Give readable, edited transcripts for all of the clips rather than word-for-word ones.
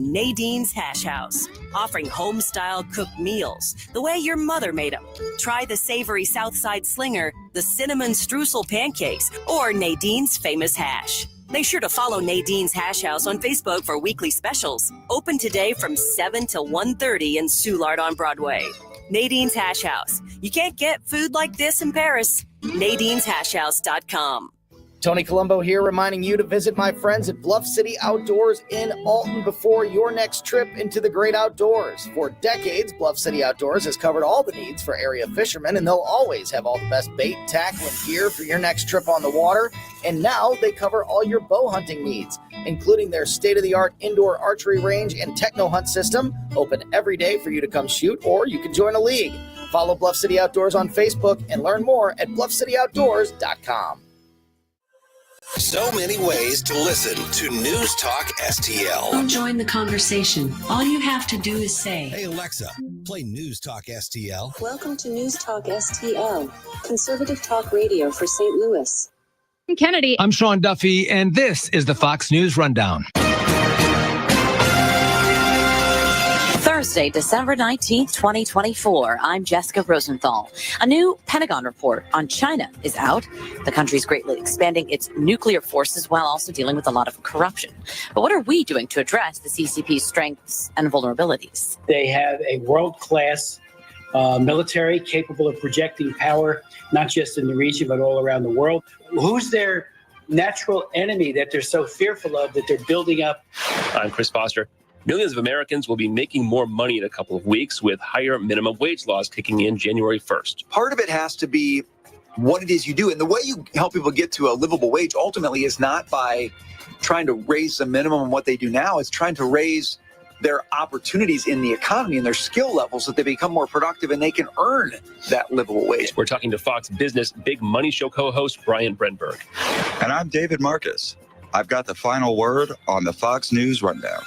Nadine's Hash House, offering home-style cooked meals the way your mother made them. Try the savory Southside Slinger, the cinnamon streusel pancakes, or Nadine's famous hash. Make sure to follow Nadine's Hash House on Facebook for weekly specials. Open today from 7 till 1:30 in Soulard on Broadway. Nadine's Hash House. You can't get food like this in Paris. Nadine'sHashHouse.com. Tony Colombo here, reminding you to visit my friends at Bluff City Outdoors in Alton before your next trip into the great outdoors. For decades, Bluff City Outdoors has covered all the needs for area fishermen, and they'll always have all the best bait, tackle, and gear for your next trip on the water. And now they cover all your bow hunting needs, including their state-of-the-art indoor archery range and techno hunt system, open every day for you to come shoot, or you can join a league. Follow Bluff City Outdoors on Facebook and learn more at bluffcityoutdoors.com. So many ways to listen to News Talk STL. Join the conversation. All you have to do is say, Hey Alexa, play News Talk STL. Welcome to News Talk STL, conservative talk radio for St. Louis. Kennedy. I'm Sean Duffy, and this is the Fox News Rundown. Thursday, December 19th, 2024. I'm Jessica Rosenthal. A new Pentagon report on China is out. The country's greatly expanding its nuclear forces while also dealing with a lot of corruption. But what are we doing to address the CCP's strengths and vulnerabilities? They have a world-class military capable of projecting power, not just in the region, but all around the world. Who's their natural enemy that they're so fearful of that they're building up? I'm Chris Foster. Millions of Americans will be making more money in a couple of weeks with higher minimum wage laws kicking in January 1st. Part of it has to be what it is you do. And the way you help people get to a livable wage ultimately is not by trying to raise the minimum of what they do now. It's trying to raise their opportunities in the economy and their skill levels so that they become more productive and they can earn that livable wage. We're talking to Fox Business Big Money Show co-host Brian Brenberg. And I'm David Marcus. I've got the final word on the Fox News Rundown.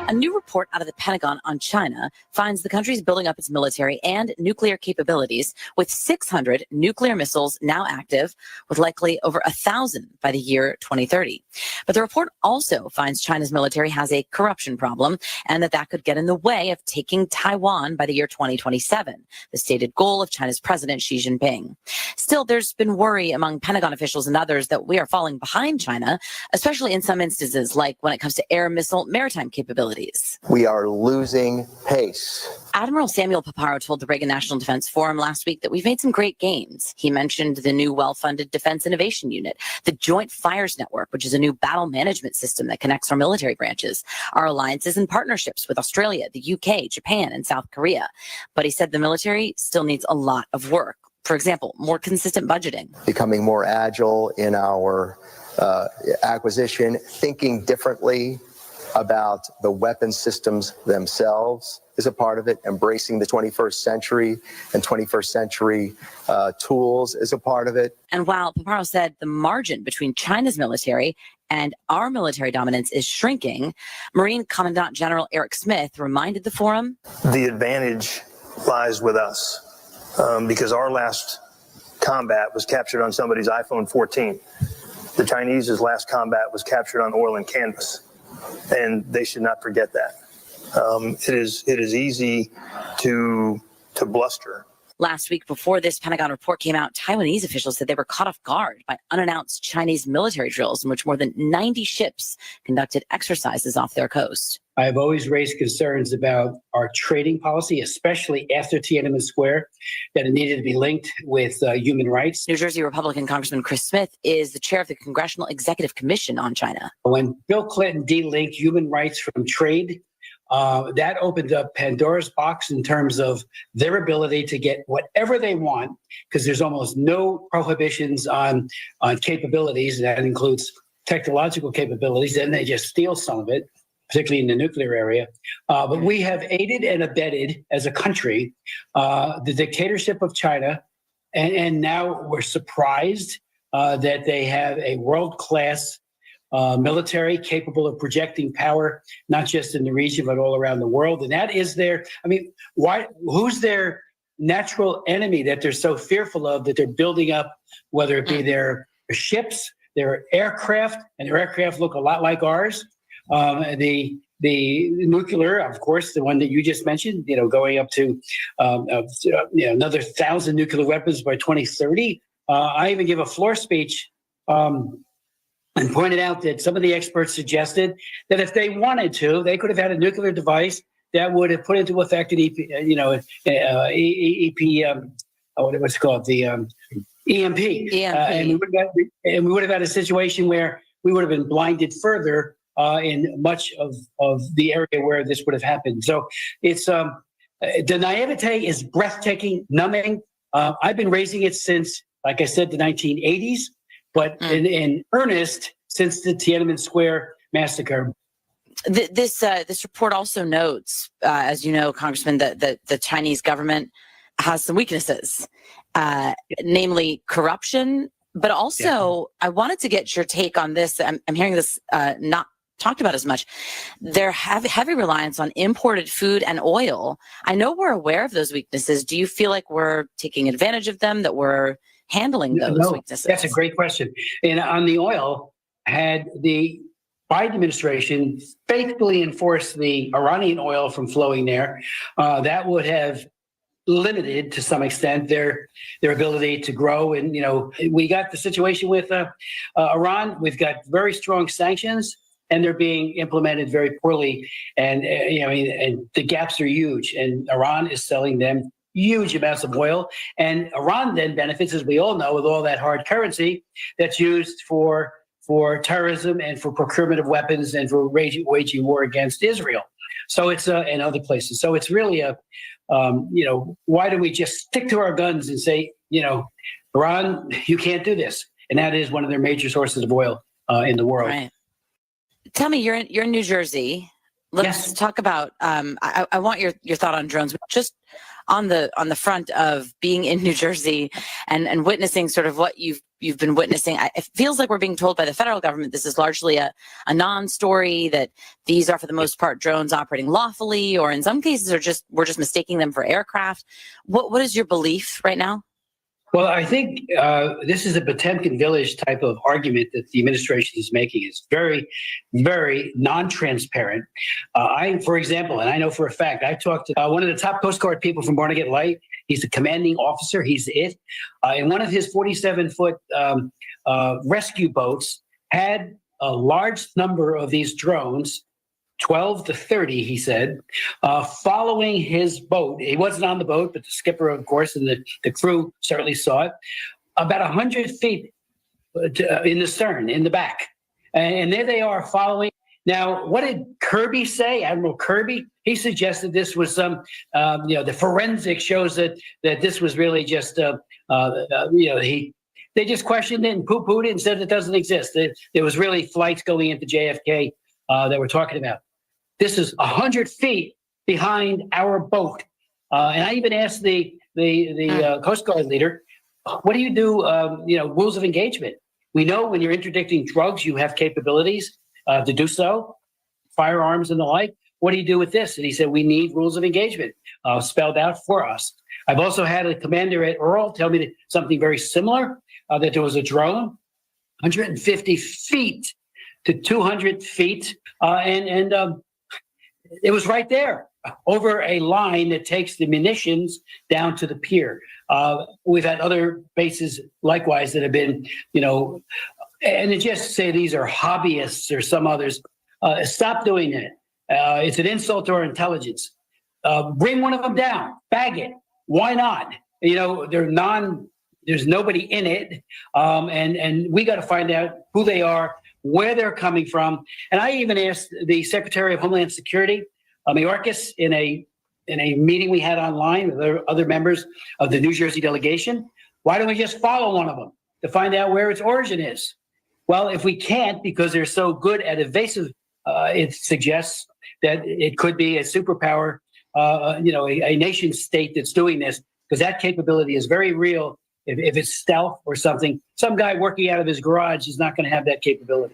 A new report out of the Pentagon on China finds the country's building up its military and nuclear capabilities with 600 nuclear missiles now active, with likely over 1,000 by the year 2030. But the report also finds China's military has a corruption problem and that could get in the way of taking Taiwan by the year 2027, the stated goal of China's President Xi Jinping. Still, there's been worry among Pentagon officials and others that we are falling behind China, especially in some instances, like when it comes to air missile maritime capabilities. We are losing pace. Admiral Samuel Paparo told the Reagan National Defense Forum last week that we've made some great gains. He mentioned the new well-funded Defense Innovation Unit, the Joint Fires Network, which is a new battle management system that connects our military branches, our alliances and partnerships with Australia, the UK, Japan, and South Korea. But he said the military still needs a lot of work. For example, more consistent budgeting. Becoming more agile in our acquisition, thinking differently about the weapon systems themselves is a part of it. Embracing the 21st century and 21st century tools is a part of it. And while Paparo said the margin between China's military and our military dominance is shrinking, Marine Commandant General Eric Smith reminded the forum, the advantage lies with us because our last combat was captured on somebody's iPhone 14. The Chinese's last combat was captured on oil and canvas. And they should not forget that. It is easy to bluster. Last week, before this Pentagon report came out, Taiwanese officials said they were caught off guard by unannounced Chinese military drills in which more than 90 ships conducted exercises off their coast. I've always raised concerns about our trading policy, especially after Tiananmen Square, that it needed to be linked with human rights. New Jersey Republican Congressman Chris Smith is the chair of the Congressional Executive Commission on China. When Bill Clinton de-linked human rights from trade, that opened up Pandora's box in terms of their ability to get whatever they want, because there's almost no prohibitions on capabilities. That includes technological capabilities. Then they just steal some of it, particularly in the nuclear area. But we have aided and abetted, as a country, the dictatorship of China. And now we're surprised that they have a world-class military capable of projecting power, not just in the region, but all around the world. And that is who's their natural enemy that they're so fearful of that they're building up, whether it be their ships, their aircraft, and their aircraft look a lot like ours. The nuclear, of course, the one that you just mentioned, going up to another 1,000 nuclear weapons by 2030. I even give a floor speech and pointed out that some of the experts suggested that if they wanted to, they could have had a nuclear device that would have put into effect an what's it called, the EMP. And we would have had a situation where we would have been blinded further in much of the area where this would have happened. So it's the naivete is breathtaking, numbing. I've been raising it since, like I said, the 1980s, but in earnest since the Tiananmen Square massacre. This report also notes, as you know, Congressman, that the Chinese government has some weaknesses, namely corruption. But also, I wanted to get your take on this. I'm hearing this not talked about as much. Their heavy reliance on imported food and oil. I know we're aware of those weaknesses. Do you feel like we're taking advantage of them, that we're handling those weaknesses? That's a great question. And on the oil, had the Biden administration faithfully enforced the Iranian oil from flowing there, that would have limited to some extent their ability to grow. And, we got the situation with Iran. We've got very strong sanctions, and they're being implemented very poorly. And, and the gaps are huge. And Iran is selling them huge amounts of oil. And Iran then benefits, as we all know, with all that hard currency that's used for terrorism and for procurement of weapons and for waging war against Israel. So it's and other places. So it's really why don't we just stick to our guns and say, Iran, you can't do this. And that is one of their major sources of oil in the world. Right. Tell me, you're in New Jersey. Let's talk about. I want your thought on drones. Just on the front of being in New Jersey and witnessing sort of what you've been witnessing. It feels like we're being told by the federal government this is largely a non-story, that these are for the most part drones operating lawfully, or in some cases we're just mistaking them for aircraft. What is your belief right now? Well, I think this is a Potemkin village type of argument that the administration is making. It's very, very non-transparent. For example, and I know for a fact, I talked to one of the top Coast Guard people from Barnegat Light. He's the commanding officer. He's it. And one of his 47-foot rescue boats had a large number of these drones, 12 to 30, he said, following his boat. He wasn't on the boat, but the skipper, of course, and the crew certainly saw it, about 100 feet in the stern, in the back. And there they are following. Now, what did Kirby say, Admiral Kirby? He suggested this was some, the forensic shows that this was really just, they just questioned it and poo-pooed it and said it doesn't exist. There was really flights going into JFK that we're talking about. This is 100 feet behind our boat. And I even asked the Coast Guard leader, what do you do, rules of engagement? We know when you're interdicting drugs, you have capabilities to do so, firearms and the like. What do you do with this? And he said, we need rules of engagement spelled out for us. I've also had a commander at Earl tell me something very similar, that there was a drone, 150 feet to 200 feet, and it was right there over a line that takes the munitions down to the pier. We've had other bases likewise that have been, and to just say these are hobbyists or some others, stop doing that. It's an insult to our intelligence. Bring one of them down, bag it. Why not? There's nobody in it. And we got to find out who they are, where they're coming from. And I even asked the Secretary of Homeland Security, Mayorkas, in a meeting we had online with other members of the New Jersey delegation, why don't we just follow one of them to find out where its origin is? Well, if we can't, because they're so good at evasive, it suggests that it could be a superpower, a nation state that's doing this, because that capability is very real. If it's stealth or something, some guy working out of his garage is not going to have that capability.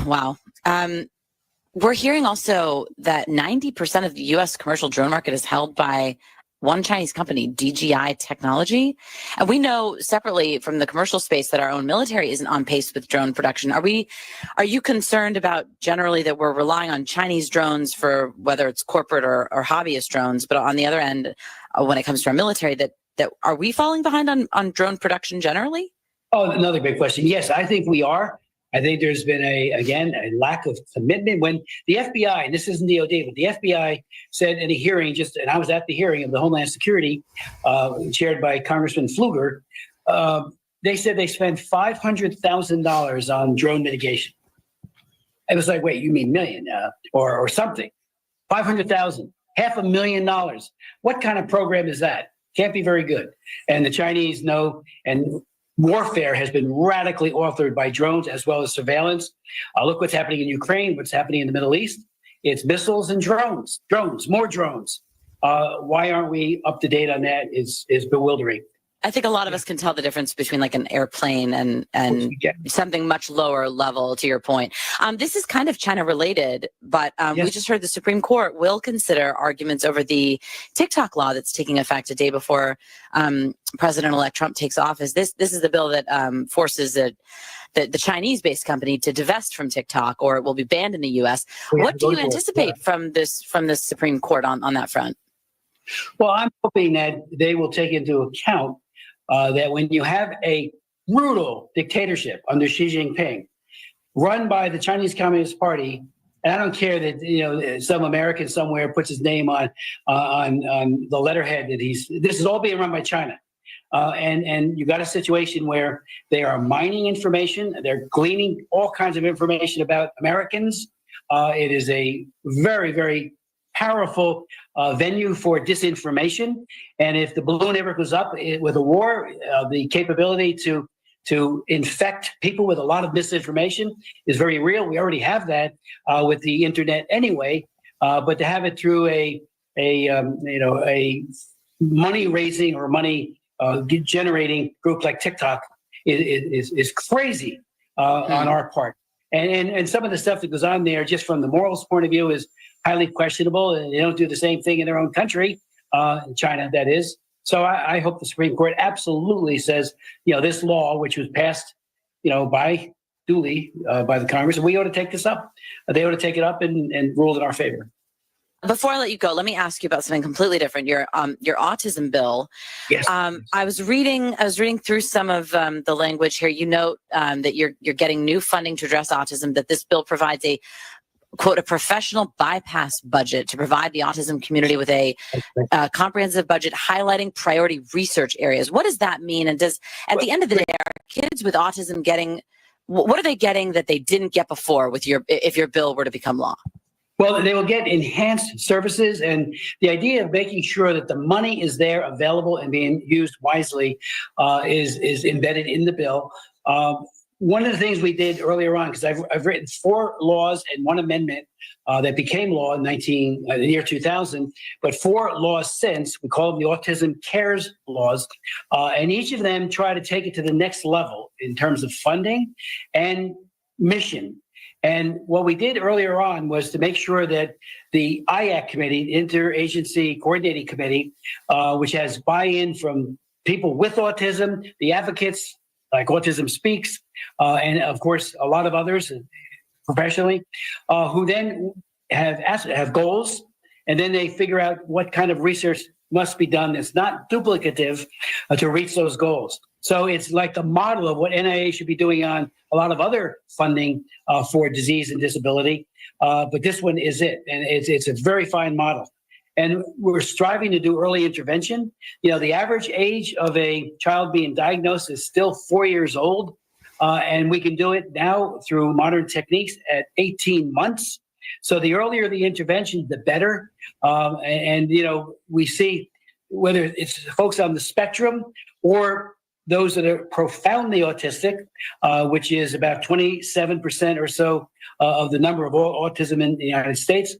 Wow. We're hearing also that 90% of the U.S. commercial drone market is held by one Chinese company, DJI Technology. And we know separately from the commercial space that our own military isn't on pace with drone production. Are you concerned about generally that we're relying on Chinese drones for whether it's corporate or hobbyist drones, but on the other end, when it comes to our military, that are we falling behind on drone production generally? Oh, another big question. Yes, I think we are. I think there's been a lack of commitment when the FBI, and this isn't DOD, but the FBI said in a hearing, and I was at the hearing of the Homeland Security, chaired by Congressman Pfluger, they said they spent $500,000 on drone mitigation. It was like, wait, you mean million or something? 500,000, $500,000. What kind of program is that? Can't be very good. And the Chinese know, and warfare has been radically altered by drones as well as surveillance. Look what's happening in Ukraine, what's happening in the Middle East. It's missiles and drones, more drones. Why aren't we up to date on that is bewildering. I think a lot of us can tell the difference between like an airplane and something much lower level, to your point. This is kind of China related, but we just heard the Supreme Court will consider arguments over the TikTok law that's taking effect a day before President-elect Trump takes office. This is the bill that forces the Chinese-based company to divest from TikTok, or it will be banned in the U.S. What do you anticipate from the Supreme Court on that front? Well, I'm hoping that they will take into account that when you have a brutal dictatorship under Xi Jinping, run by the Chinese Communist Party, and I don't care that some American somewhere puts his name on the letterhead that this is all being run by China, and you got a situation where they are mining information, they're gleaning all kinds of information about Americans. It is a very, very powerful venue for disinformation. And if the balloon ever goes up with a war, the capability to infect people with a lot of misinformation is very real. We already have that with the internet anyway, but to have it through a money raising or money generating group like TikTok is crazy on our part. And some of the stuff that goes on there, just from the morals point of view, is highly questionable, and they don't do the same thing in their own country, China, that is. So I hope the Supreme Court absolutely says, this law, which was passed, by the Congress, we ought to take this up. They ought to take it up and rule in our favor. Before I let you go, let me ask you about something completely different. Your autism bill. Yes. I was reading through some of the language here. You note that you're getting new funding to address autism. That this bill provides a quote, a professional bypass budget to provide the autism community with a comprehensive budget highlighting priority research areas. What does that mean? And at the end of the day, are kids with autism what are they getting that they didn't get before if your bill were to become law? Well, they will get enhanced services, and the idea of making sure that the money is there, available, and being used wisely is embedded in the bill. One of the things we did earlier on, because I've written 4 laws and 1 amendment that became law in the year 2000, but 4 laws since. We call them the Autism Cares laws, and each of them try to take it to the next level in terms of funding and mission. And what we did earlier on was to make sure that the IAC committee, Interagency Coordinating Committee, which has buy-in from people with autism, the advocates like Autism Speaks, and of course a lot of others professionally, who then have goals, and then they figure out what kind of research must be done that's not duplicative to reach those goals. So it's like the model of what NIA should be doing on a lot of other funding for disease and disability. But this one is it. And it's a very fine model. And we're striving to do early intervention. The average age of a child being diagnosed is still 4 years old. And we can do it now through modern techniques at 18 months. So the earlier the intervention, the better. We see whether it's folks on the spectrum or those that are profoundly autistic, which is about 27% or so of the number of autism in the United States.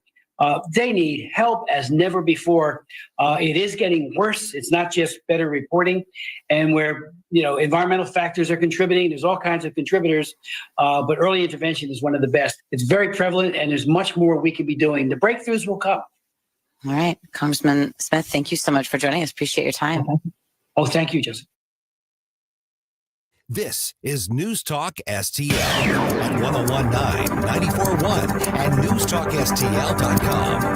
They need help as never before. It is getting worse. It's not just better reporting, and where environmental factors are contributing. There's all kinds of contributors, but early intervention is one of the best. It's very prevalent, and there's much more we can be doing. The breakthroughs will come. All right. Congressman Smith, thank you so much for joining us. Appreciate your time. Oh, thank you, Jessica. This is News Talk STL at 1019, 94.1 and newstalkstl.com.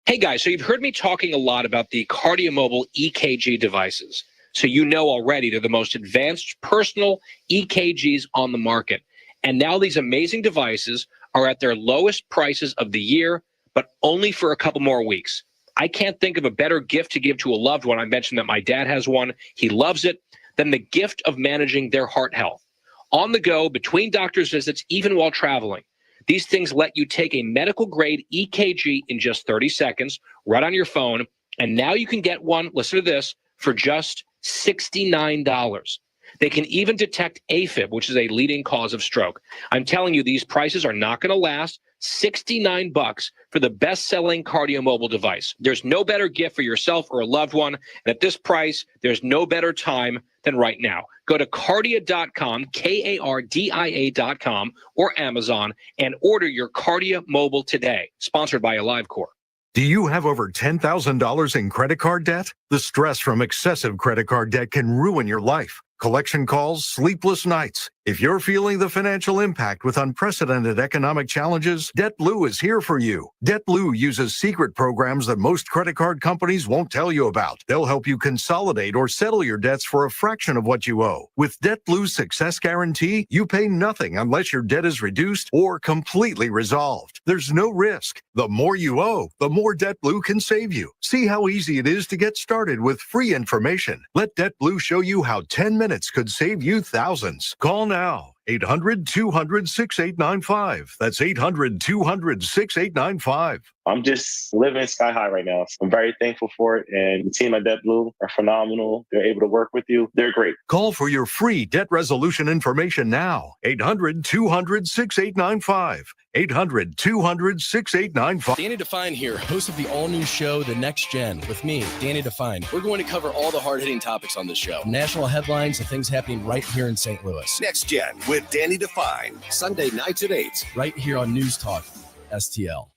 Hey guys, so you've heard me talking a lot about the KardioMobile EKG devices. So you know already they're the most advanced personal EKGs on the market. And now these amazing devices are at their lowest prices of the year, but only for a couple more weeks. I can't think of a better gift to give to a loved one. I mentioned that my dad has one. He loves it. Than the gift of managing their heart health. On the go, between doctor's visits, even while traveling. These things let you take a medical-grade EKG in just 30 seconds, right on your phone, and now you can get one, listen to this, for just $69. They can even detect AFib, which is a leading cause of stroke. I'm telling you, these prices are not going to last. $69 for the best-selling KardioMobile device. There's no better gift for yourself or a loved one. And at this price, there's no better time than right now. Go to Kardia.com, KARDIA.com, or Amazon, and order your KardioMobile today. Sponsored by AliveCor. Do you have over $10,000 in credit card debt? The stress from excessive credit card debt can ruin your life. Collection calls, sleepless nights. If you're feeling the financial impact with unprecedented economic challenges, DebtBlue is here for you. DebtBlue uses secret programs that most credit card companies won't tell you about. They'll help you consolidate or settle your debts for a fraction of what you owe. With DebtBlue's Success Guarantee, you pay nothing unless your debt is reduced or completely resolved. There's no risk. The more you owe, the more DebtBlue can save you. See how easy it is to get started with free information. Let DebtBlue show you how 10 minutes could save you thousands. Call now. 800-200-6895. That's 800-200-6895. I'm just living sky high right now. I'm very thankful for it. And the team at DebtBlue are phenomenal. They're able to work with you. They're great. Call for your free debt resolution information now. 800-200-6895. 800-200-6895. Danny Define here, host of the all-new show, The Next Gen, with me, Danny Define. We're going to cover all the hard-hitting topics on this show. National headlines and things happening right here in St. Louis. Next Gen with Danny Define. Sunday nights at 8. Right here on News Talk STL.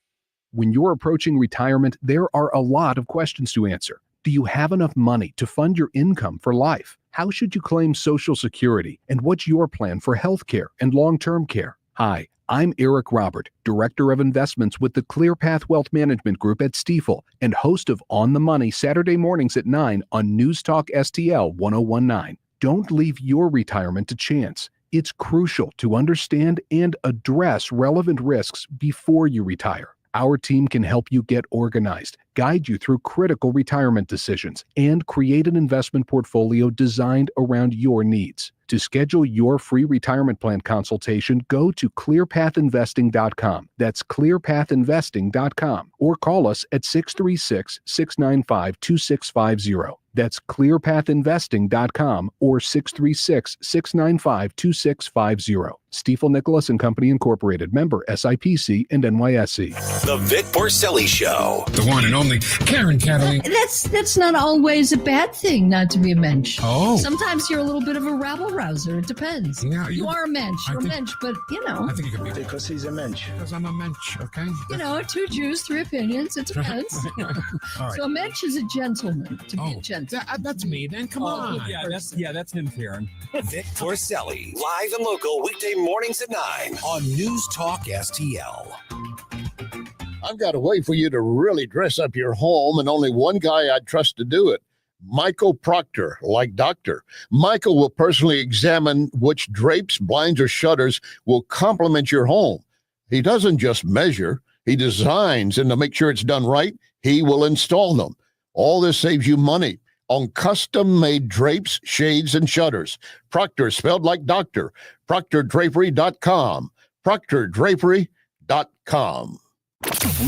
When you're approaching retirement, there are a lot of questions to answer. Do you have enough money to fund your income for life? How should you claim Social Security? And what's your plan for health care and long-term care? Hi, I'm Eric Robert, Director of Investments with the ClearPath Wealth Management Group at Stifel and host of On the Money Saturday mornings at 9 on News Talk STL 1019. Don't leave your retirement to chance. It's crucial to understand and address relevant risks before you retire. Our team can help you get organized, guide you through critical retirement decisions, and create an investment portfolio designed around your needs. To schedule your free retirement plan consultation, go to clearpathinvesting.com. That's clearpathinvesting.com, or call us at 636-695-2650. That's clearpathinvesting.com or 636-695-2650. Stifel Nicholas and Company Incorporated, member SIPC and NYSE. The Vic Porcelli Show. The one and only Karen Catalina. That's not always a bad thing, not to be a mensch. Oh. Sometimes you're a little bit of a rabble-rouser. It depends. Yeah, you are a mensch. You're a mensch, but, you know. I think it could be because he's a mensch. Because I'm a mensch, okay? You know, 2 Jews, 3 opinions. It depends. All right. So a mensch is a gentleman, to be a gentleman. That's me, then. Come on. Yeah, that's him, Karen. Vic Porcelli, live and local, weekday mornings at 9 on News Talk STL. I've got a way for you to really dress up your home, and only one guy I'd trust to do it. Michael Proctor, like doctor. Michael will personally examine which drapes, blinds, or shutters will complement your home. He doesn't just measure, he designs, and to make sure it's done right, he will install them. All this saves you money on custom-made drapes, shades, and shutters. Proctor, spelled like doctor. ProctorDrapery.com. ProctorDrapery.com.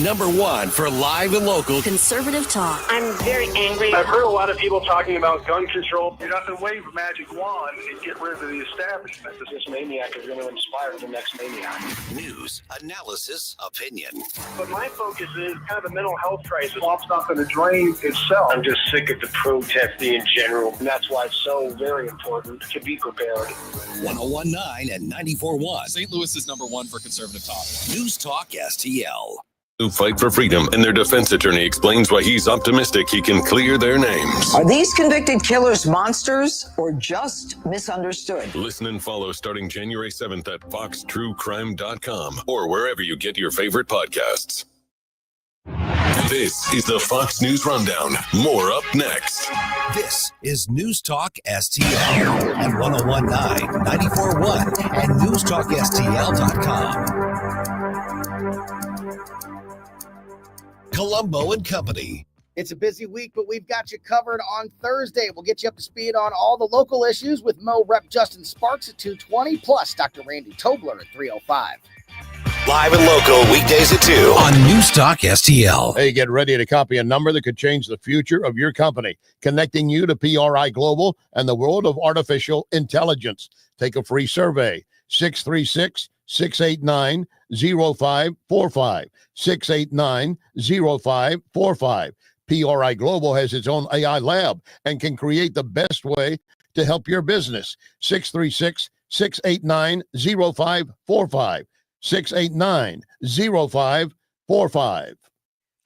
Number one for live and local conservative talk. I'm very angry. I've heard a lot of people talking about gun control. You have to wave a magic wand and get rid of the establishment. This maniac is going to inspire the next maniac. News, analysis, opinion. But my focus is kind of the mental health crisis. All stuff in the drain itself. I'm just sick of the protesting in general. And that's why it's so very important to be prepared. 101.9 and 94.1. St. Louis is number one for conservative talk. News Talk STL. Who fight for freedom, and their defense attorney explains why he's optimistic he can clear their names. Are these convicted killers monsters or just misunderstood? Listen and follow starting January 7th at foxtruecrime.com or wherever you get your favorite podcasts. This is the Fox News Rundown. More up next. This is News Talk STL at 101.9, 94.1, and newstalkstl.com. Colombo and Company. It's a busy week, but we've got you covered on Thursday. We'll get you up to speed on all the local issues with Mo Rep Justin Sparks at 2:20, plus Dr. Randy Tobler at 3:05. Live and local, weekdays at 2 on News Talk STL. Hey, get ready to copy a number that could change the future of your company, connecting you to PRI Global and the world of artificial intelligence. Take a free survey, 636-689-0545, 689-0545. PRI Global has its own AI lab and can create the best way to help your business. 636-689-0545. 689-0545.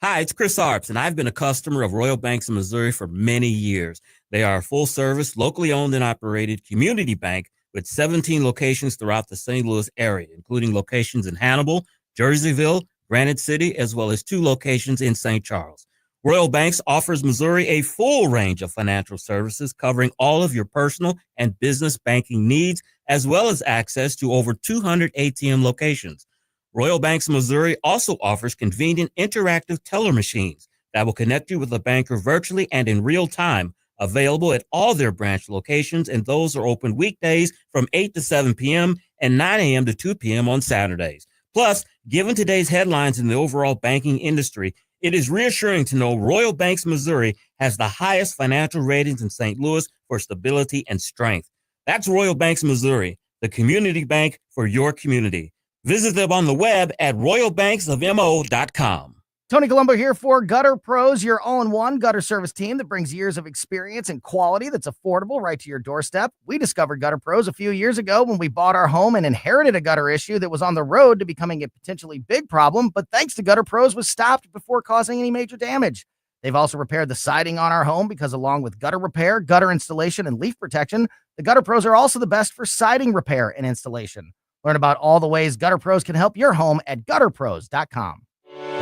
Hi, it's Chris Arps, and I've been a customer of Royal Banks of Missouri for many years. They are a full-service, locally owned and operated community bank with 17 locations throughout the St. Louis area, including locations in Hannibal, Jerseyville, Granite City, as well as 2 locations in St. Charles. Royal Banks offers Missouri a full range of financial services covering all of your personal and business banking needs, as well as access to over 200 ATM locations. Royal Banks of Missouri also offers convenient interactive teller machines that will connect you with a banker virtually and in real time, available at all their branch locations, and those are open weekdays from 8 to 7 p.m. and 9 a.m. to 2 p.m. on Saturdays. Plus, given today's headlines in the overall banking industry, it is reassuring to know Royal Banks Missouri has the highest financial ratings in St. Louis for stability and strength. That's Royal Banks Missouri, the community bank for your community. Visit them on the web at royalbanksofmo.com. Tony Colombo here for Gutter Pros, your all-in-one gutter service team that brings years of experience and quality that's affordable right to your doorstep. We discovered Gutter Pros a few years ago when we bought our home and inherited a gutter issue that was on the road to becoming a potentially big problem, but thanks to Gutter Pros was stopped before causing any major damage. They've also repaired the siding on our home because along with gutter repair, gutter installation, and leaf protection, the Gutter Pros are also the best for siding repair and installation. Learn about all the ways Gutter Pros can help your home at gutterpros.com.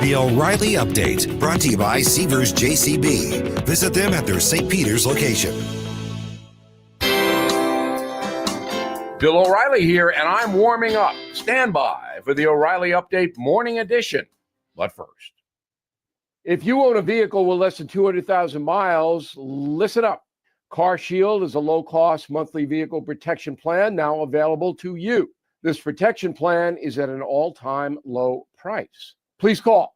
The O'Reilly Update, brought to you by Seavers JCB. Visit them at their St. Peter's location. Bill O'Reilly here, and I'm warming up. Stand by for the O'Reilly Update Morning Edition. But first, if you own a vehicle with less than 200,000 miles, listen up. Car Shield is a low-cost monthly vehicle protection plan now available to you. This protection plan is at an all-time low price. Please call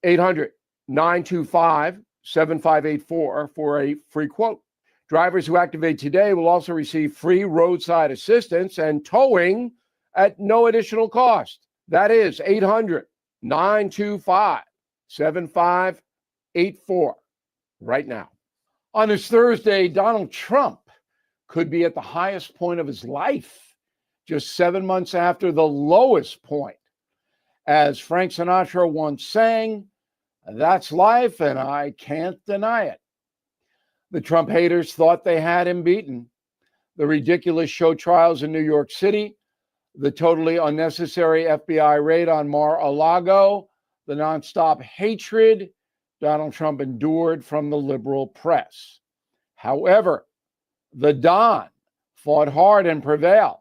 800-925-7584 for a free quote. Drivers who activate today will also receive free roadside assistance and towing at no additional cost. That is 800-925-7584 right now. On this Thursday, Donald Trump could be at the highest point of his life, just 7 months after the lowest point. As Frank Sinatra once sang, that's life and I can't deny it. The Trump haters thought they had him beaten. The ridiculous show trials in New York City, the totally unnecessary FBI raid on Mar-a-Lago, the nonstop hatred Donald Trump endured from the liberal press. However, the Don fought hard and prevailed,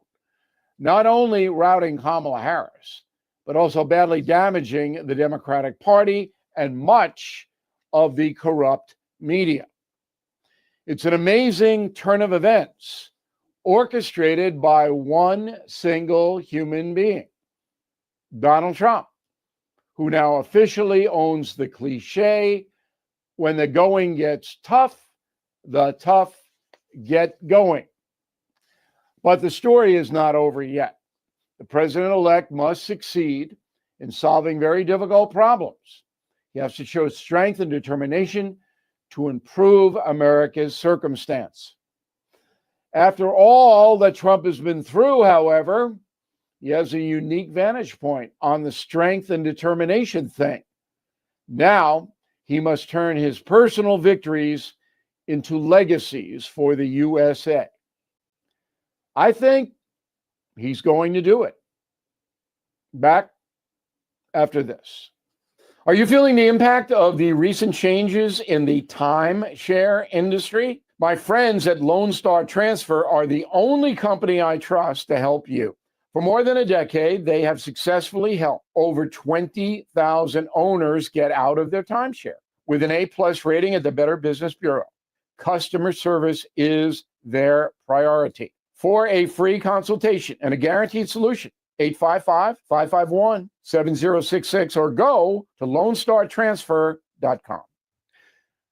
not only routing Kamala Harris, but also badly damaging the Democratic Party and much of the corrupt media. It's an amazing turn of events orchestrated by one single human being, Donald Trump, who now officially owns the cliche, when the going gets tough, the tough get going. But the story is not over yet. The president-elect must succeed in solving very difficult problems. He has to show strength and determination to improve America's circumstance. After all that Trump has been through, however, he has a unique vantage point on the strength and determination thing. Now, he must turn his personal victories into legacies for the USA. I think he's going to do it. Back after this. Are you feeling the impact of the recent changes in the timeshare industry? My friends at Lone Star Transfer are the only company I trust to help you. For more than a decade, they have successfully helped over 20,000 owners get out of their timeshare with an A+ rating at the Better Business Bureau. Customer service is their priority. For a free consultation and a guaranteed solution, 855-551-7066 or go to LoneStarTransfer.com.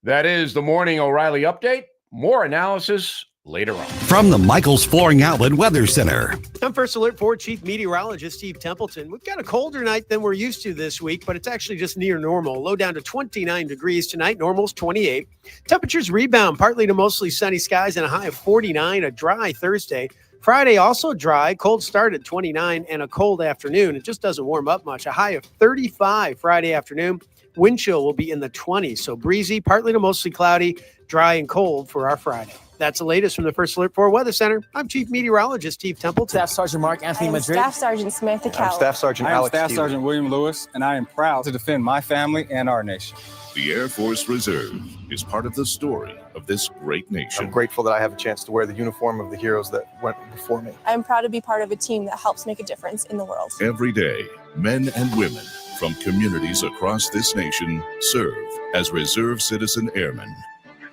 That is the Morning O'Reilly Update. More analysis later on. From the Michaels Flooring Outlet Weather Center. I'm First Alert 4 Chief Meteorologist Steve Templeton. We've got a colder night than we're used to this week, but it's actually just near normal. Low down to 29 degrees tonight. Normal's 28. Temperatures rebound, partly to mostly sunny skies and a high of 49. A dry Thursday. Friday also dry, cold start at 29 and a cold afternoon. It just doesn't warm up much. A high of 35 Friday afternoon. Wind chill will be in the 20s, so breezy, partly to mostly cloudy, dry and cold for our Friday. That's the latest from the First Alert 4 Weather Center. I'm Chief Meteorologist Steve Templeton. Staff Sergeant Mark Anthony Madrid. Staff Sergeant Samantha Cowell. I'm Staff Sergeant Alex Staff Sergeant William Lewis, and I am proud to defend my family and our nation. The Air Force Reserve is part of the story of this great nation. I'm grateful that I have a chance to wear the uniform of the heroes that went before me. I'm proud to be part of a team that helps make a difference in the world. Every day, men and women from communities across this nation serve as reserve citizen airmen.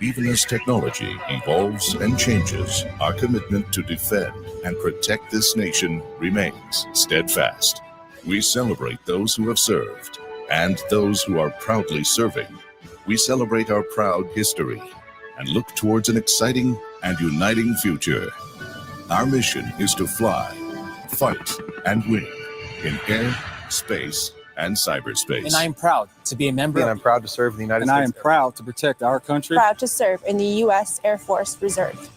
Even as technology evolves and changes, our commitment to defend and protect this nation remains steadfast. We celebrate those who have served and those who are proudly serving. We celebrate our proud history and look towards an exciting and uniting future. Our mission is to fly, fight, and win in air, space, and cyberspace. And I am proud to be a member. And I'm proud to serve in the United States. And I am proud to protect our country. Proud to serve in the U.S. Air Force Reserve.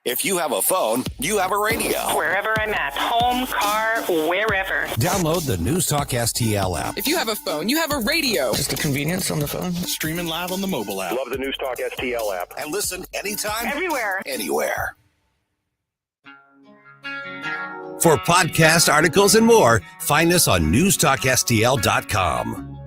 If you have a phone, you have a radio. Wherever I'm at, home, car, wherever. Download the News Talk STL app. If you have a phone, you have a radio. Just the convenience on the phone. Streaming live on the mobile app. Love the News Talk STL app. And listen anytime, everywhere. Anywhere. For podcast articles and more, find us on newstalkstl.com.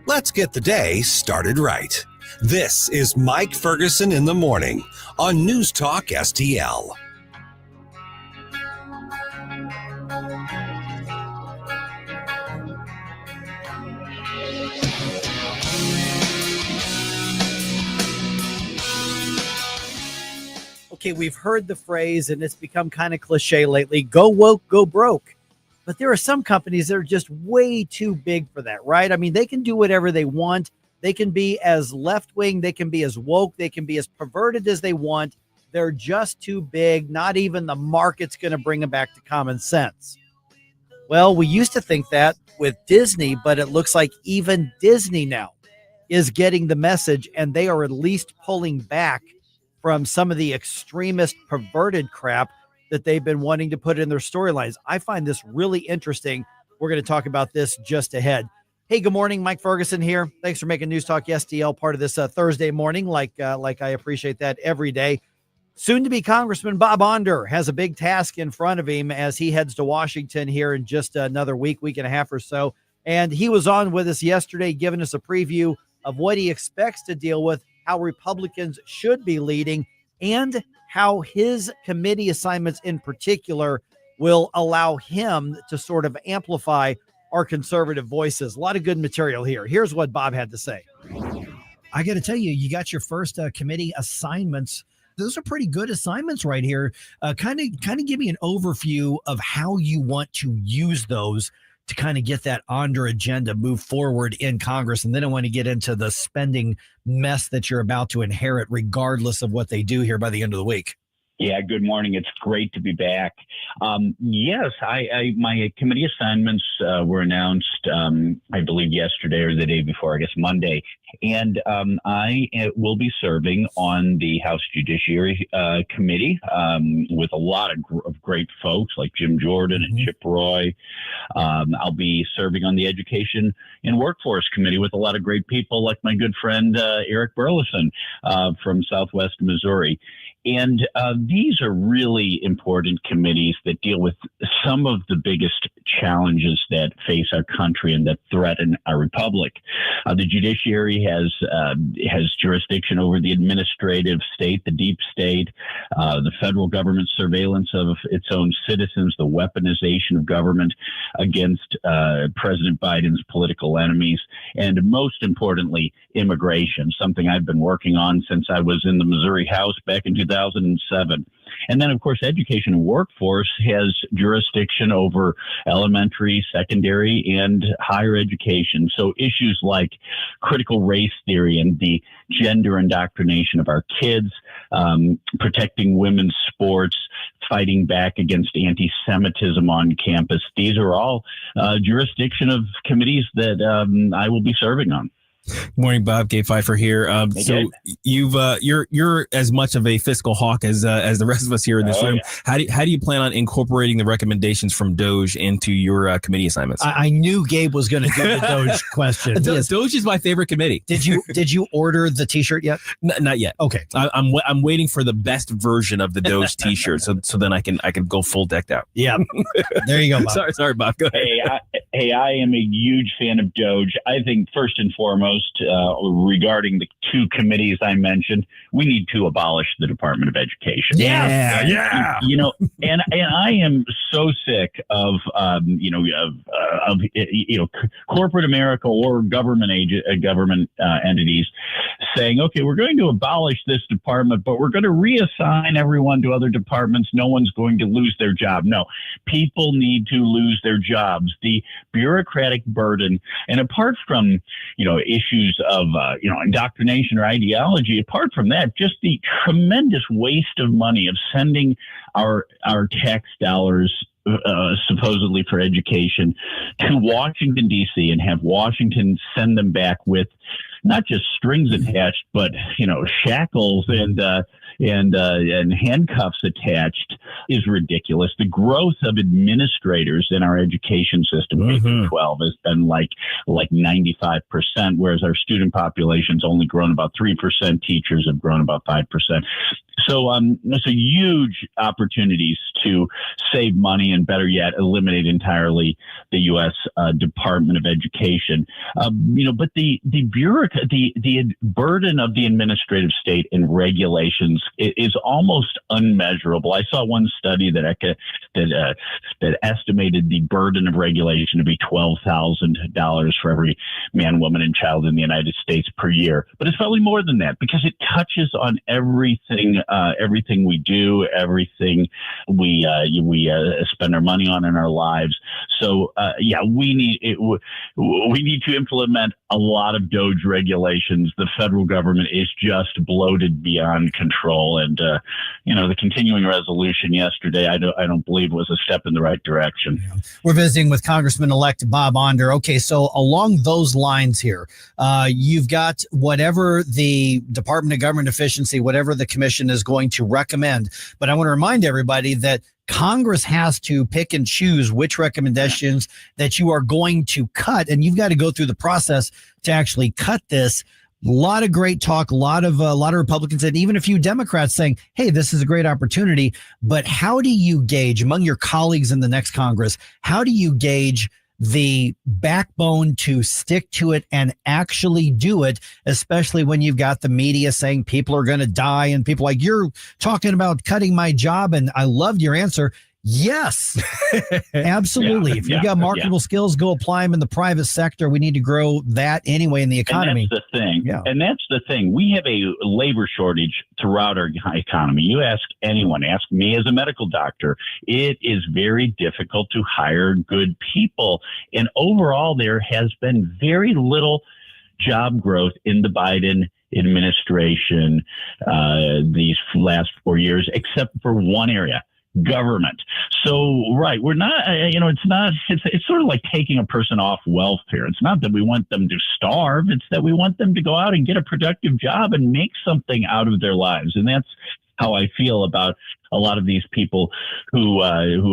Let's get the day started right. This is Mike Ferguson in the morning on News Talk STL. Okay, we've heard the phrase, and it's become kind of cliche lately, go woke, go broke. But there are some companies that are just way too big for that, right? I mean, they can do whatever they want. They can be as left-wing, they can be as woke, they can be as perverted as they want. They're just too big. Not even the market's going to bring them back to common sense. Well, we used to think that with Disney, but it looks like even Disney now is getting the message, and they are at least pulling back from some of the extremist, perverted crap that they've been wanting to put in their storylines. I find this really interesting. We're going to talk about this just ahead. Hey, good morning. Mike Ferguson here. Thanks for making News Talk STL part of this Thursday morning, like I appreciate that every day. Soon-to-be Congressman Bob Onder has a big task in front of him as he heads to Washington here in just another week and a half or so. And he was on with us yesterday, giving us a preview of what he expects to deal with, how Republicans should be leading, and how his committee assignments in particular will allow him to sort of amplify our conservative voices. A lot of good material here. Here's what Bob had to say. I got to tell you, you got your first committee assignments those are pretty good assignments right here. Kind of give me an overview of how you want to use those to kind of get that on your agenda, move forward in Congress. And then I want to get into the spending mess that you're about to inherit, regardless of what they do here by the end of the week. Yeah, good morning. It's great to be back. Yes, my committee assignments were announced, I believe, yesterday or the day before, I guess Monday. And I will be serving on the House Judiciary Committee with a lot of great folks like Jim Jordan and Chip Roy. I'll be serving on the Education and Workforce Committee with a lot of great people like my good friend Eric Burleson from Southwest Missouri. And these are really important committees that deal with some of the biggest challenges that face our country and that threaten our republic. The judiciary has jurisdiction over the administrative state, the deep state, the federal government surveillance of its own citizens, the weaponization of government against President Biden's political enemies, and most importantly, immigration, something I've been working on since I was in the Missouri House back in 2007. And then, of course, Education and Workforce has jurisdiction over elementary, secondary, and higher education. So issues like critical race theory and the gender indoctrination of our kids, protecting women's sports, fighting back against anti-Semitism on campus. These are all jurisdiction of committees that I will be serving on. Good morning, Bob. Gabe Pfeiffer here. So you're as much of a fiscal hawk as the rest of us here in this room. Yeah. How do you plan on incorporating the recommendations from DOGE into your committee assignments? I knew Gabe was going to do the DOGE question. Yes. DOGE is my favorite committee. Did you order the T-shirt yet? Not yet. Okay, I'm waiting for the best version of the DOGE T-shirt, so then I can go full decked out. Yeah, there you go, Bob. Sorry, Bob. Go ahead. I am a huge fan of DOGE. I think first and foremost, regarding the two committees I mentioned, we need to abolish the Department of Education. Yeah. And I am so sick of corporate America or government entities saying, okay, we're going to abolish this department, but we're going to reassign everyone to other departments. No one's going to lose their job. No, people need to lose their jobs. The bureaucratic burden, and apart from issues of indoctrination or ideology, apart from that, just the tremendous waste of money of sending our tax dollars supposedly for education to Washington, D.C. and have Washington send them back with not just strings attached, but shackles and handcuffs attached is ridiculous. The growth of administrators in our education system, K-12, has been like 95%, whereas our student population's only grown about 3%. Teachers have grown about 5%. So huge opportunities to save money and, better yet, eliminate entirely the U.S. Department of Education. But the burden of the administrative state and regulations is almost unmeasurable. I saw one study that estimated the burden of regulation to be $12,000 for every man, woman, and child in the United States per year. But it's probably more than that because it touches on everything we do, everything we spend our money on in our lives. So we need to implement a lot of DOGE regulations. The federal government is just bloated beyond control, and the continuing resolution yesterday, I don't believe was a step in the right direction. We're visiting with Congressman-Elect Bob Onder. Okay, so along those lines here, you've got whatever the Department of Government Efficiency, whatever the commission is going to recommend. But I want to remind everybody that Congress has to pick and choose which recommendations that you are going to cut, and you've got to go through the process to actually cut this. A lot of great talk, a lot of Republicans and even a few Democrats saying, hey, this is a great opportunity. But how do you gauge among your colleagues in the next Congress, how do you gauge the backbone to stick to it and actually do it, especially when you've got the media saying people are going to die and people like, you're talking about cutting my job? And I loved your answer. Yes, absolutely. If you've got marketable skills, go apply them in the private sector. We need to grow that anyway in the economy. And that's the thing. And that's the thing. We have a labor shortage throughout our economy. You ask anyone, ask me as a medical doctor, it is very difficult to hire good people. And overall, there has been very little job growth in the Biden administration these last 4 years, except for one area. Government. So, right, we're not, it's sort of like taking a person off welfare. It's not that we want them to starve. It's that we want them to go out and get a productive job and make something out of their lives. And that's how I feel about a lot of these people who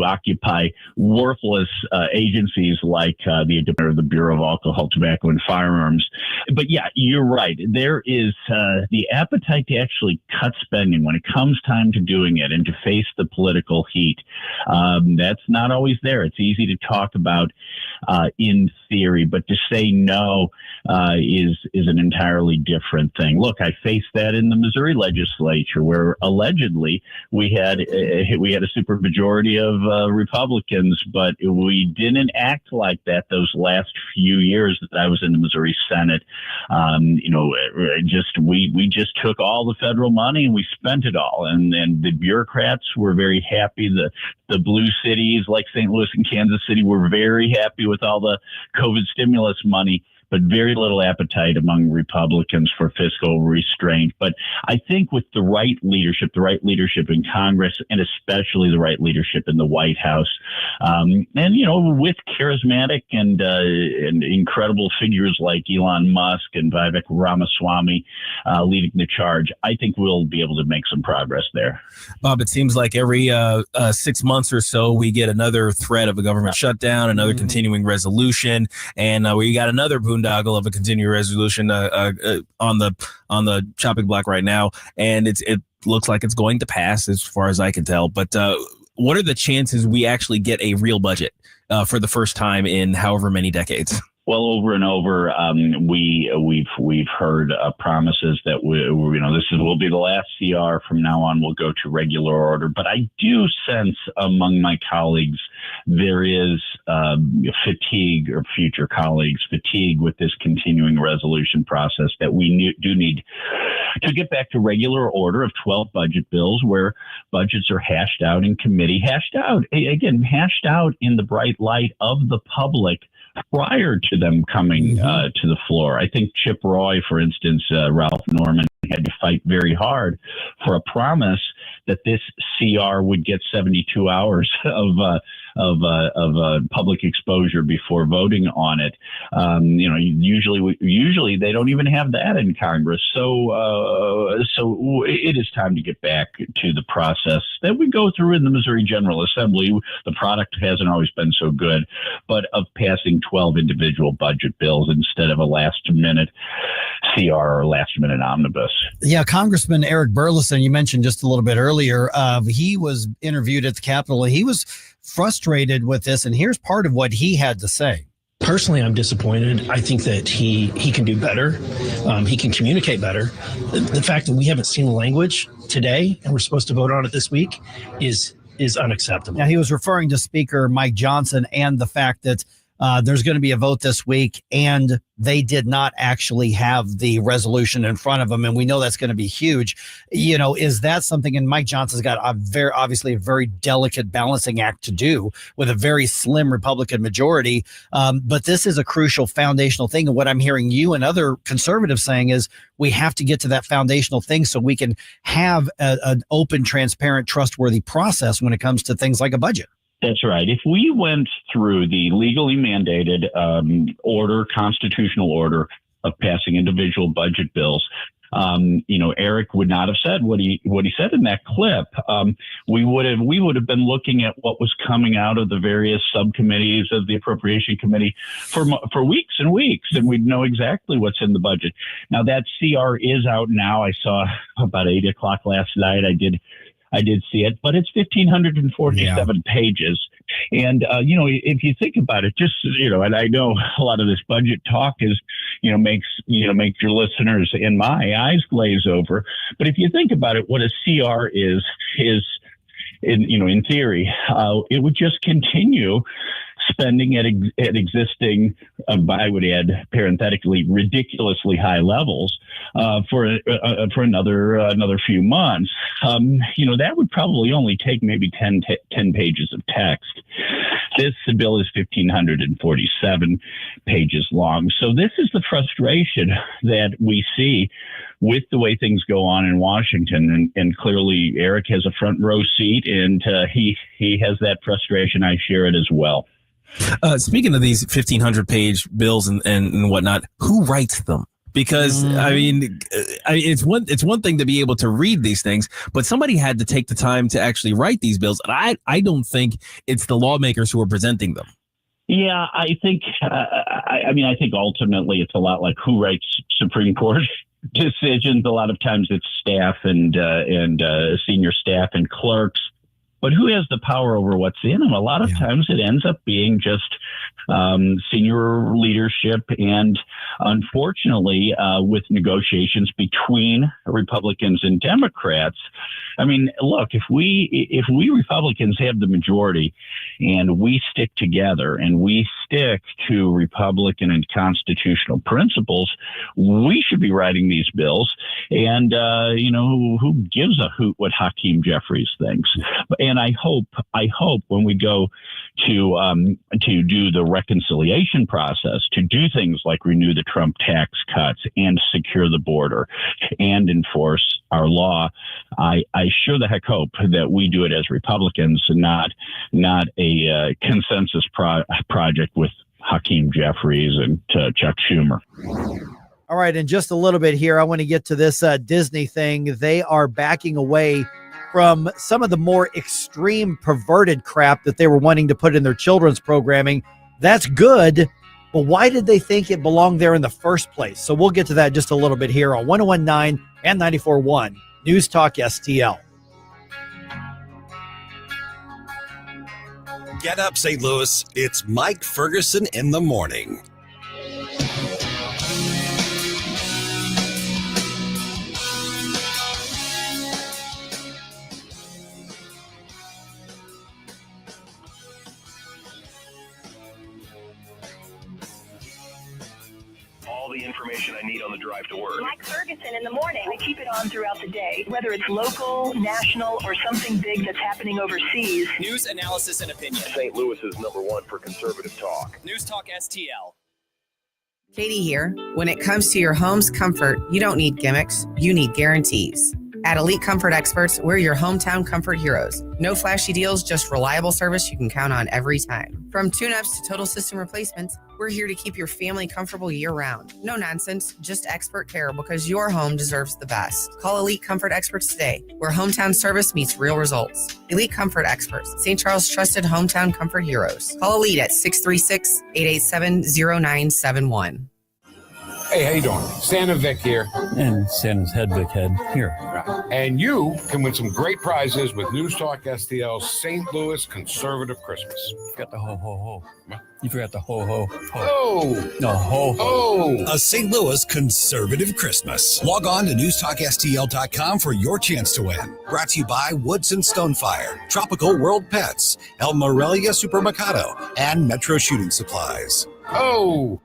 occupy worthless agencies like the Bureau of Alcohol, Tobacco, and Firearms. But yeah, you're right. There is the appetite to actually cut spending when it comes time to doing it and to face the political heat. That's not always there. It's easy to talk about in theory, but to say no is an entirely different thing. Look, I faced that in the Missouri legislature, where allegedly we had a supermajority of Republicans, but we didn't act like that those last few years that I was in the Missouri Senate. We just took all the federal money and we spent it all, and the bureaucrats were very happy. The blue cities like St. Louis and Kansas City were very happy with all the COVID stimulus money, but very little appetite among Republicans for fiscal restraint. But I think with the right leadership in Congress, and especially the right leadership in the White House, with charismatic and incredible figures like Elon Musk and Vivek Ramaswamy leading the charge, I think we'll be able to make some progress there. Bob, it seems like every 6 months or so, we get another threat of a government shutdown, another continuing resolution, and we got another boondoggle of a continuing resolution on the chopping block right now, and it looks like it's going to pass as far as I can tell. But what are the chances we actually get a real budget for the first time in however many decades? Well, over and over, we've heard promises that this will be the last CR. From now on, we'll go to regular order. But I do sense among my colleagues there is fatigue, or future colleagues fatigue, with this continuing resolution process, that we do need to get back to regular order of 12 budget bills where budgets are hashed out in committee, hashed out in the bright light of the public prior to them coming to the floor. I think Chip Roy, for instance, Ralph Norman, had to fight very hard for a promise that this CR would get 72 hours of public exposure before voting on it. Usually they don't even have that in Congress. So it is time to get back to the process that we go through in the Missouri General Assembly. The product hasn't always been so good, but of passing 12 individual budget bills instead of a last-minute CR or last-minute omnibus. Yeah, Congressman Eric Burleson, you mentioned just a little bit earlier, he was interviewed at the Capitol. He was frustrated with this, and here's part of what he had to say. Personally, I'm disappointed. I think that he can do better. He can communicate better. The fact that we haven't seen the language today and we're supposed to vote on it this week is unacceptable. Now, he was referring to Speaker Mike Johnson and the fact that there's going to be a vote this week, and they did not actually have the resolution in front of them. And we know that's going to be huge. Is that something? And Mike Johnson's got obviously a very delicate balancing act to do with a very slim Republican majority. But this is a crucial foundational thing. And what I'm hearing you and other conservatives saying is we have to get to that foundational thing so we can have an open, transparent, trustworthy process when it comes to things like a budget. That's right. If we went through the legally mandated constitutional order of passing individual budget bills, Eric would not have said what he said in that clip. We would have been looking at what was coming out of the various subcommittees of the Appropriation Committee for weeks and weeks, and we'd know exactly what's in the budget. Now that CR is out now. I saw about 8 o'clock last night. I did see it, but it's 1,547 pages. And, if you think about it, and I know a lot of this budget talk makes your listeners and my eyes glaze over. But if you think about it, what a CR is in theory, it would just continue spending at existing, I would add parenthetically, ridiculously high levels for another few months. That would probably only take maybe 10 pages of text. This bill is 1,547 pages long. So this is the frustration that we see with the way things go on in Washington. And clearly Eric has a front row seat, and he has that frustration. I share it as well. Speaking of these 1,500 page bills and whatnot, who writes them? Because it's one thing to be able to read these things, but somebody had to take the time to actually write these bills. And I don't think it's the lawmakers who are presenting them. Yeah, I think I think ultimately it's a lot like who writes Supreme Court decisions. A lot of times it's staff and senior staff and clerks. But who has the power over what's in them? A lot of times it ends up being just senior leadership, and unfortunately, with negotiations between Republicans and Democrats. I mean, look, if we Republicans have the majority and we stick together and we stick to Republican and constitutional principles, we should be writing these bills. And who gives a hoot what Hakeem Jeffries thinks? And I hope when we go to do the reconciliation process, to do things like renew the Trump tax cuts and secure the border and enforce our law, I sure the heck hope that we do it as Republicans and not a consensus project with Hakeem Jeffries and Chuck Schumer. All right, in just a little bit here, I want to get to this Disney thing. They are backing away from some of the more extreme perverted crap that they were wanting to put in their children's programming. That's good, but why did they think it belonged there in the first place? So we'll get to that just a little bit here on 101.9 and 94.1 News Talk STL. Get up, St. Louis. It's Mike Ferguson in the morning. The information I need on the drive to work. Mike Ferguson in the morning. I keep it on throughout the day, whether it's local, national, or something big that's happening overseas. News, analysis, and opinion. St. Louis is #1 for conservative talk. News Talk STL. Katie here. When it comes to your home's comfort, you don't need gimmicks, you need guarantees. At Elite Comfort Experts, we're your hometown comfort heroes. No flashy deals, just reliable service you can count on every time. From tune-ups to total system replacements, we're here to keep your family comfortable year-round. No nonsense, just expert care because your home deserves the best. Call Elite Comfort Experts today, where hometown service meets real results. Elite Comfort Experts, St. Charles' trusted hometown comfort heroes. Call Elite at 636-887-0971. Hey, how you doing? Santa Vic here. And Santa's head, Vic head, here. And you can win some great prizes with News Talk STL's St. Louis Conservative Christmas. You forgot the ho-ho-ho. You forgot the ho-ho-ho. Oh! No, ho-ho. Oh! A St. Louis Conservative Christmas. Log on to newstalkstl.com for your chance to win. Brought to you by Woods and Stonefire, Tropical World Pets, El Morelia Supermercado, and Metro Shooting Supplies. Oh!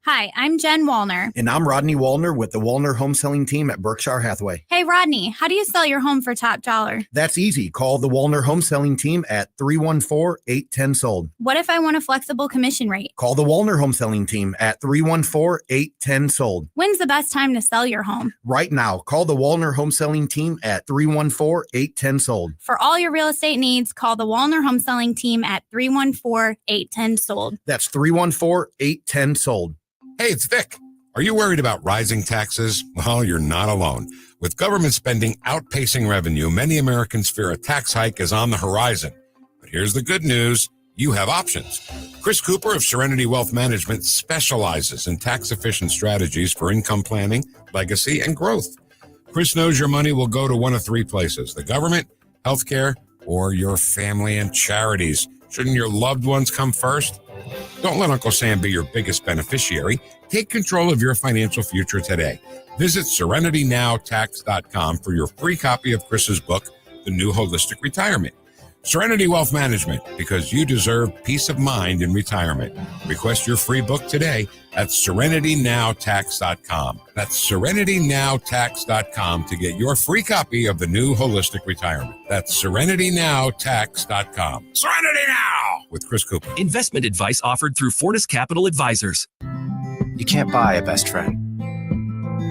Hi, I'm Jen Wallner. And I'm Rodney Wallner with the Wallner Home Selling Team at Berkshire Hathaway. Hey, Rodney, how do you sell your home for top dollar? That's easy. Call the Wallner Home Selling Team at 314-810-SOLD. What if I want a flexible commission rate? Call the Wallner Home Selling Team at 314-810-SOLD. When's the best time to sell your home? Right now. Call the Wallner Home Selling Team at 314-810-SOLD. For all your real estate needs, call the Wallner Home Selling Team at 314-810-SOLD. That's 314-810-SOLD. Hey, it's Vic. Are you worried about rising taxes? Well, you're not alone. With government spending outpacing revenue, many Americans fear a tax hike is on the horizon. But here's the good news. You have options. Chris Cooper of Serenity Wealth Management specializes in tax-efficient strategies for income planning, legacy, and growth. Chris knows your money will go to one of three places: the government, healthcare, or your family and charities. Shouldn't your loved ones come first? Don't let Uncle Sam be your biggest beneficiary. Take control of your financial future today. Visit serenitynowtax.com for your free copy of Chris's book, the new holistic retirement. Serenity Wealth Management, because you deserve peace of mind in retirement. Request your free book today at serenitynowtax.com. That's serenitynowtax.com to get your free copy of the new holistic retirement. That's serenitynowtax.com. Serenity Now with Chris Cooper. Investment advice offered through Fortis Capital Advisors. You can't buy a best friend.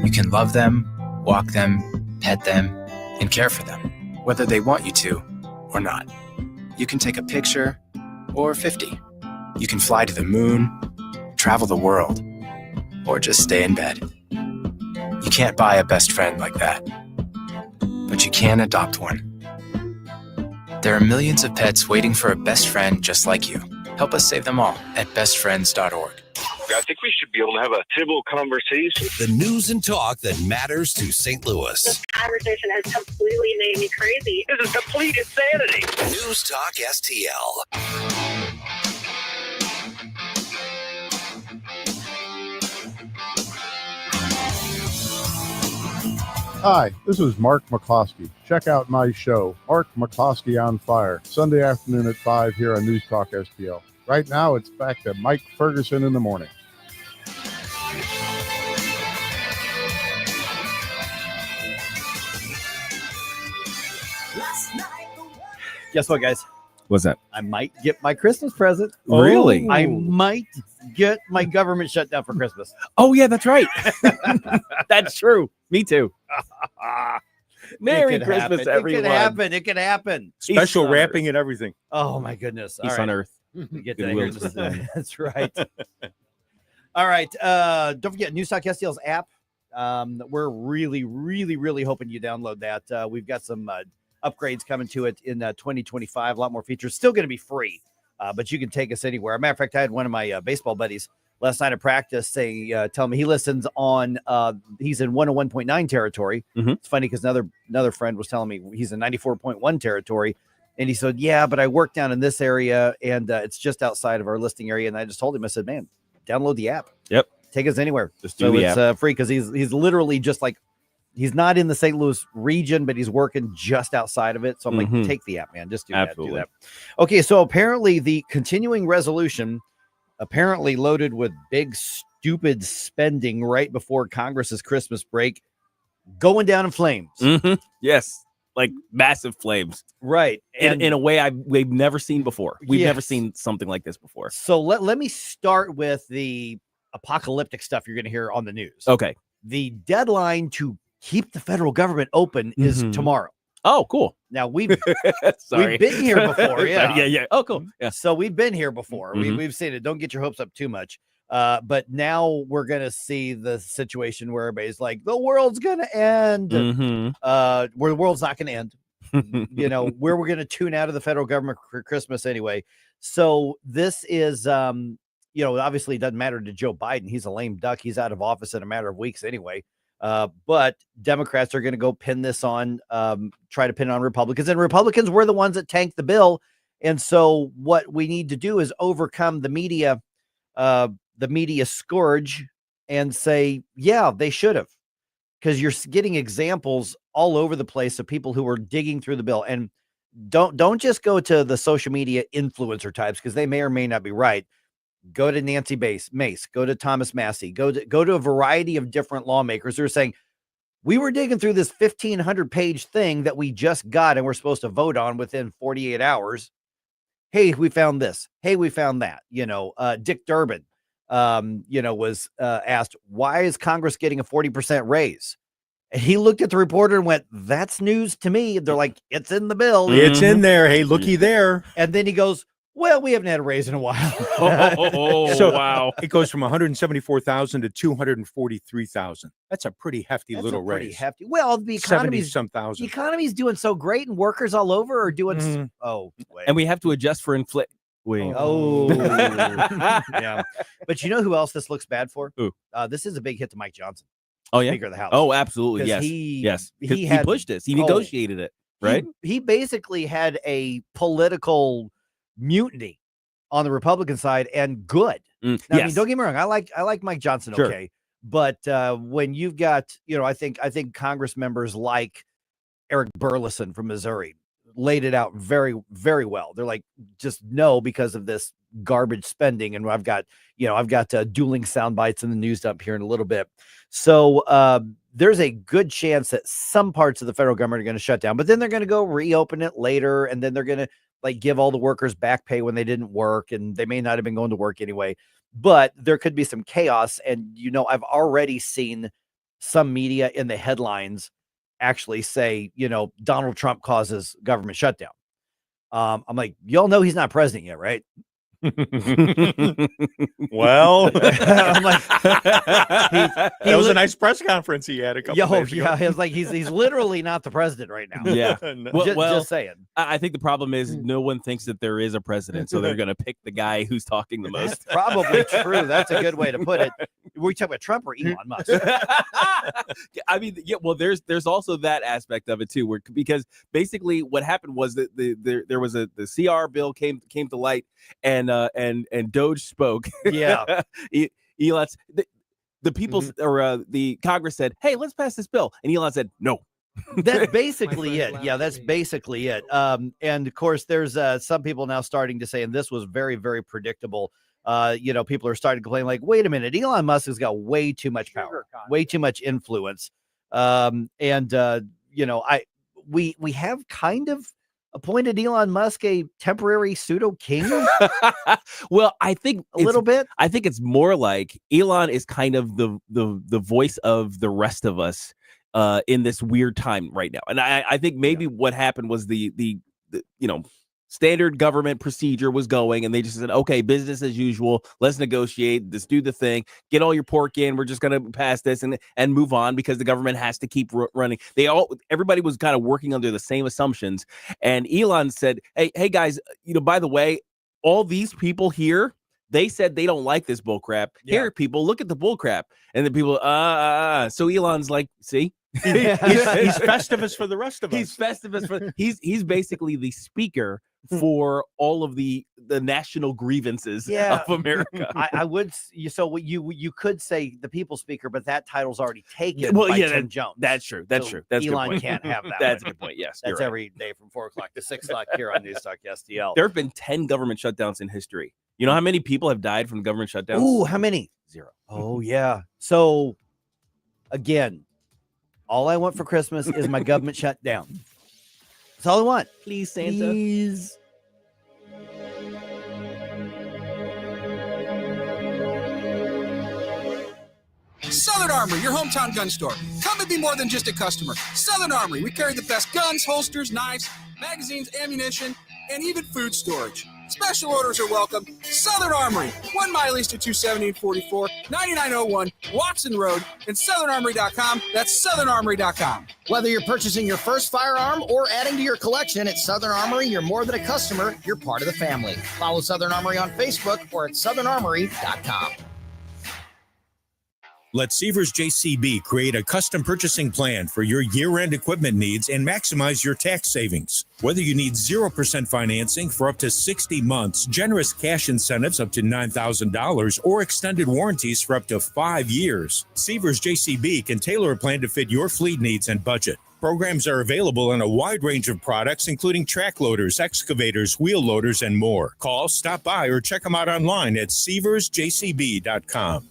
You can love them, walk them, pet them, and care for them, whether they want you to or not. You can take a picture or 50. You can fly to the moon, travel the world, or just stay in bed. You can't buy a best friend like that, but you can adopt one. There are millions of pets waiting for a best friend just like you. Help us save them all at bestfriends.org. I think we should be able to have a civil conversation. The news and talk that matters to St. Louis. This conversation has completely made me crazy. This is complete insanity. News Talk STL. Hi, this is Mark McCloskey. Check out my show, Mark McCloskey on Fire, Sunday afternoon at 5 here on News Talk STL. Right now, it's back to Mike Ferguson in the morning. Guess what, guys? What's that? I might get my Christmas present. Really? I might get my government shut down for Christmas. Oh, yeah, that's right. That's true. Me too. Merry It could Christmas, happen. everyone. It could happen. It could happen. Special Peace on wrapping Earth. and everything. Oh, my goodness. Peace All right. on Earth. We get that Goodwill here. to them. That's right. All right. Don't forget News Talk STL's app. We're really, really, really hoping you download that. We've got some upgrades coming to it in 2025. A lot more features. Still going to be free, but you can take us anywhere. As a matter of fact, I had one of my baseball buddies last night at practice tell me he listens on. He's in 101.9 territory. Mm-hmm. It's funny because another friend was telling me he's in 94.1 territory. And he said, yeah, but I work down in this area and it's just outside of our listing area. And I just told him, I said, man, download the app. Yep. Take us anywhere. Just do the it's free because he's literally just like, he's not in the St. Louis region, but he's working just outside of it. So I'm like, take the app, man. Just do Absolutely. that. Okay. So apparently the continuing resolution apparently loaded with big, stupid spending right before Congress's Christmas break going down in flames. Mm-hmm. Yes. Like massive flames. Right. And In a way we've never seen before. We've Yes. never seen something like this before. So let me start with the apocalyptic stuff you're going to hear on the news. Okay. The deadline to keep the federal government open is tomorrow. Oh, cool. Now we've Sorry. been here before. Yeah. Yeah. Oh, cool. Yeah. So we've been here before. Mhm. We've seen it. Don't get your hopes up too much. But now we're going to see the situation where everybody's like, the world's going to end. Mm-hmm. Where the world's not going to end. Where we're going to tune out of the federal government for Christmas anyway. So this is, obviously it doesn't matter to Joe Biden. He's a lame duck. He's out of office in a matter of weeks anyway. But Democrats are going to go try to pin it on Republicans, and Republicans were the ones that tanked the bill. And so what we need to do is overcome the media scourge and say, yeah, they should have, because you're getting examples all over the place of people who are digging through the bill. And don't just go to the social media influencer types, because they may or may not be right. Go to Nancy Mace, go to Thomas Massey, go to a variety of different lawmakers who are saying, we were digging through this 1,500 page thing that we just got and we're supposed to vote on within 48 hours. Hey, we found this. Hey, we found that. Dick Durbin, was asked, why is Congress getting a 40% raise? And he looked at the reporter and went, that's news to me. They're like, it's in the bill. It's in there. Hey, looky there. And then he goes, well, we haven't had a raise in a while. Wow. It goes from 174,000 to 243,000. That's a pretty hefty little raise. Pretty hefty. Well, the economy's thousand. The economy's doing so great, and workers all over are doing. And we have to adjust for inflation. Yeah. But you know who else this looks bad for? Who? This is a big hit to Mike Johnson. Oh yeah. Speaker of the House. Oh, absolutely. 'Cause Yes. he pushed this. He negotiated it. Right. He basically had a political mutiny on the Republican side, and good. Now, I mean, don't get me wrong. I like Mike Johnson. Sure. Okay. But when you've got, I think Congress members like Eric Burleson from Missouri, laid it out very, very well. They're like, just no, because of this garbage spending. And I've got dueling sound bites in the news dump here in a little bit. So there's a good chance that some parts of the federal government are going to shut down, but then they're going to go reopen it later. And then they're going to like give all the workers back pay when they didn't work, and they may not have been going to work anyway, but there could be some chaos. And, I've already seen some media in the headlines actually say, Donald Trump causes government shutdown. I'm like, y'all know he's not president yet, right? Well, I'm like, that was a nice press conference he had a couple days ago. Yeah, it's like he's literally not the president right now. Yeah, just saying. I think the problem is no one thinks that there is a president, so they're going to pick the guy who's talking the most. That's probably true. That's a good way to put it. Were you talking about Trump or Elon Musk? I mean, yeah. Well, there's also that aspect of it too, because basically what happened was that there was the CR bill came to light, and Doge spoke. Yeah. Elon, the people or the Congress said, "Hey, let's pass this bill," and Elon said, "No." That's basically it. Yeah, that's basically it. And of course, there's some people now starting to say, and this was very, very predictable. People are starting to complain, like, wait a minute, Elon Musk has got way too much power, way too much influence. We have kind of appointed Elon Musk a temporary pseudo king. Well, I think a little bit. I think it's more like Elon is kind of the voice of the rest of us in this weird time right now. And I think maybe what happened was the standard government procedure was going, and they just said, okay, business as usual. Let's negotiate. Let's do the thing. Get all your pork in. We're just going to pass this and move on, because the government has to keep running. Everybody was kind of working under the same assumptions. And Elon said, hey guys, by the way, all these people here, they said they don't like this bull crap. Yeah. Here, people, look at the bull crap. And the people, So Elon's like, see? He's Festivus for the rest of us. He's Festivus he's basically the speaker for all of the national grievances of America. I would, so you could say the people speaker, but that title's already taken by Tim Jones. That's true. That's true. That's Elon can't have that. That's a good point. Yes, that's every day from 4 o'clock to 6 o'clock here on News Talk STL. There have been 10 government shutdowns in history. You know how many people have died from government shutdowns? Ooh, how many? 0. Oh yeah. So again, all I want for Christmas is my government shutdown. That's all I want. Please, Santa. Please. Southern Armory, your hometown gun store. Come and be more than just a customer. Southern Armory, we carry the best guns, holsters, knives, magazines, ammunition, and even food storage. Special orders are welcome. Southern Armory, 1 mile east of 270 and 44, 9901 Watson Road, and southernarmory.com. That's southernarmory.com. Whether you're purchasing your first firearm or adding to your collection at Southern Armory, you're more than a customer, you're part of the family. Follow Southern Armory on Facebook or at southernarmory.com. Let Sievers JCB create a custom purchasing plan for your year-end equipment needs and maximize your tax savings. Whether you need 0% financing for up to 60 months, generous cash incentives up to $9,000, or extended warranties for up to 5 years, Sievers JCB can tailor a plan to fit your fleet needs and budget. Programs are available in a wide range of products, including track loaders, excavators, wheel loaders, and more. Call, stop by, or check them out online at sieversjcb.com.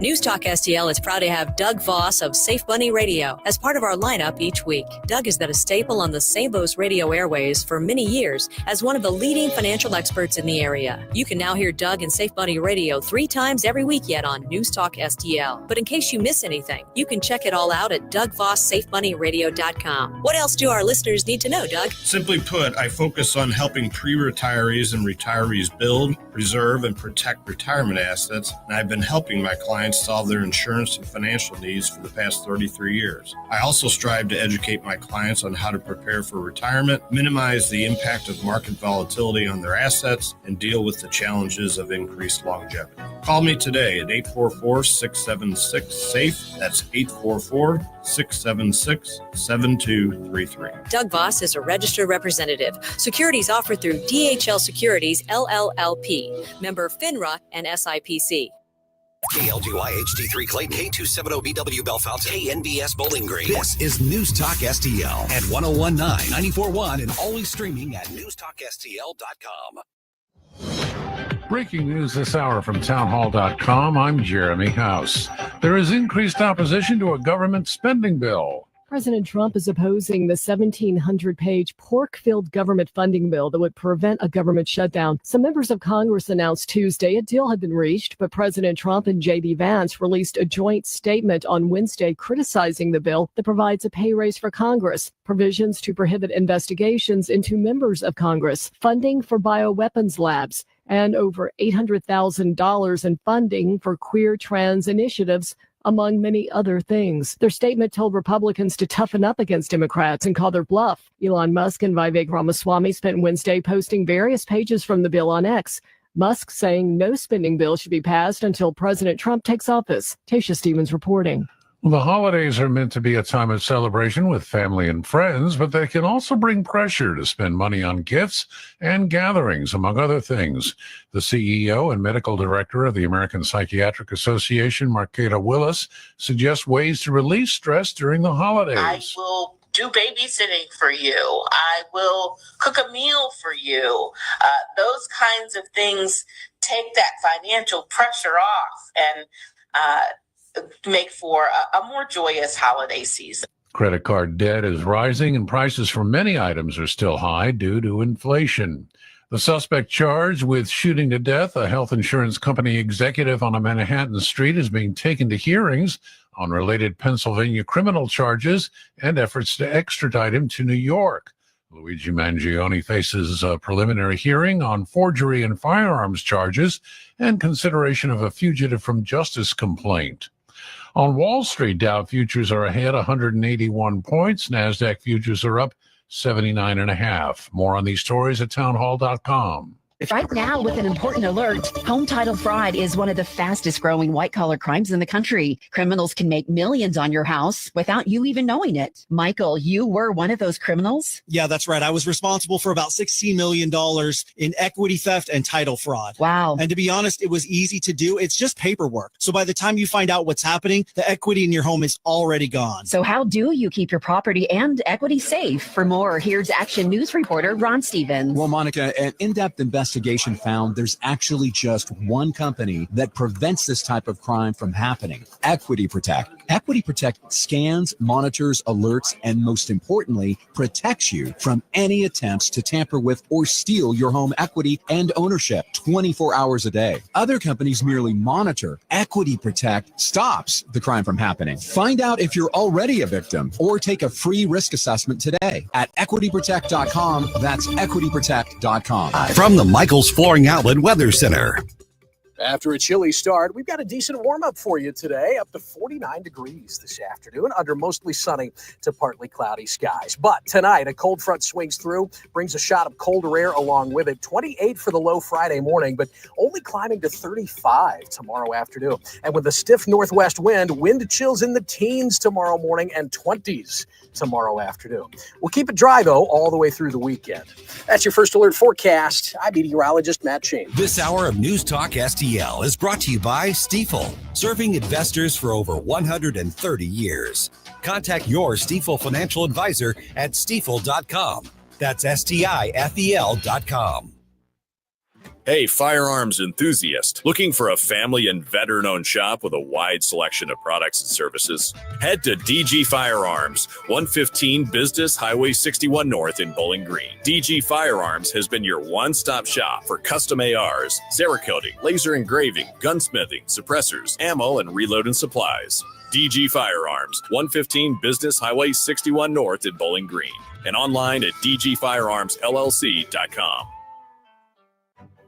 News Talk STL is proud to have Doug Voss of Safe Money Radio as part of our lineup each week. Doug has been a staple on the Sabos radio airways for many years as one of the leading financial experts in the area. You can now hear Doug and Safe Money Radio 3 times every week yet on News Talk STL. But in case you miss anything, you can check it all out at DougVossSafeMoneyRadio.com. What else do our listeners need to know, Doug? Simply put, I focus on helping pre-retirees and retirees build, preserve, and protect retirement assets, and I've been helping my clients solve their insurance and financial needs for the past 33 years. I also strive to educate my clients on how to prepare for retirement, minimize the impact of market volatility on their assets, and deal with the challenges of increased longevity. Call me today at 844-676-SAFE. That's 844-676-7233. Doug Voss is a registered representative. Securities offered through DHL Securities, LLLP. Member FINRA and SIPC. KLGY HD3 Clayton, K270BW Bellefonte, KNBS Bowling Green. This is News Talk STL at 1019, 94.1, and always streaming at newstalkstl.com. Breaking news this hour from townhall.com. I'm Jeremy House. There is increased opposition to a government spending bill. President Trump is opposing the 1,700-page pork-filled government funding bill that would prevent a government shutdown. Some members of Congress announced Tuesday a deal had been reached, but President Trump and J.D. Vance released a joint statement on Wednesday criticizing the bill that provides a pay raise for Congress, provisions to prohibit investigations into members of Congress, funding for bioweapons labs, and over $800,000 in funding for queer trans initiatives, among many other things. Their statement told Republicans to toughen up against Democrats and call their bluff. Elon Musk and Vivek Ramaswamy spent Wednesday posting various pages from the bill on X. Musk saying no spending bill should be passed until President Trump takes office. Tasha Stevens reporting. The holidays are meant to be a time of celebration with family and friends, but they can also bring pressure to spend money on gifts and gatherings, among other things. The CEO and medical director of the American Psychiatric Association, Marketa Willis, suggests ways to release stress during the holidays. I will do babysitting for you. I will cook a meal for you. Those kinds of things take that financial pressure off and make for a more joyous holiday season. Credit card debt is rising and prices for many items are still high due to inflation. The suspect charged with shooting to death a health insurance company executive on a Manhattan street is being taken to hearings on related Pennsylvania criminal charges and efforts to extradite him to New York. Luigi Mangione faces a preliminary hearing on forgery and firearms charges and consideration of a fugitive from justice complaint. On Wall Street, Dow futures are ahead 181 points. NASDAQ futures are up 79.5. More on these stories at townhall.com. Right now, with an important alert, home title fraud is one of the fastest growing white-collar crimes in the country. Criminals can make millions on your house without you even knowing it. Michael, you were one of those criminals? Yeah, that's right. I was responsible for about $16 million in equity theft and title fraud. Wow. And to be honest, it was easy to do. It's just paperwork. So by the time you find out what's happening, the equity in your home is already gone. So how do you keep your property and equity safe? For more, here's Action News reporter Ron Stevens. Well, Monica, an in-depth investigation found there's actually just one company that prevents this type of crime from happening: Equity Protect. Equity Protect scans, monitors, alerts, and most importantly, protects you from any attempts to tamper with or steal your home equity and ownership 24 hours a day. Other companies merely monitor. Equity Protect stops the crime from happening. Find out if you're already a victim or take a free risk assessment today at equityprotect.com. That's equityprotect.com. From the Michael's Flooring Outlet Weather Center. After a chilly start, we've got a decent warm-up for you today, up to 49 degrees this afternoon, under mostly sunny to partly cloudy skies. But tonight, a cold front swings through, brings a shot of colder air along with it. 28 for the low Friday morning, but only climbing to 35 tomorrow afternoon. And with a stiff northwest wind chills in the teens tomorrow morning and 20s tomorrow afternoon. We'll keep it dry, though, all the way through the weekend. That's your First Alert forecast. I'm meteorologist Matt Shane. This hour of News Talk STL is brought to you by Stifel, serving investors for over 130 years. Contact your Stifel financial advisor at stifel.com. That's STIFEL.com. Hey, firearms enthusiast, looking for a family and veteran-owned shop with a wide selection of products and services? Head to DG Firearms, 115 Business Highway 61 North in Bowling Green. DG Firearms has been your one-stop shop for custom ARs, Cerakoting, laser engraving, gunsmithing, suppressors, ammo, and reloading supplies. DG Firearms, 115 Business Highway 61 North in Bowling Green, and online at dgfirearmsllc.com.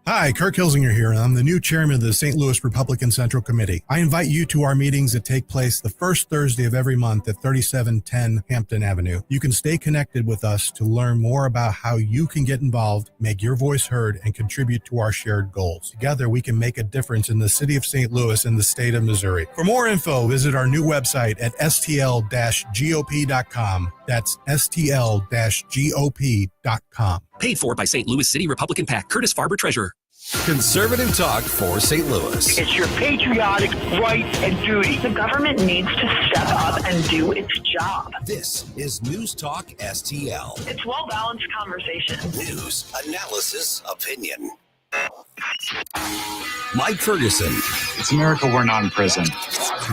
Hi, Kirk Hilsinger here, and I'm the new chairman of the St. Louis Republican Central Committee. I invite you to our meetings that take place the first Thursday of every month at 3710 Hampton Avenue. You can stay connected with us to learn more about how you can get involved, make your voice heard, and contribute to our shared goals. Together, we can make a difference in the city of St. Louis and the state of Missouri. For more info, visit our new website at stl-gop.com. That's stl-gop.com. Paid for by St. Louis City Republican PAC. Curtis Farber, Treasurer. Conservative talk for St. Louis. It's your patriotic right and duty. The government needs to step up and do its job. This is News Talk STL. It's well-balanced conversation. News, analysis, opinion. Mike Ferguson. It's a miracle we're not in prison.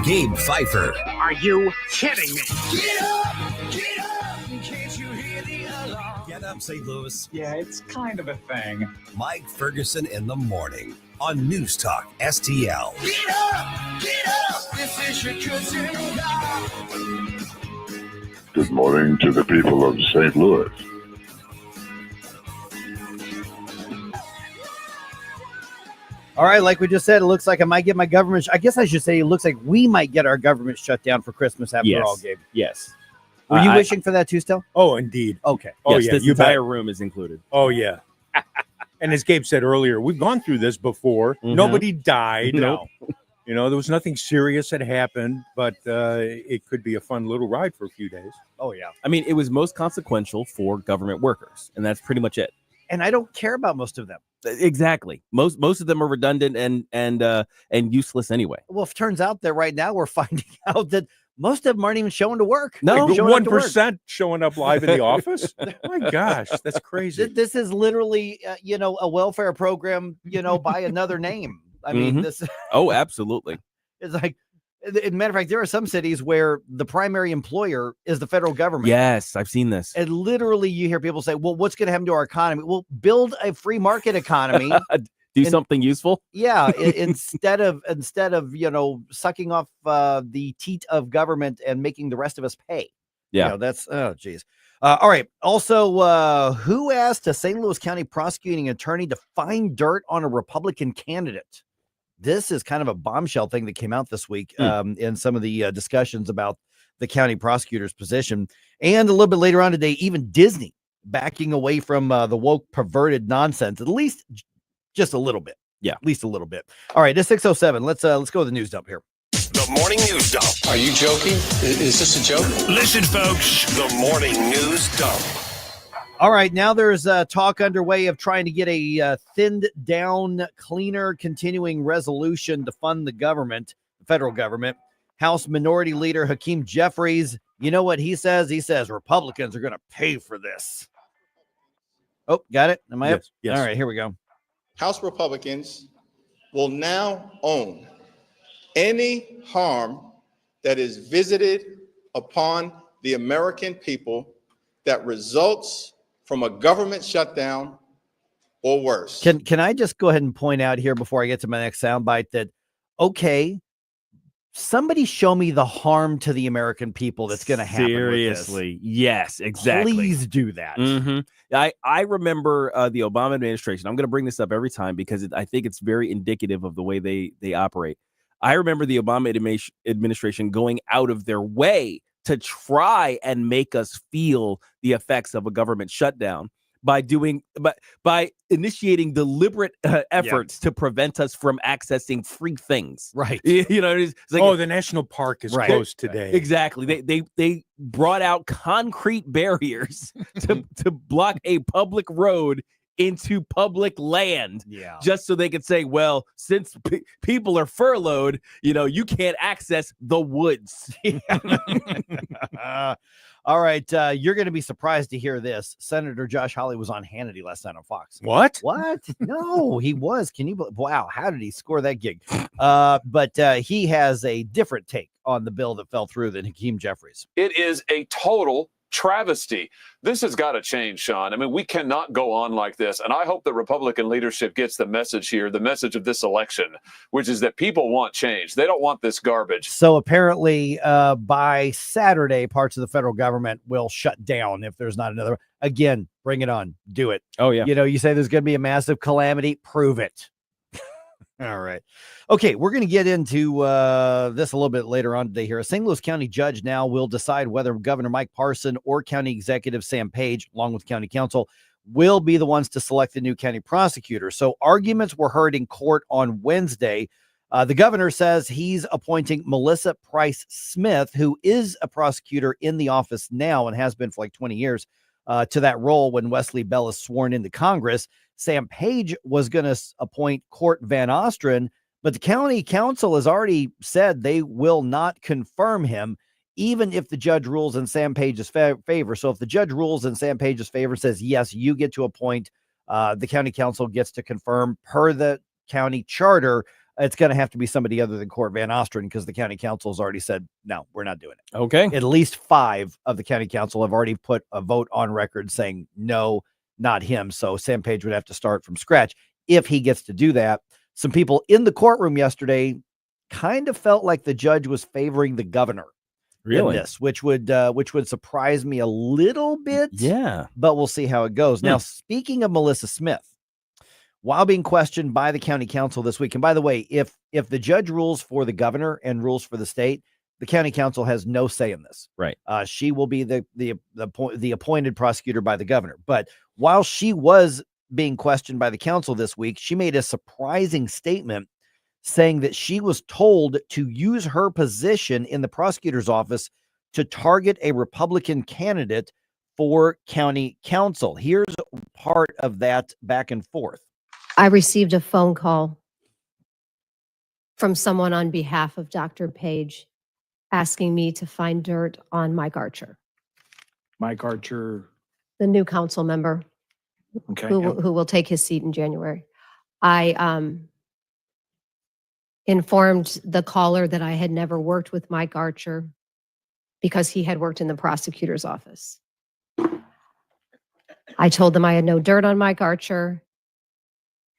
Gabe Pfeiffer. Are you kidding me? Get up! Get up! In case you hear the alarm. Get up, St. Louis. Yeah, it's kind of a thing. Mike Ferguson in the morning on News Talk STL. Get up! Get up! This is your cousin. Good morning to the people of St. Louis. All right, like we just said, it looks like I might get my government. I guess I should say it looks like we might get our government shut down for Christmas after all, Gabe. Yes. Were you wishing for that too, still? Oh, indeed. Okay. Oh, yes, yeah. this entire room is included. Oh, yeah. And as Gabe said earlier, we've gone through this before. Mhm. Nobody died. No. You know, there was nothing serious that happened, but it could be a fun little ride for a few days. Oh, yeah. I mean, it was most consequential for government workers, and that's pretty much it. And I don't care about most of them. Exactly. Most of them are redundant and useless anyway. Well, it turns out that right now we're finding out that most of them aren't even showing to work. No, Like, showing up to work. 1% showing up live in the office. My gosh, that's crazy. This is literally, a welfare program, by another name. I mean, Mhm. this Oh, absolutely. is like, as a matter of fact, there are some cities where the primary employer is the federal government. Yes, I've seen this. And literally you hear people say, well, what's going to happen to our economy? Well, build a free market economy. Do something usefeful. Yeah. instead of, sucking off the teat of government and making the rest of us pay. Yeah. That's, oh, geez. All right. Also, who asked a St. Louis County prosecuting attorney to find dirt on a Republican candidate? This is kind of a bombshell thing that came out this week in some of the discussions about the county prosecutor's position. And a little bit later on today, even Disney backing away from the woke perverted nonsense, at least just a little bit. Yeah, at least a little bit. All right, it's 6:07. Let's go to the news dump here. The morning news dump. Are you joking? Is this a joke? Listen, folks. The morning news dump. All right, now there's talk underway of trying to get a thinned down, cleaner, continuing resolution to fund the government, the federal government. House Minority Leader Hakeem Jeffries, you know what he says? He says Republicans are going to pay for this. Oh, got it? Am I up? Yes. All right, here we go. House Republicans will now own any harm that is visited upon the American people that results from a government shutdown or worse. Can I just go ahead and point out here before I get to my next soundbite that, okay, somebody show me the harm to the American people that's going to happen. Seriously. Yes, exactly. Please do that. I remember the Obama administration. I'm going to bring this up every time because I think it's very indicative of the way they operate. I remember the Obama administration going out of their way to try and make us feel the effects of a government shutdown by initiating deliberate efforts to prevent us from accessing free things. Right. It's like, the national park is closed today. Exactly. They brought out concrete barriers to block a public road into public land, just so they could say, well, since people are furloughed, you can't access the woods. All right, you're going to be surprised to hear this. Senator Josh Hawley was on Hannity last night on Fox. What? No, he was. Can you? Wow, how did he score that gig? But he has a different take on the bill that fell through than Hakeem Jeffries. It is a total travesty. This has got to change, Sean. I mean, we cannot go on like this. And I hope that Republican leadership gets the message here, the message of this election, which is that people want change. They don't want this garbage. So apparently by Saturday, parts of the federal government will shut down if there's not another. Again, bring it on. Do it. Oh, yeah. You say there's going to be a massive calamity. Prove it. All right. Okay, we're going to get into this a little bit later on today here. A St. Louis County judge now will decide whether Governor Mike Parson or County Executive Sam Page, along with County Council, will be the ones to select the new county prosecutor. So arguments were heard in court on Wednesday. The governor says he's appointing Melissa Price Smith, who is a prosecutor in the office now and has been for like 20 years, to that role when Wesley Bell is sworn into Congress. Sam Page was going to appoint Court Van Ostren, but the county council has already said they will not confirm him, even if the judge rules in Sam Page's favor. So if the judge rules in Sam Page's favor and says, yes, you get to appoint, the county council gets to confirm per the county charter, it's going to have to be somebody other than Court Van Ostren, because the county council has already said, no, we're not doing it. Okay. At least 5 of the county council have already put a vote on record saying, no, not him. So Sam Page would have to start from scratch if he gets to do that. Some people in the courtroom yesterday kind of felt like the judge was favoring the governor in this, which would surprise me a little bit. Yeah. But we'll see how it goes. Now, speaking of Melissa Smith, while being questioned by the county council this week, and by the way, if the judge rules for the governor and rules for the state, the county council has no say in this. Right. She will be the appointed prosecutor by the governor. But while she was being questioned by the council this week, she made a surprising statement saying that she was told to use her position in the prosecutor's office to target a Republican candidate for county council. Here's part of that back and forth. I received a phone call from someone on behalf of Dr. Page asking me to find dirt on Mike Archer, Mike Archer. the new council member Okay. who will take his seat in January. I informed the caller that I had never worked with Mike Archer because he had worked in the prosecutor's office. I told them I had no dirt on Mike Archer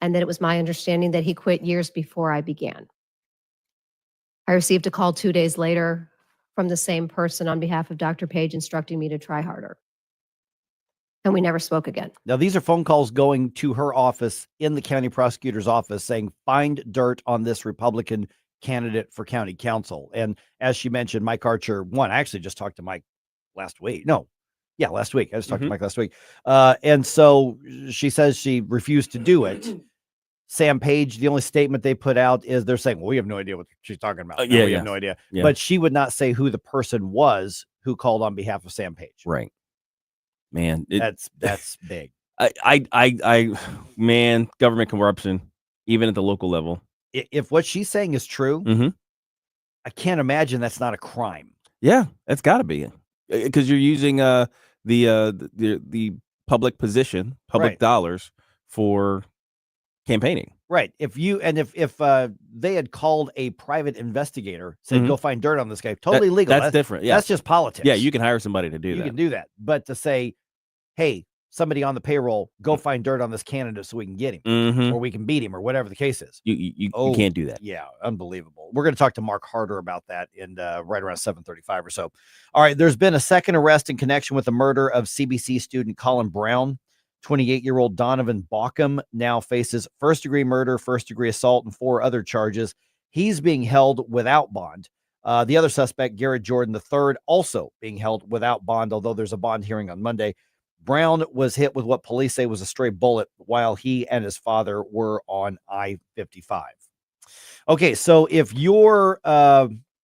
and that it was my understanding that he quit years before I began. I received a call 2 days later from the same person on behalf of Dr. Page instructing me to try harder. And we never spoke again. Now, these are phone calls going to her office in the county prosecutor's office saying, find dirt on this Republican candidate for county council. And as she mentioned, Mike Archer won. I actually just talked to Mike last week. Last week. I just talked to Mike last week. And so she says she refused to do it. Sam Page, the only statement they put out is they're saying, well, we have no idea what she's talking about. We have no idea. Yeah. But she would not say who the person was who called on behalf of Sam Page. Right. Man, that's big. Man, government corruption, even at the local level. If what she's saying is true, I can't imagine that's not a crime. Yeah, that's got to be, because you're using the public position, public dollars for campaigning. Right. If they had called a private investigator, said, go find dirt on this guy, totally legal. That's different. Yeah. That's just politics. Yeah, you can hire somebody to do that. You can do that. But to say, hey, somebody on the payroll, go find dirt on this candidate so we can get him or we can beat him or whatever the case is. You can't do that. Yeah, unbelievable. We're going to talk to Mark Harder about that in right around 7:35 or so. All right, there's been a second arrest in connection with the murder of CBC student Colin Brown. 28-year-old Donovan Bauckham now faces first-degree murder, first-degree assault, and 4 other charges. He's being held without bond. The other suspect, Garrett Jordan III, also being held without bond, although there's a bond hearing on Monday. Brown was hit with what police say was a stray bullet while he and his father were on I-55. Okay, so if you're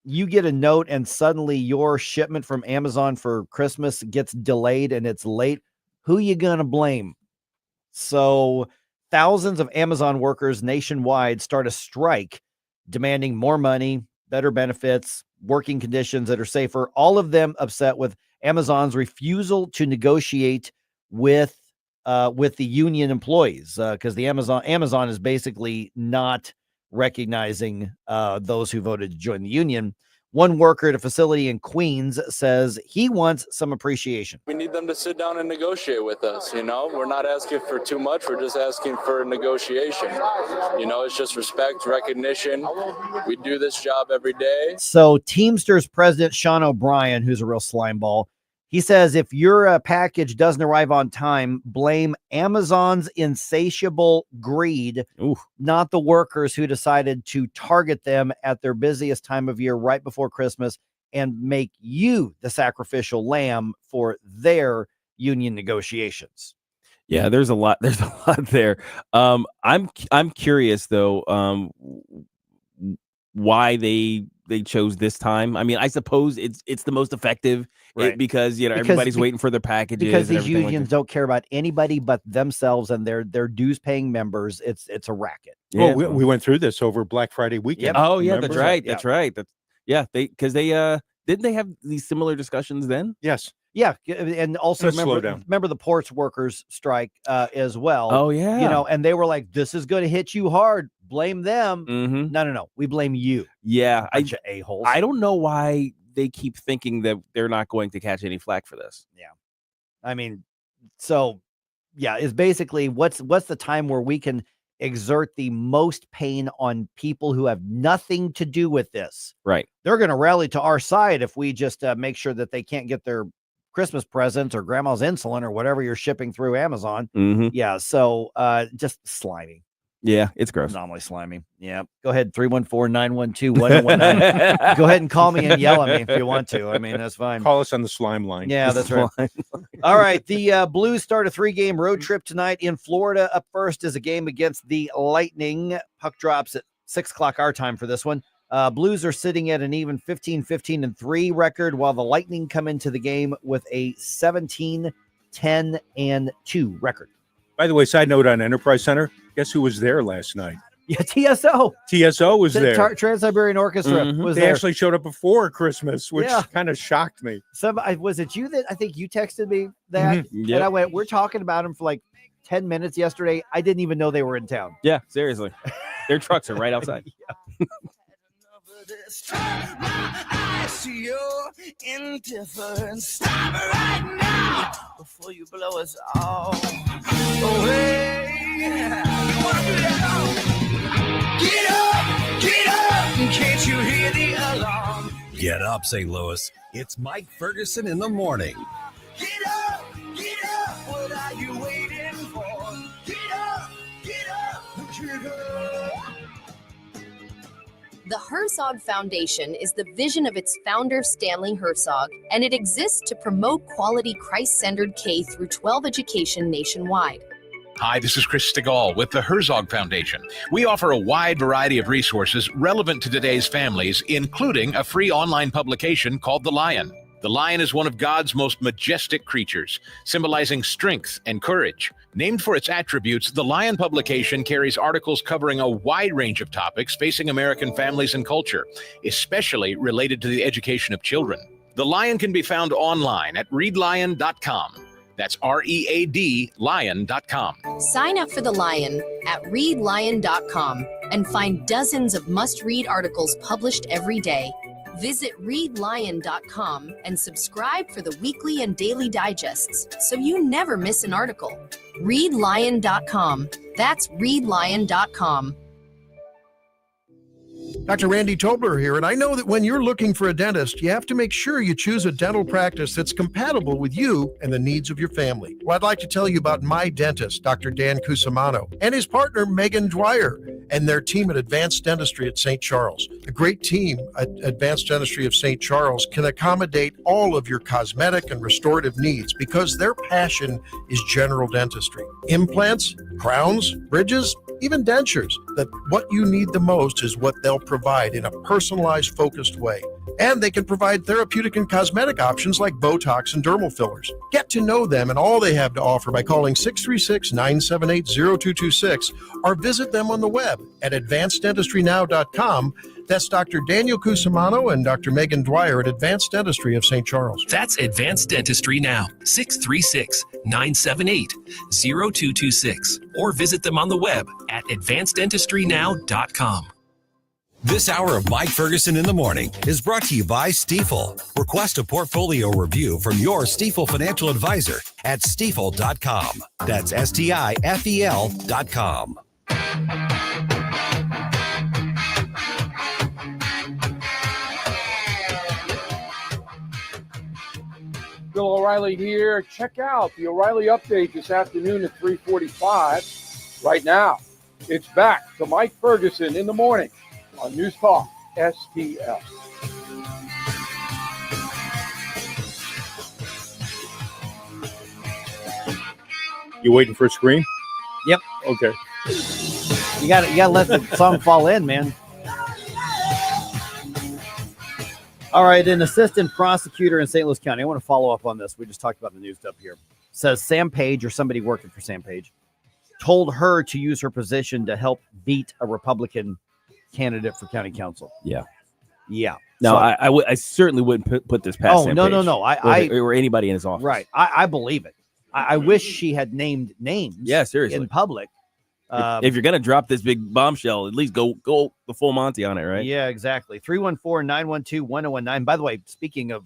you get a note and suddenly your shipment from Amazon for Christmas gets delayed and it's late, who you gonna blame? So thousands of Amazon workers nationwide start a strike demanding more money, better benefits, working conditions that are safer, all of them upset with Amazon's refusal to negotiate with the union employees, because the Amazon is basically not recognizing those who voted to join the union. One worker at a facility in Queens says he wants some appreciation. We need them to sit down and negotiate with us. You know, we're not asking for too much. We're just asking for negotiation. You know, it's just respect, recognition. We do this job every day. So Teamsters president Sean O'Brien, who's a real slime ball, he says if your package doesn't arrive on time, blame Amazon's insatiable greed, not the workers who decided to target them at their busiest time of year right before Christmas and make you the sacrificial lamb for their union negotiations. Yeah, there's a lot there. I'm curious though, why they chose this time. I mean, I suppose it's the most effective Right. because everybody's waiting for their packages. Because and these everything unions don't care about anybody but themselves and their dues paying members. It's a racket. Well, we went through this over Black Friday weekend. Oh yeah, remember? that's right. That's right. Because they didn't they have these similar discussions then? Yes. Yeah, and also remember the ports workers strike as well. Oh yeah, and they were like, "This is going to hit you hard. Blame them." Mm-hmm. No, we blame you. Yeah, bunch of a-holes. I don't know why they keep thinking that they're not going to catch any flack for this. Yeah, I mean, so yeah, is basically what's the time where we can exert the most pain on people who have nothing to do with this. Right. They're going to rally to our side if we just make sure that they can't get their Christmas presents or grandma's insulin or whatever you're shipping through Amazon. Mm-hmm. Yeah. So just slimy. Yeah, it's gross. Anomaly slimy. Yeah. Go ahead. 314-912-1019. Go ahead and call me and yell at me if you want to. I mean, that's fine. Call us on the slime line. Yeah, that's right. All right. The Blues start a 3-game road trip tonight in Florida. Up first is a game against the Lightning. Puck drops at 6:00 our time for this one. Blues are sitting at an even 15-15-3 record, while the Lightning come into the game with a 17-10-2 record. By the way, side note on Enterprise Center, guess who was there last night? Yeah, TSO. TSO was there. Trans-Siberian Orchestra was they there. actually showed up before Christmas, which kind of shocked me. Was it you that I think you texted me that? Yep. And I went, we're talking about them for like 10 minutes yesterday. I didn't even know they were in town. Yeah, seriously. Their trucks are right outside. Indifference. Stop it right now before you blow us all away. You wanna do that? Get up, can't you hear the alarm? Get up, St. Louis. It's Mike Ferguson in the morning. Get up, what are you waiting for? Get up, get up. The Herzog Foundation is the vision of its founder, Stanley Herzog, and it exists to promote quality Christ-centered K-12 education nationwide. Hi, this is Chris Stegall with the Herzog Foundation. We offer a wide variety of resources relevant to today's families, including a free online publication called The Lion. The lion is one of God's most majestic creatures, symbolizing strength and courage. Named for its attributes, the Lion publication carries articles covering a wide range of topics facing American families and culture, especially related to the education of children. The Lion can be found online at readlion.com. That's READ lion.com. Sign up for The Lion at readlion.com and find dozens of must-read articles published every day. Visit readlion.com and subscribe for the weekly and daily digests so you never miss an article. Readlion.com. That's readlion.com. Dr. Randy Tobler here, and I know that when you're looking for a dentist, you have to make sure you choose a dental practice that's compatible with you and the needs of your family. Well, I'd like to tell you about my dentist, Dr. Dan Cusimano, and his partner, Megan Dwyer, and their team at Advanced Dentistry at St. Charles. The great team at Advanced Dentistry of St. Charles can accommodate all of your cosmetic and restorative needs because their passion is general dentistry. Implants, crowns, bridges, even dentures. That what you need the most is what they'll provide in a personalized, focused way. And they can provide therapeutic and cosmetic options like Botox and dermal fillers. Get to know them and all they have to offer by calling 636-978-0226 or visit them on the web at advanceddentistrynow.com. That's Dr. Daniel Cusimano and Dr. Megan Dwyer at Advanced Dentistry of St. Charles. That's Advanced Dentistry Now, 636-978-0226. Or visit them on the web at advanceddentistrynow.com. This hour of Mike Ferguson in the Morning is brought to you by Stifel. Request a portfolio review from your Stifel financial advisor at stifel.com. That's STIFEL.com. Bill O'Reilly here. Check out the O'Reilly Update this afternoon at 3:45. Right now, it's back to Mike Ferguson in the morning on News Talk STL. You waiting for a scream? Yep. Okay. You gotta let the song fall in, man. All right, an assistant prosecutor in St. Louis County. I want to follow up on this. We just talked about the news stuff here. Says Sam Page, or somebody working for Sam Page, told her to use her position to help beat a Republican candidate for county council. Yeah. Yeah. No, So- I certainly wouldn't put this past. Oh, Sam no, no, Page no. or anybody in his office. Right. I believe it. I wish she had named names. Yeah, seriously. In public. If you're gonna drop this big bombshell, at least go the full Monty on it, right? Yeah, exactly. 314-912-1019. By the way, speaking of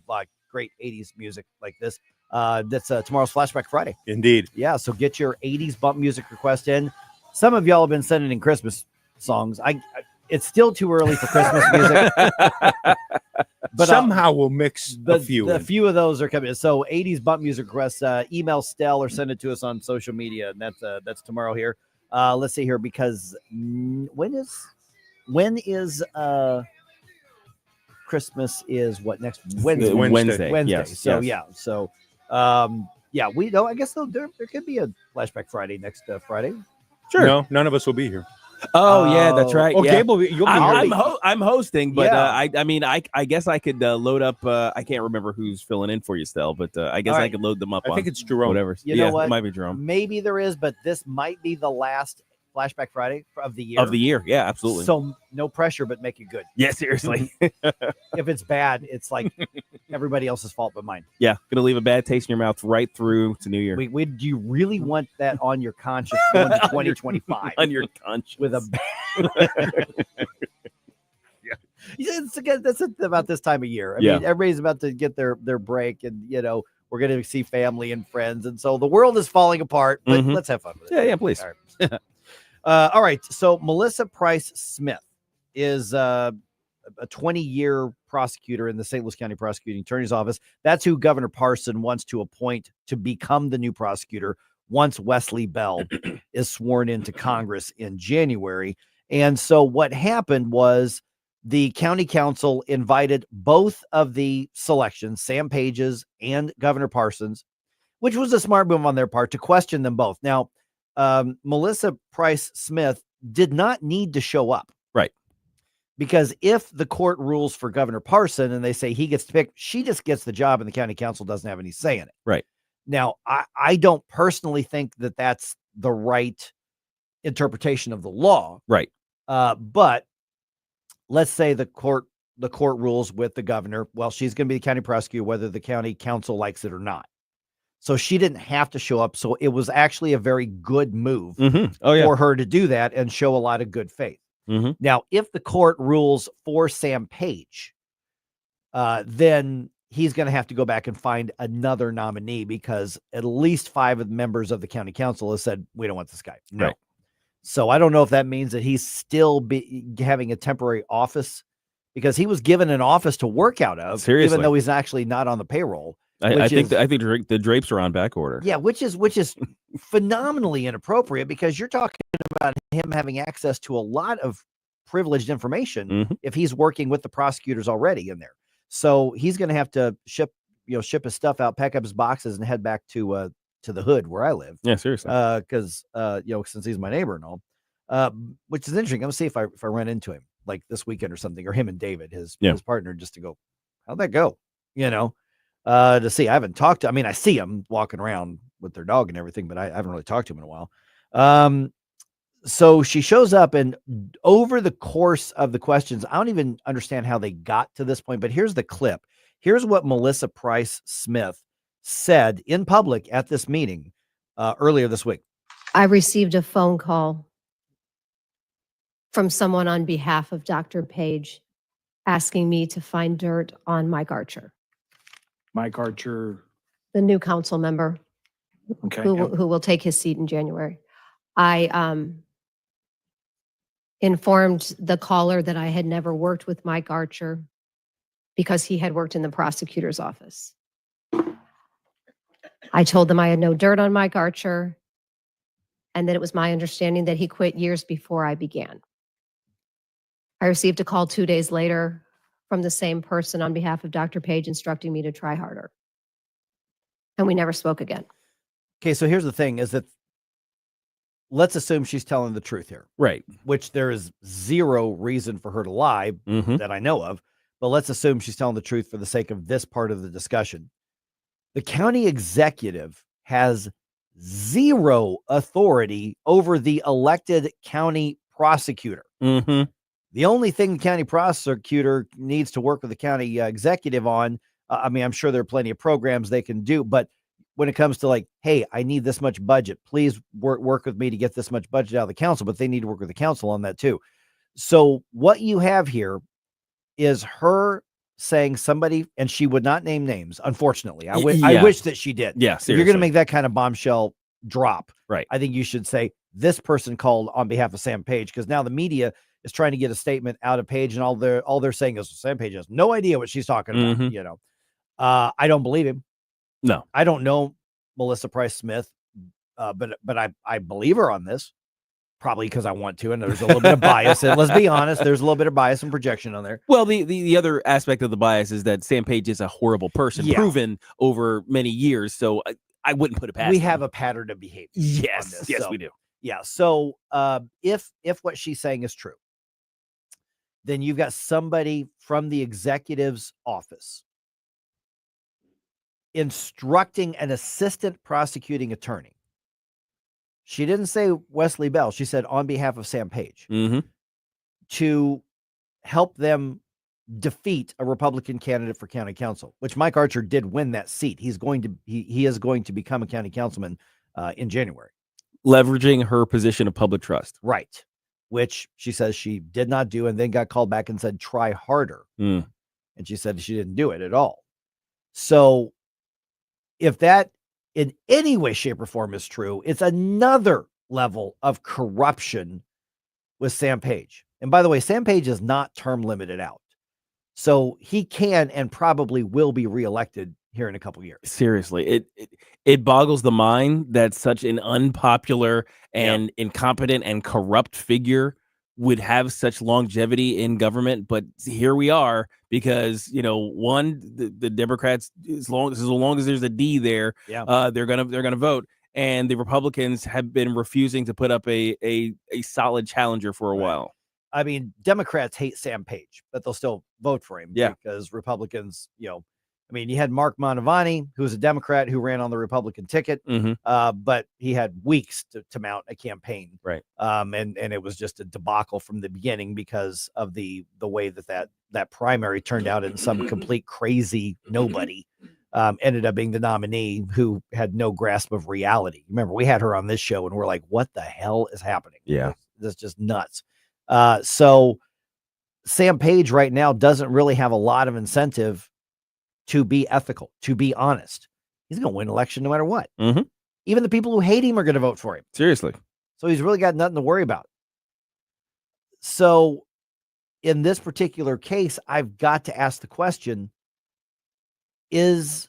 great 80s music like this, that's tomorrow's Flashback Friday. Indeed. Yeah, so get your 80s bump music request in. Some of y'all have been sending in Christmas songs. It's still too early for Christmas music. But somehow we'll mix a few. A few of those are coming. So 80s bump music requests, email Stell or send it to us on social media. And that's tomorrow here. Let's see here, because when is Christmas is what, next Wednesday? Wednesday. Yes, So yes. yeah. So we know. I guess there could be a Flashback Friday next Friday. Sure. No, none of us will be here. Oh yeah, that's right. Oh, yeah. Gabe, you'll be here. I'm hosting, but Yeah. I guess I could load up. I can't remember who's filling in for you, Stell, but I guess All I right. could load them up. I think on it's Jerome. Whatever. You yeah, know what? It might be Jerome Maybe there is, but this might be the last Flashback Friday of the year. of the year. Yeah, absolutely. So no pressure, but make it good. yeah, seriously. If it's bad, it's like everybody else's fault but mine. Yeah, gonna leave a bad taste in your mouth right through to New Year. Do you really want that on your conscience going to 2025? On your conscience With a that's about this time of year. I Yeah. mean, everybody's about to get their break, and we're going to see family and friends, and so the world is falling apart. But Mhm. let's have fun with it. Yeah, please. All right. All right. So Melissa Price Smith is a 20-year prosecutor in the St. Louis County Prosecuting Attorney's Office. That's who Governor Parson wants to appoint to become the new prosecutor once Wesley Bell is sworn into Congress in January. And so what happened was the county council invited both of the selections, Sam Page's and Governor Parson's, which was a smart move on their part, to question them both. Now, Melissa Price Smith did not need to show up. Right. Because if the court rules for Governor Parson and they say he gets to pick, she just gets the job and the county council doesn't have any say in it. Right. Now, I don't personally think that that's the right interpretation of the law. Right. But let's say the court rules with the governor. Well, she's going to be the county prosecutor, whether the county council likes it or not. So she didn't have to show up. So it was actually a very good move for her to do that and show a lot of good faith. Mm-hmm. Now, if the court rules for Sam Page, then he's going to have to go back and find another nominee, because at least 5 of the members of the county council have said, we don't want this guy. No. Right. So I don't know if that means that he's still having a temporary office, because he was given an office to work out of, Seriously. even though he's actually not on the payroll. I think the drapes are on back order. Yeah, which is phenomenally inappropriate, because you're talking about him having access to a lot of privileged information if he's working with the prosecutors already in there. So he's going to have to ship his stuff out, pack up his boxes, and head back to the hood where I live. Yeah, seriously. Because since he's my neighbor and all, which is interesting. I'm gonna see if I run into him like this weekend or something, or him and David, his partner, just to go, how'd that go? To see. I haven't talked to. I mean, I see him walking around with their dog and everything, but I haven't really talked to him in a while. So she shows up, and over the course of the questions, I don't even understand how they got to this point, but here's the clip. Here's what Melissa Price Smith said in public at this meeting earlier this week. I received a phone call from someone on behalf of Dr. Page asking me to find dirt on Mike Archer, Mike Archer. the new council member Okay. who will take his seat in January. I informed the caller that I had never worked with Mike Archer because he had worked in the prosecutor's office. I told them I had no dirt on Mike Archer, and that it was my understanding that he quit years before I began. I received a call 2 days later from the same person on behalf of Dr. Page instructing me to try harder. And we never spoke again. Okay, so here's the thing, is that let's assume she's telling the truth here. Right. Which there is zero reason for her to lie that I know of. but let's assume she's telling the truth for the sake of this part of the discussion. The county executive has zero authority over the elected county prosecutor. Mm-hmm. The only thing the county prosecutor needs to work with the county executive on, I mean, I'm sure there are plenty of programs they can do, but when it comes to like, hey, I need this much budget, please work with me to get this much budget out of the council, but they need to work with the council on that too. So what you have here is her saying somebody, and she would not name names, unfortunately. I wish that she did. Yeah, if you're going to make that kind of bombshell drop, right? I think you should say this person called on behalf of Sam Page, because now the media is trying to get a statement out of Page, and all they're saying is Sam Page has no idea what she's talking about. Mhm. You know, I don't believe him. No, I don't know Melissa Price Smith, but I believe her on this. Probably because I want to, and there's a little bit of bias. And let's be honest, there's a little bit of bias and projection on there. Well, the other aspect of the bias is that Sam Page is a horrible person, Yeah. proven over many years. So I wouldn't put it past We him. have a pattern of behavior. Yes, on this, yes, so, we do. Yeah. So if what she's saying is true, then you've got somebody from the executive's office instructing an assistant prosecuting attorney. She didn't say Wesley Bell. She said on behalf of Sam Page Mm-hmm. to help them defeat a Republican candidate for county council, which Mike Archer did win that seat. He is going to become a county councilman in January. Leveraging her position of public trust. Right. Which she says she did not do, and then got called back and said, try harder. Mm. And she said she didn't do it at all. So if that in any way, shape, or form is true, it's another level of corruption with Sam Page. And by the way, Sam Page is not term limited out. So he can and probably will be reelected here in a couple years. Seriously, it boggles the mind that such an unpopular and incompetent and corrupt figure would have such longevity in government. But here we are, because the Democrats, as long as there's a D there, they're gonna vote, and the Republicans have been refusing to put up a solid challenger for a while. I mean, Democrats hate Sam Page, but they'll still vote for him. Yeah. Because Republicans, I mean, you had Mark Mantovani, who was a Democrat who ran on the Republican ticket, Mm-hmm. but he had weeks to mount a campaign. Right. And it was just a debacle from the beginning because of the way that primary turned out, and some complete crazy nobody ended up being the nominee who had no grasp of reality. Remember, we had her on this show and we're like, what the hell is happening? Yeah. That's just nuts. So Sam Page right now doesn't really have a lot of incentive to be ethical, to be honest. He's going to win election no matter what. Mm-hmm. Even the people who hate him are going to vote for him. Seriously. So he's really got nothing to worry about. So in this particular case, I've got to ask the question, is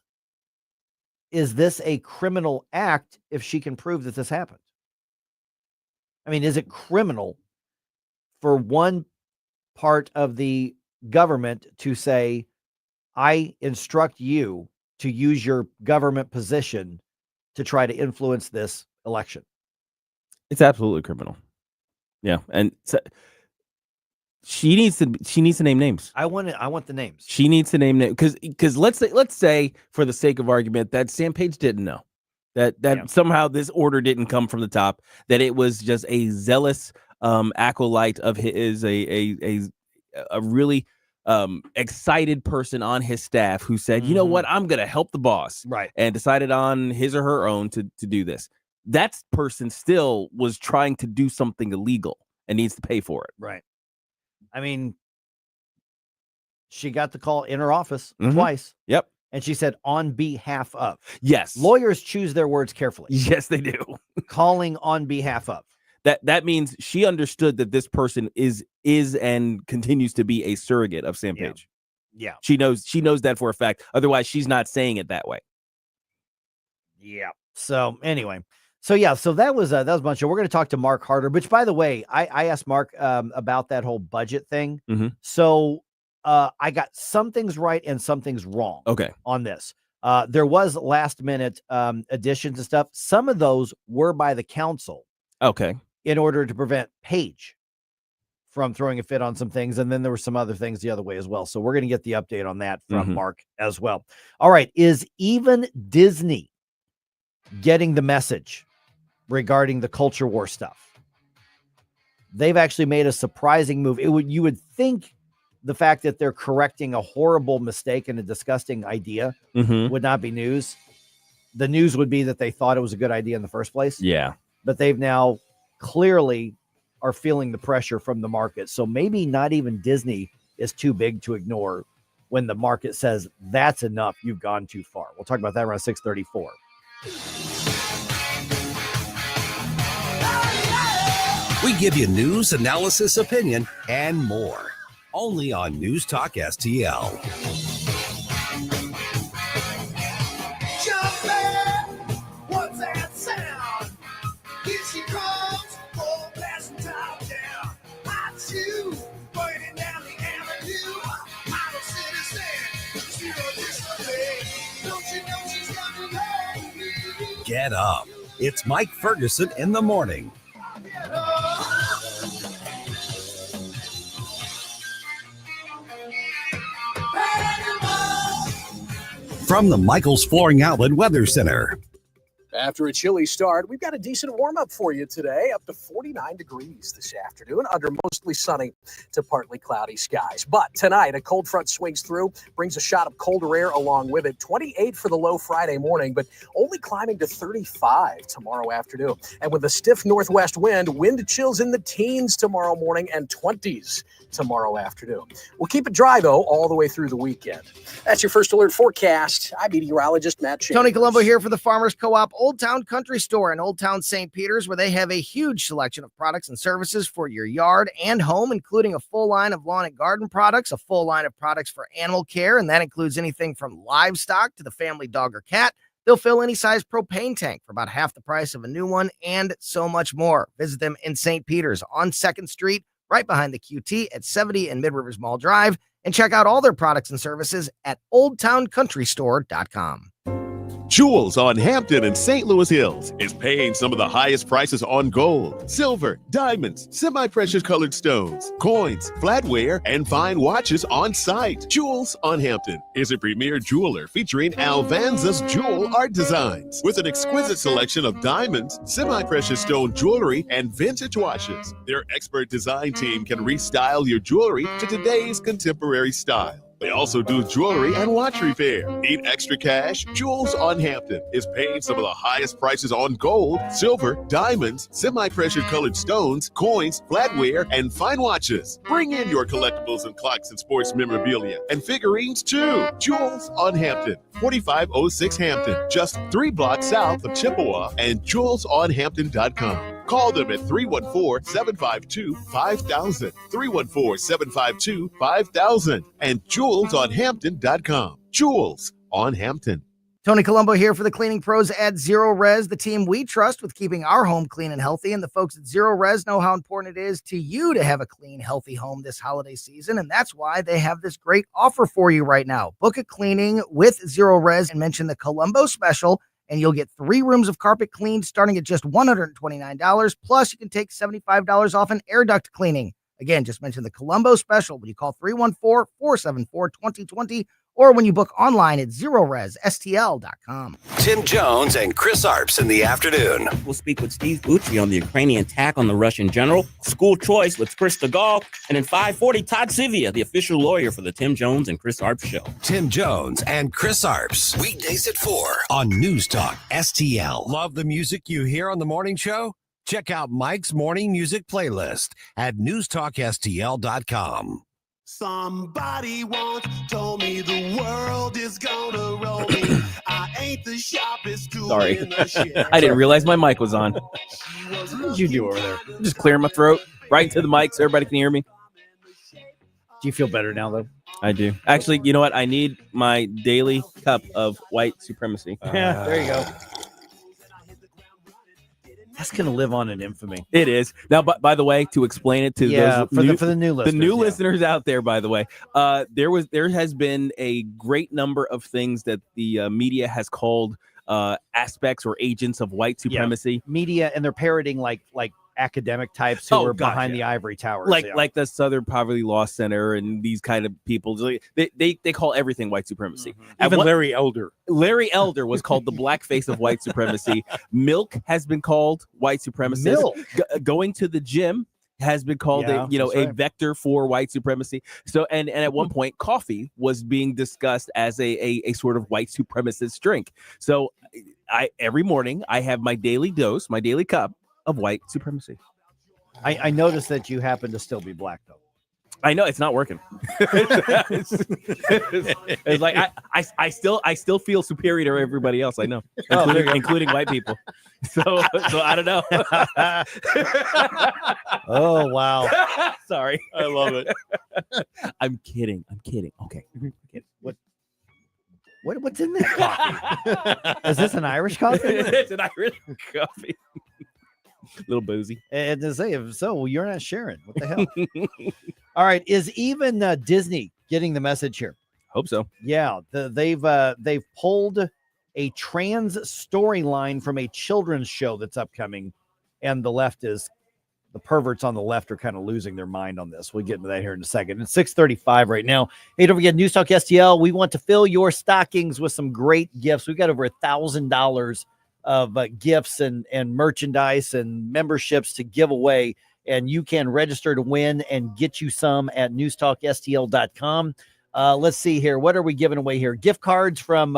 this a criminal act if she can prove that this happened? I mean, is it criminal for one part of the government to say, I instruct you to use your government position to try to influence this election? It's absolutely criminal. Yeah, and so she needs to name names. I want the names. She needs to name names, because let's say for the sake of argument that Sam Page didn't know that somehow this order didn't come from the top, that it was just a zealous acolyte of his, a really excited person on his staff who said, you know what, I'm going to help the boss. Right. And decided on his or her own to do this. That person still was trying to do something illegal and needs to pay for it. Right. I mean, she got the call in her office twice. Yep. And she said, on behalf of. Yes. Lawyers choose their words carefully. Yes, they do. Calling on behalf of. That means she understood that this person is and continues to be a surrogate of Sam Page. Yeah. She knows that for a fact. Otherwise, she's not saying it that way. Yeah. So anyway, so that was a bunch of. We're going to talk to Mark Harder, which, by the way, I asked Mark about that whole budget thing. Mm-hmm. So I got some things right and some things wrong. Okay. On this, there was last minute additions and stuff. Some of those were by the council. Okay. In order to prevent Page from throwing a fit on some things. And then there were some other things the other way as well. So we're going to get the update on that from Mark as well. All right. Is even Disney getting the message regarding the culture war stuff? They've actually made a surprising move. You would think the fact that they're correcting a horrible mistake and a disgusting idea would not be news. The news would be that they thought it was a good idea in the first place. Yeah. But they've now clearly are feeling the pressure from the market. So maybe not even Disney is too big to ignore when the market says that's enough. You've gone too far. We'll talk about that around 6:34. We give you news, analysis, opinion, and more. Only on News Talk STL. What's that sound? Here she comes, full blast top down. Hot shoe, burning down the avenue. Model citizen, zero display. Don't you know she's coming home? Get up. It's Mike Ferguson in the morning. From the Michaels Flooring Outlet Weather Center. After a chilly start, we've got a decent warm-up for you today, up to 49 degrees this afternoon, under mostly sunny to partly cloudy skies. But tonight, a cold front swings through, brings a shot of colder air along with it. 28 for the low Friday morning, but only climbing to 35 tomorrow afternoon. And with a stiff northwest wind chills in the teens tomorrow morning and 20s tomorrow afternoon. We'll keep it dry, though, all the way through the weekend. That's your first alert forecast. I'm meteorologist Matt Chambers. Tony Colombo here for the Farmers Co-op Old Town Country Store in Old Town St. Peters, where they have a huge selection of products and services for your yard and home, including a full line of lawn and garden products, a full line of products for animal care, and that includes anything from livestock to the family dog or cat. They'll fill any size propane tank for about half the price of a new one, and so much more. Visit them in St. Peters on 2nd Street, right behind the QT at 70 and Mid-Rivers Mall Drive, and check out all their products and services at oldtowncountrystore.com. Jewels on Hampton and St. Louis Hills is paying some of the highest prices on gold, silver, diamonds, semi-precious colored stones, coins, flatware, and fine watches on site. Jewels on Hampton is a premier jeweler featuring Alvanza's jewel art designs with an exquisite selection of diamonds, semi-precious stone jewelry, and vintage watches. Their expert design team can restyle your jewelry to today's contemporary style. They also do jewelry and watch repair. Need extra cash? Jewels on Hampton is paying some of the highest prices on gold, silver, diamonds, semi-precious colored stones, coins, flatware, and fine watches. Bring in your collectibles and clocks and sports memorabilia and figurines too. Jewels on Hampton, 4506 Hampton, just 3 blocks south of Chippewa, and jewelsonhampton.com. Call them at 314-752-5000, 314-752-5000, and jewelsonhampton.com. Jewels on Hampton. Tony Colombo here for the cleaning pros at Zero Res, the team we trust with keeping our home clean and healthy. And the folks at Zero Res know how important it is to you to have a clean, healthy home this holiday season. And that's why they have this great offer for you right now. Book a cleaning with Zero Res and mention the Colombo special, and you'll get 3 rooms of carpet cleaned starting at just $129. Plus, you can take $75 off an air duct cleaning. Again, just mention the Colombo special when you call 314-474-2020 or when you book online at ZeroResSTL.com. Tim Jones and Chris Arps in the afternoon. We'll speak with Steve Bucci on the Ukrainian attack on the Russian general, school choice with Chris DeGaulle, and in 540, Todd Sivia, the official lawyer for the Tim Jones and Chris Arps show. Tim Jones and Chris Arps, weekdays at 4 on News Talk STL. Love the music you hear on the morning show? Check out Mike's morning music playlist at newstalkstl.com. Somebody once told me the world is gonna roll me. I ain't the sharpest tool Sorry. in the shed. I didn't realize my mic was on. What did you do over there? Just clear my throat right into the mic so everybody can hear me. Do you feel better now, though? I do. Actually, you know what? I need my daily cup of white supremacy. Yeah, there you go. That's going to live on in infamy. It is. Now, by the way, to explain it to those for the new listeners, listeners out there, by the way, there has been a great number of things that the media has called aspects or agents of white supremacy. Media, and they're parroting like academic types who were behind the ivory towers. Like the Southern Poverty Law Center and these kind of people. They call everything white supremacy. Even Larry Elder. Larry Elder was called the blackface of white supremacy. Milk has been called white supremacist. Going to the gym has been called a vector for white supremacy. So and at one point coffee was being discussed as a sort of white supremacist drink. So every morning I have my daily dose, my daily cup of white supremacy. I noticed that you happen to still be black though. I know it's not working. It's like I still feel superior to everybody else I know, including white people. So I don't know. Oh wow! Sorry, I love it. I'm kidding. Okay. What's in that coffee? Is this an Irish coffee? It's an Irish coffee. Little boozy. And to say, if so, you're not sharing. What the hell? All right. Is even Disney getting the message here? Hope so. Yeah. They've pulled a trans storyline from a children's show that's upcoming, and the perverts on the left are kind of losing their mind on this. We'll get into that here in a second. It's 6:35 right now. Hey, don't forget News Talk STL. We want to fill your stockings with some great gifts. We've got over $1,000 of gifts and merchandise and memberships to give away, and you can register to win and get you some at newstalkstl.com. Let's see here. What are we giving away here? Gift cards from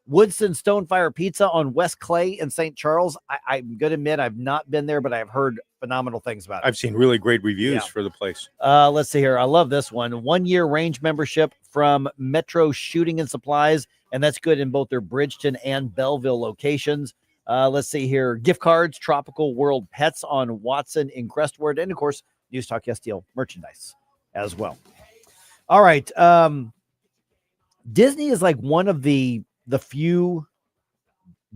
Woodson Stonefire Pizza on West Clay in St. Charles. I'm going to admit I've not been there, but I've heard phenomenal things about it. I've seen really great reviews for the place. Let's see here. I love this one. 1-year range membership from Metro Shooting and Supplies, and that's good in both their Bridgeton and Belleville locations. Let's see here. Gift cards, Tropical World Pets on Watson in Crestwood, and of course, News Talk STL merchandise as well. All right. Disney is like one of the few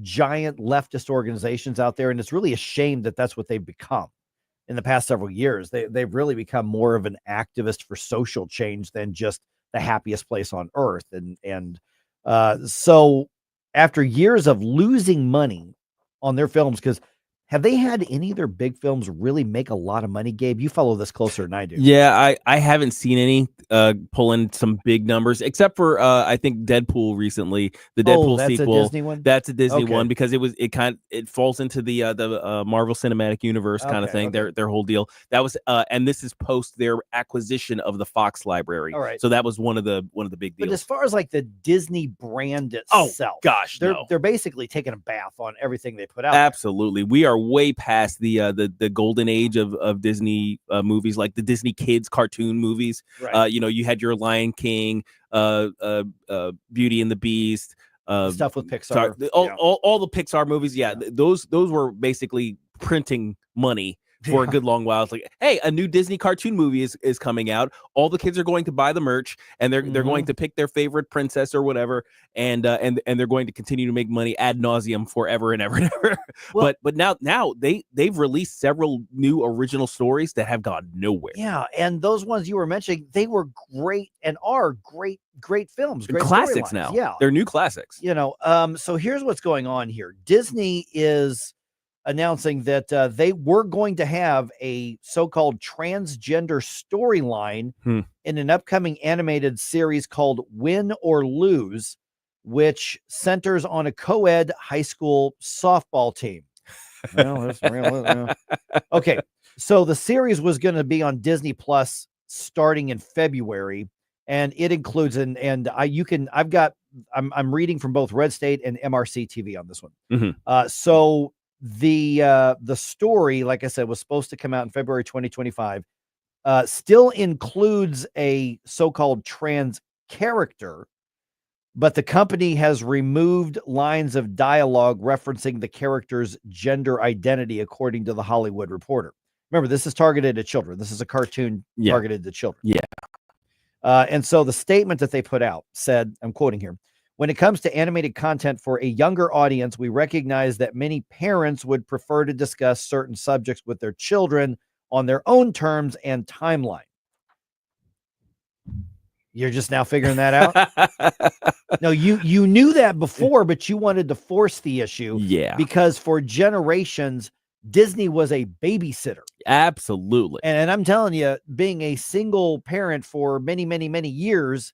giant leftist organizations out there, and it's really a shame that that's what they've become in the past several years. They've really become more of an activist for social change than just the happiest place on earth. And so after years of losing money on their films, because have they had any of their big films really make a lot of money, Gabe? You follow this closer than I do. Yeah, I haven't seen any pull in some big numbers, except for I think Deadpool recently. The Deadpool sequel. A Disney one? That's a Disney one because it falls into the Marvel Cinematic Universe kind of thing. Their whole deal. That was and this is post their acquisition of the Fox library. All right. So that was one of the big deals. But as far as like the Disney brand itself, they're basically taking a bath on everything they put out. Absolutely, we are way past the golden age of Disney movies, like the Disney kids cartoon movies. Right. You had your Lion King, Beauty and the Beast, stuff with Pixar, all the Pixar movies. Yeah, those were basically printing money for a good long while. It's like, hey, a new Disney cartoon movie is coming out. All the kids are going to buy the merch, and they're going to pick their favorite princess or whatever, and they're going to continue to make money ad nauseum forever and ever and ever. Well, but now they've released several new original stories that have gone nowhere. Yeah, and those ones you were mentioning, they were great and are great films, great classics storylines. now. Yeah, they're new classics. So here's what's going on here. Disney is announcing that they were going to have a so-called transgender storyline in an upcoming animated series called Win or Lose, which centers on a co-ed high school softball team. Well, that's real. Okay, so the series was going to be on Disney Plus starting in February, and it includes I'm reading from both Red State and MRC TV on this one. So the story, like I said, was supposed to come out in February 2025, still includes a so-called trans character, but the company has removed lines of dialogue referencing the character's gender identity, according to the Hollywood Reporter. Remember, this is targeted at children. This is a cartoon targeted to children. Yeah. And so the statement that they put out said, I'm quoting here, "When it comes to animated content for a younger audience, we recognize that many parents would prefer to discuss certain subjects with their children on their own terms and timeline." You're just now figuring that out? No, you knew that before, but you wanted to force the issue. Yeah. Because for generations, Disney was a babysitter. Absolutely. And I'm telling you, being a single parent for many, many, many years,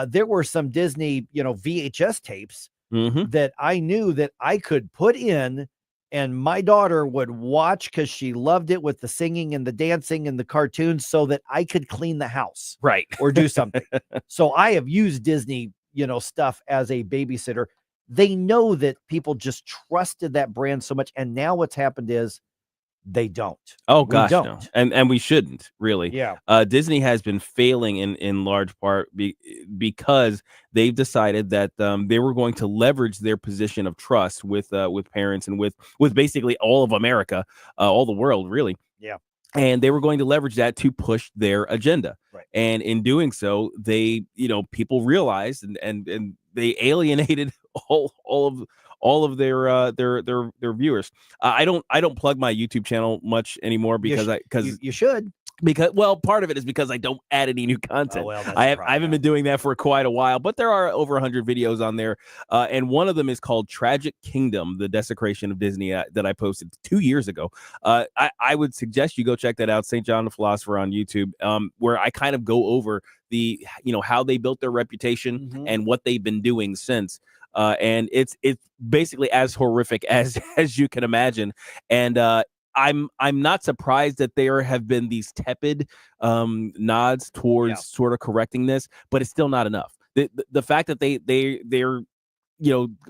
there were some Disney, VHS tapes that I knew that I could put in and my daughter would watch because she loved it with the singing and the dancing and the cartoons so that I could clean the house. Right. Or do something. So I have used Disney, stuff as a babysitter. They know that people just trusted that brand so much. And now what's happened is they don't. Oh We gosh, don't. no. And we shouldn't really. Yeah. Disney has been failing in large part because they've decided that they were going to leverage their position of trust with parents and with basically all of America, all the world, really. Yeah. And they were going to leverage that to push their agenda. Right. And in doing so, they, people realized and they alienated all of their viewers. I don't plug my YouTube channel much anymore because you should. Because part of it is because I don't add any new content. Oh, well, that's I the problem, haven't been doing that for quite a while, but there are over 100 videos on there, and one of them is called Tragic Kingdom: The Desecration of Disney that I posted 2 years ago. I would suggest you go check that out, St. John the Philosopher on YouTube, where I kind of go over the how they built their reputation and what they've been doing since. And it's basically as horrific as you can imagine, and I'm not surprised that there have been these tepid nods towards sort of correcting this, but it's still not enough. The fact that they're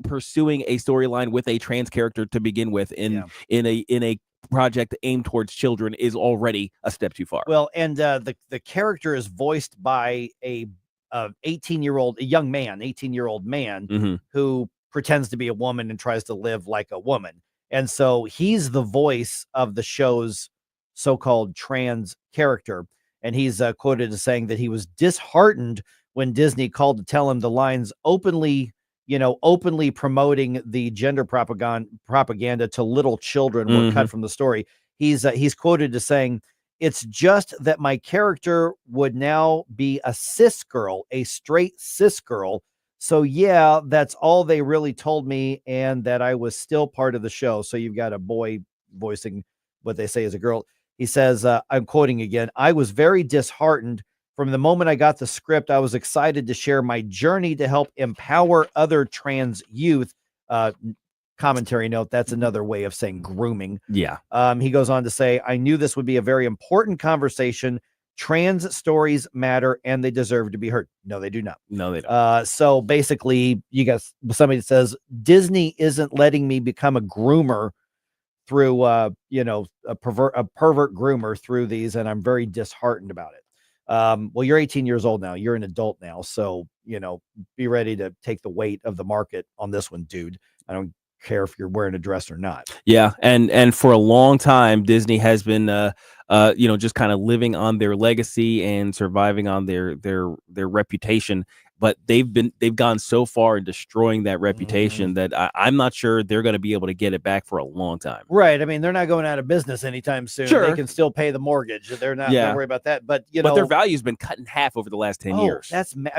pursuing a storyline with a trans character to begin with in a project aimed towards children is already a step too far. Well, and the character is voiced by a 18-year-old young man, 18-year-old man who pretends to be a woman and tries to live like a woman. And so he's the voice of the show's so-called trans character. And he's quoted as saying that he was disheartened when Disney called to tell him the lines openly promoting the gender propaganda to little children were cut from the story. He's quoted as saying, "It's just that my character would now be a cis girl, a straight cis girl. So yeah, that's all they really told me, and that I was still part of the show." So you've got a boy voicing what they say is a girl. He says, I'm quoting again, "I was very disheartened. From the moment I got the script, I was excited to share my journey to help empower other trans youth." Commentary note, that's another way of saying grooming. Yeah. He goes on to say, "I knew this would be a very important conversation. Trans stories matter and they deserve to be heard." No, they do not. No, they don't. So basically, you got somebody that says Disney isn't letting me become a groomer through, a pervert groomer through these, and I'm very disheartened about it. Well, you're 18 years old now. You're an adult now, so be ready to take the weight of the market on this one, dude. I don't care if you're wearing a dress or not. Yeah, and for a long time, Disney has been just kind of living on their legacy and surviving on their reputation. But they've gone so far in destroying that reputation that I'm not sure they're going to be able to get it back for a long time. Right. I mean, they're not going out of business anytime soon. Sure. They can still pay the mortgage. They're not going to worry about that. But but their value's been cut in half over the last 10 years.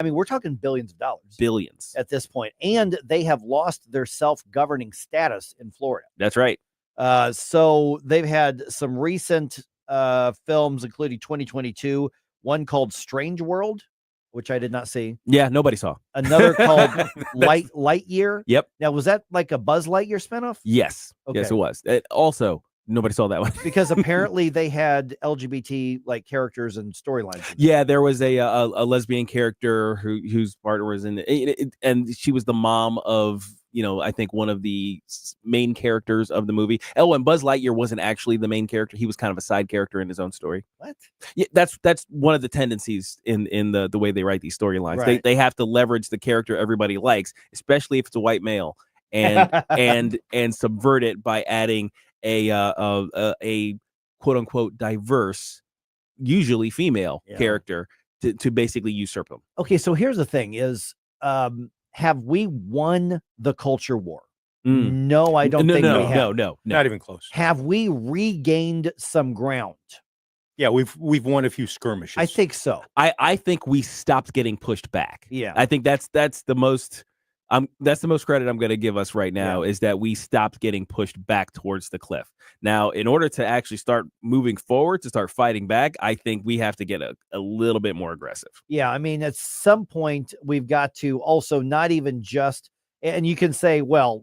We're talking billions of dollars. Billions at this point. And they have lost their self-governing status in Florida. That's right. So they've had some recent films, including 2022, one called Strange World, which I did not see. Yeah, nobody saw. Another called Lightyear. Yep. Now, was that like a Buzz Lightyear spinoff? Yes. Okay. Yes, it was. Also, nobody saw that one. Because apparently they had LGBT like characters and storylines. Yeah, there was a lesbian character whose partner was in it, and she was the mom of I think one of the main characters of the movie. Oh, and Buzz Lightyear wasn't actually the main character; he was kind of a side character in his own story. What? Yeah, that's one of the tendencies in the way they write these storylines. Right. They have to leverage the character everybody likes, especially if it's a white male, and subvert it by adding a quote unquote diverse, usually female character to basically usurp them. Okay, so here's the thing: is have we won the culture war? No, I don't think we have. No, not even close. Have we regained some ground? Yeah, we've won a few skirmishes. I think so. I think we stopped getting pushed back. Yeah, I think that's the most That's the most credit I'm going to give us right now is that we stopped getting pushed back towards the cliff. Now, in order to actually start moving forward, to start fighting back, I think we have to get a little bit more aggressive. Yeah, I mean, at some point, we've got to also not even just, and you can say, well,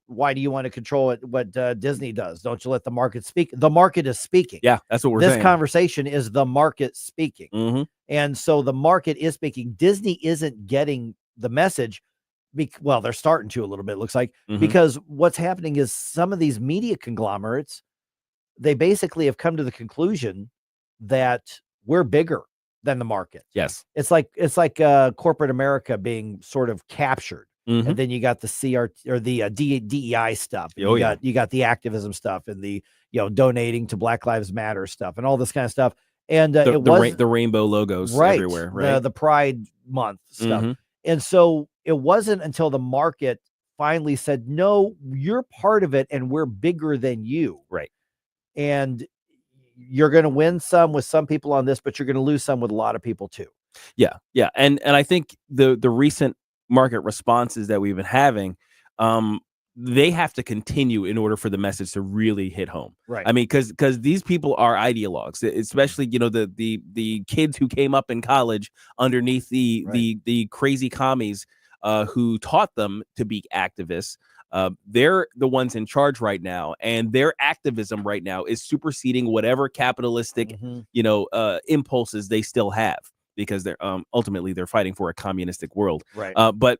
why do you want to control it? What Disney does? Don't you let the market speak? The market is speaking. Yeah, that's what we're saying. saying. This conversation is the market speaking. Mm-hmm. And so the market is speaking. Disney isn't getting the message. Well, they're starting to a little bit, it looks like, because what's happening is some of these media conglomerates, they basically have come to the conclusion that we're bigger than the market. Yes. It's like corporate America being sort of captured. And then you got the CRT or the DEI stuff. You got the activism stuff and the, donating to Black Lives Matter stuff and all this kind of stuff. And the rainbow logos everywhere, right? The Pride Month stuff. And so it wasn't until the market finally said, no, you're part of it and we're bigger than you. Right. And you're going to win some with some people on this, but you're going to lose some with a lot of people too. Yeah. Yeah. And I think the recent market responses that we've been having, they have to continue in order for the message to really hit home. Right. I mean, because these people are ideologues, especially, the kids who came up in college underneath the crazy commies who taught them to be activists. They're the ones in charge right now, and their activism right now is superseding whatever capitalistic, impulses they still have, because they're ultimately they're fighting for a communistic world. Right. But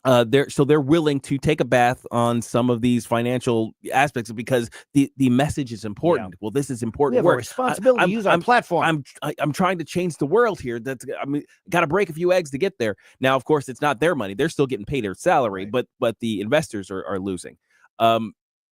they're willing to take a bath on some of these financial aspects because the message is important. Well, this is important. We have a responsibility to use our platform. I'm trying to change the world here. Got to break a few eggs to get there. Now, of course, it's not their money. They're still getting paid their salary, but the investors are losing.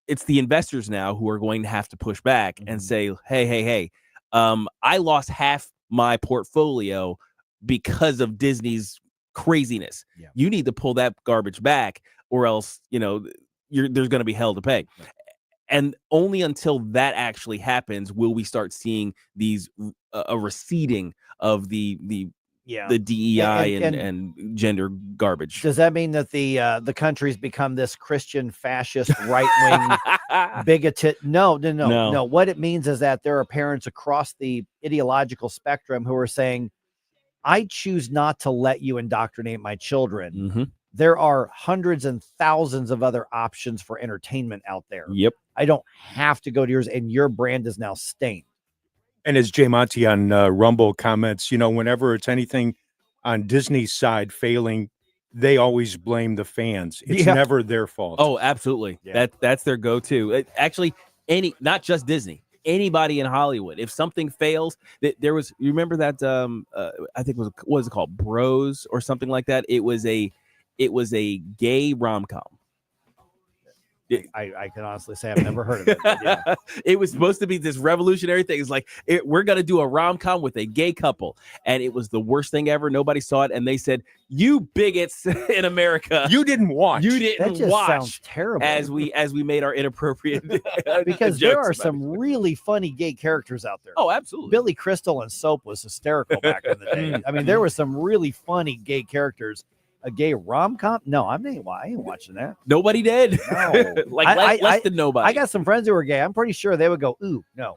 It's the investors now who are going to have to push back and say, hey, I lost half my portfolio because of Disney's craziness. You need to pull that garbage back, or else there's going to be hell to pay. And only until that actually happens will we start seeing these a receding of the DEI and gender garbage. Does that mean that the country's become this Christian fascist right-wing bigoted? No. What it means is that there are parents across the ideological spectrum who are saying, I choose not to let you indoctrinate my children. There are hundreds and thousands of other options for entertainment out there. Yep. I don't have to go to yours, and your brand is now stained. And as Jay Monty on Rumble comments, whenever it's anything on Disney's side failing, they always blame the fans. It's never their fault. Oh, absolutely. Yeah. That's their go-to. Actually, not just Disney. Anybody in Hollywood, if something fails, you remember that I think what was it called, Bros or something like that? It was a gay rom-com. I can honestly say I've never heard of it. Yeah. It was supposed to be this revolutionary thing. It's like, we're going to do a rom-com with a gay couple. And it was the worst thing ever. Nobody saw it. And they said, you bigots in America. You didn't watch. That just sounds terrible. As we made our inappropriate because there are some really funny gay characters out there. Oh, absolutely. Billy Crystal and Soap was hysterical back in the day. I mean, there were some really funny gay characters. A gay rom-com? No, I ain't watching that. Nobody did. No. less than nobody. I got some friends who were gay. I'm pretty sure they would go, ooh, no.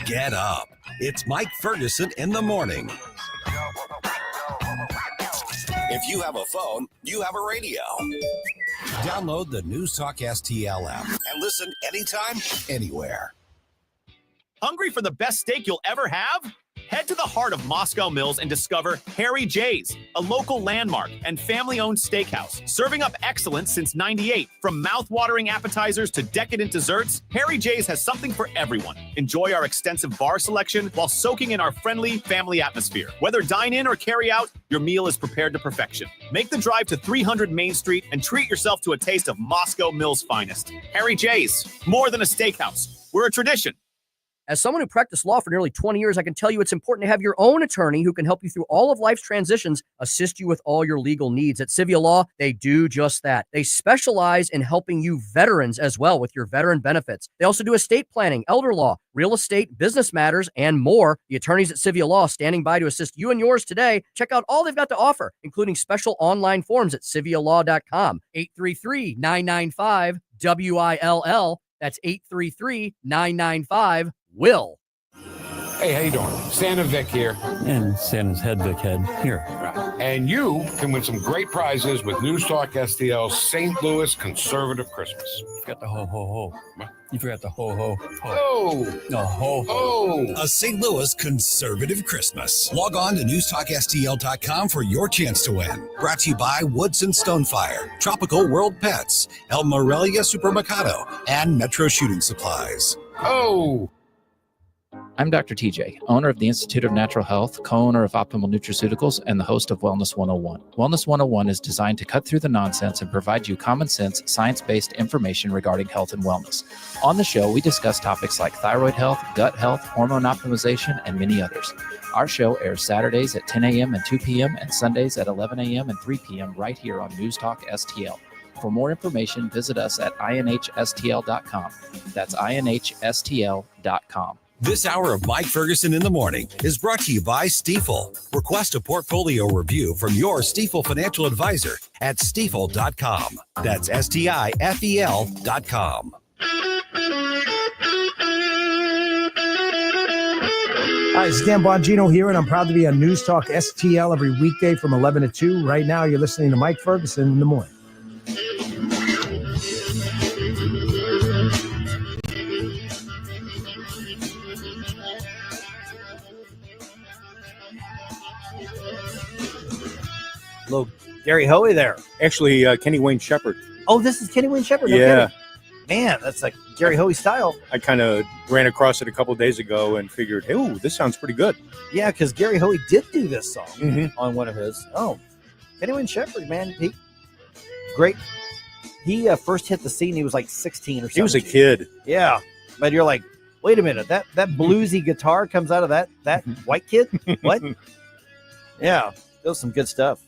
Get up. It's Mike Ferguson in the morning. If you have a phone, you have a radio. Download the News Talk STL app and listen anytime, anywhere. Hungry for the best steak you'll ever have? Head to the heart of Moscow Mills and discover Harry J's, a local landmark and family-owned steakhouse, serving up excellence since '98. From mouth-watering appetizers to decadent desserts, Harry J's has something for everyone. Enjoy our extensive bar selection while soaking in our friendly family atmosphere. Whether dine in or carry out, your meal is prepared to perfection. Make the drive to 300 Main Street and treat yourself to a taste of Moscow Mills' finest. Harry J's, more than a steakhouse. We're a tradition. As someone who practiced law for nearly 20 years, I can tell you it's important to have your own attorney who can help you through all of life's transitions, assist you with all your legal needs. At Civia Law, they do just that. They specialize in helping you veterans as well with your veteran benefits. They also do estate planning, elder law, real estate, business matters, and more. The attorneys at Civia Law standing by to assist you and yours today. Check out all they've got to offer, including special online forms at civialaw.com. 833-995-WILL. That's 833-995-WILL. Hey, how you doing? Santa Vic here. And Santa's head Vic head here. And you can win some great prizes with News Talk STL's St. Louis Conservative Christmas. Forgot the ho ho ho. You forgot the ho ho ho. Oh! No, ho ho. A St. Louis Conservative Christmas. Log on to newstalkstl.com for your chance to win. Brought to you by Woods and Stonefire, Tropical World Pets, El Morelia Supermercado, and Metro Shooting Supplies. Oh! I'm Dr. TJ, owner of the Institute of Natural Health, co-owner of Optimal Nutraceuticals, and the host of Wellness 101. Wellness 101 is designed to cut through the nonsense and provide you common sense, science-based information regarding health and wellness. On the show, we discuss topics like thyroid health, gut health, hormone optimization, and many others. Our show airs Saturdays at 10 a.m. and 2 p.m. and Sundays at 11 a.m. and 3 p.m. right here on News Talk STL. For more information, visit us at inhstl.com. That's inhstl.com. This hour of Mike Ferguson in the Morning is brought to you by Stifel. Request a portfolio review from your Stifel financial advisor at stifel.com. That's STIFEL.com. Hi, it's Dan Bongino here, and I'm proud to be on News Talk STL every weekday from 11 to 2. Right now, you're listening to Mike Ferguson in the Morning. Hello, Gary Hoey there. Actually, Kenny Wayne Shepherd. Oh, this is Kenny Wayne Shepherd. No Yeah. kidding. Man, that's like Gary Hoey style. I kind of ran across it a couple days ago and figured, hey, ooh, this sounds pretty good. Yeah, because Gary Hoey did do this song on one of his. Oh, Kenny Wayne Shepherd, man. He great. He first hit the scene. He was like 16 or something. He was a kid. Yeah, but you're like, wait a minute. That bluesy guitar comes out of that white kid? What? Yeah, that was some good stuff.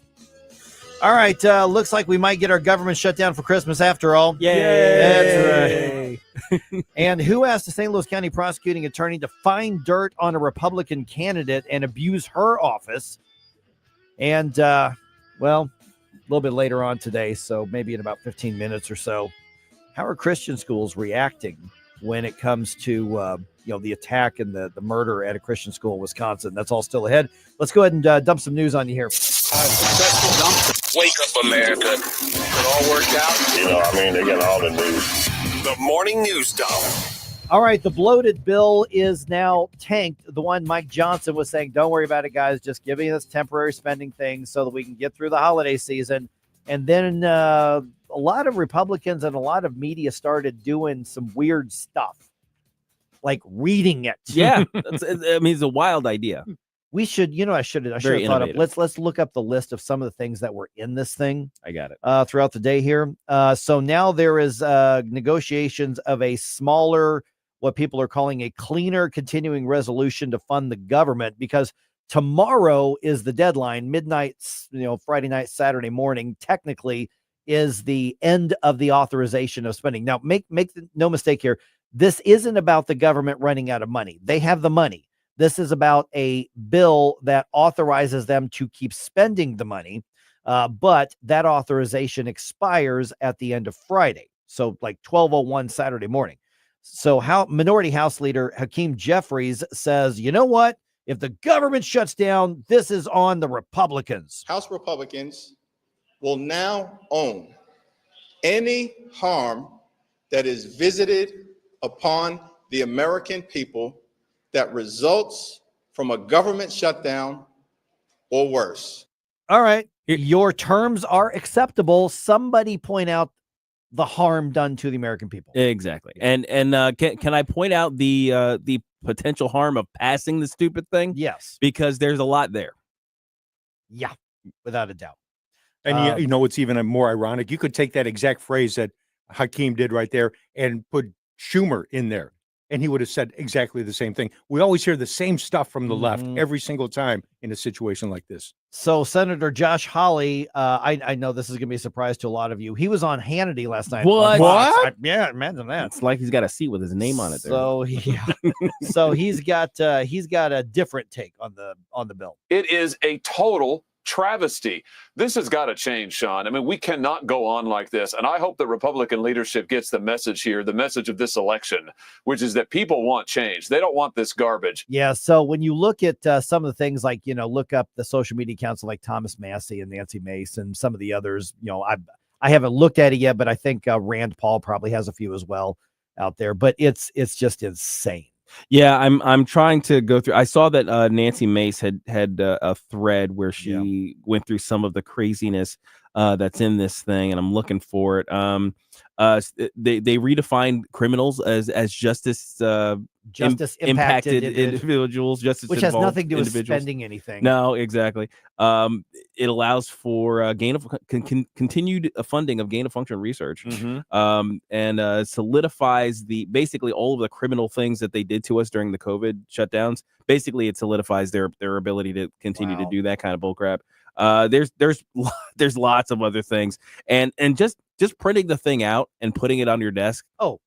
All right, looks like we might get our government shut down for Christmas after all. Yay! That's right. And who asked the St. Louis County prosecuting attorney to find dirt on a Republican candidate and abuse her office? And, well, a little bit later on today, so maybe in about 15 minutes or so, how are Christian schools reacting when it comes to, the attack and the murder at a Christian school in Wisconsin? That's all still ahead. Let's go ahead and dump some news on you here. Successful dump. Wake up, America. It all worked out. They got all the news. The Morning News Dump. All right, the bloated bill is now tanked. The one Mike Johnson was saying, don't worry about it, guys. Just give me this temporary spending thing so that we can get through the holiday season. And then a lot of Republicans and a lot of media started doing some weird stuff, like reading it. Yeah, it's a wild idea. We should, I should have thought of. Let's look up the list of some of the things that were in this thing. I got it. Throughout the day here. So now there is negotiations of a smaller, what people are calling a cleaner continuing resolution to fund the government, because tomorrow is the deadline. Midnight, Friday night, Saturday morning, technically is the end of the authorization of spending. Now, make no mistake here. This isn't about the government running out of money. They have the money. This is about a bill that authorizes them to keep spending the money, but that authorization expires at the end of Friday. So like 12:01 Saturday morning. So Minority House Leader Hakeem Jeffries says, you know what? If the government shuts down, this is on the Republicans. House Republicans will now own any harm that is visited upon the American people that results from a government shutdown or worse. All right. Your terms are acceptable. Somebody point out the harm done to the American people. Exactly. And can I point out the potential harm of passing the stupid thing? Yes. Because there's a lot there. Yeah, without a doubt. And you know what's even more ironic? You could take that exact phrase that Hakeem did right there and put Schumer in there. and he would have said exactly the same thing. We always hear the same stuff from the left every single time in a situation like this. So Senator Josh Hawley, I know this is going to be a surprise to a lot of you. He was on Hannity last night. What? Yeah, imagine that. It's like he's got a seat with his name on it. There. So yeah, so he's got a different take on the bill. It is a total travesty. This has got to change, Sean. I mean, we cannot go on like this. And I hope that Republican leadership gets the message here, the message of this election, which is that people want change. They don't want this garbage. Yeah. So when you look at some of the things like, look up the social media council like Thomas Massey and Nancy Mace and some of the others, I haven't looked at it yet, but I think Rand Paul probably has a few as well out there. But it's just insane. Yeah, I'm trying to go through. I saw that Nancy Mace had a thread where she went through some of the craziness that's in this thing, and I'm looking for it. They redefined criminals as justice impacted individuals, which has nothing to do with spending anything. No, exactly. It allows for continued funding of gain of function research, and solidifies basically all of the criminal things that they did to us during the COVID shutdowns. Basically, it solidifies their ability to continue to do that kind of bullcrap. There's lots of other things, and just printing the thing out and putting it on your desk. Oh,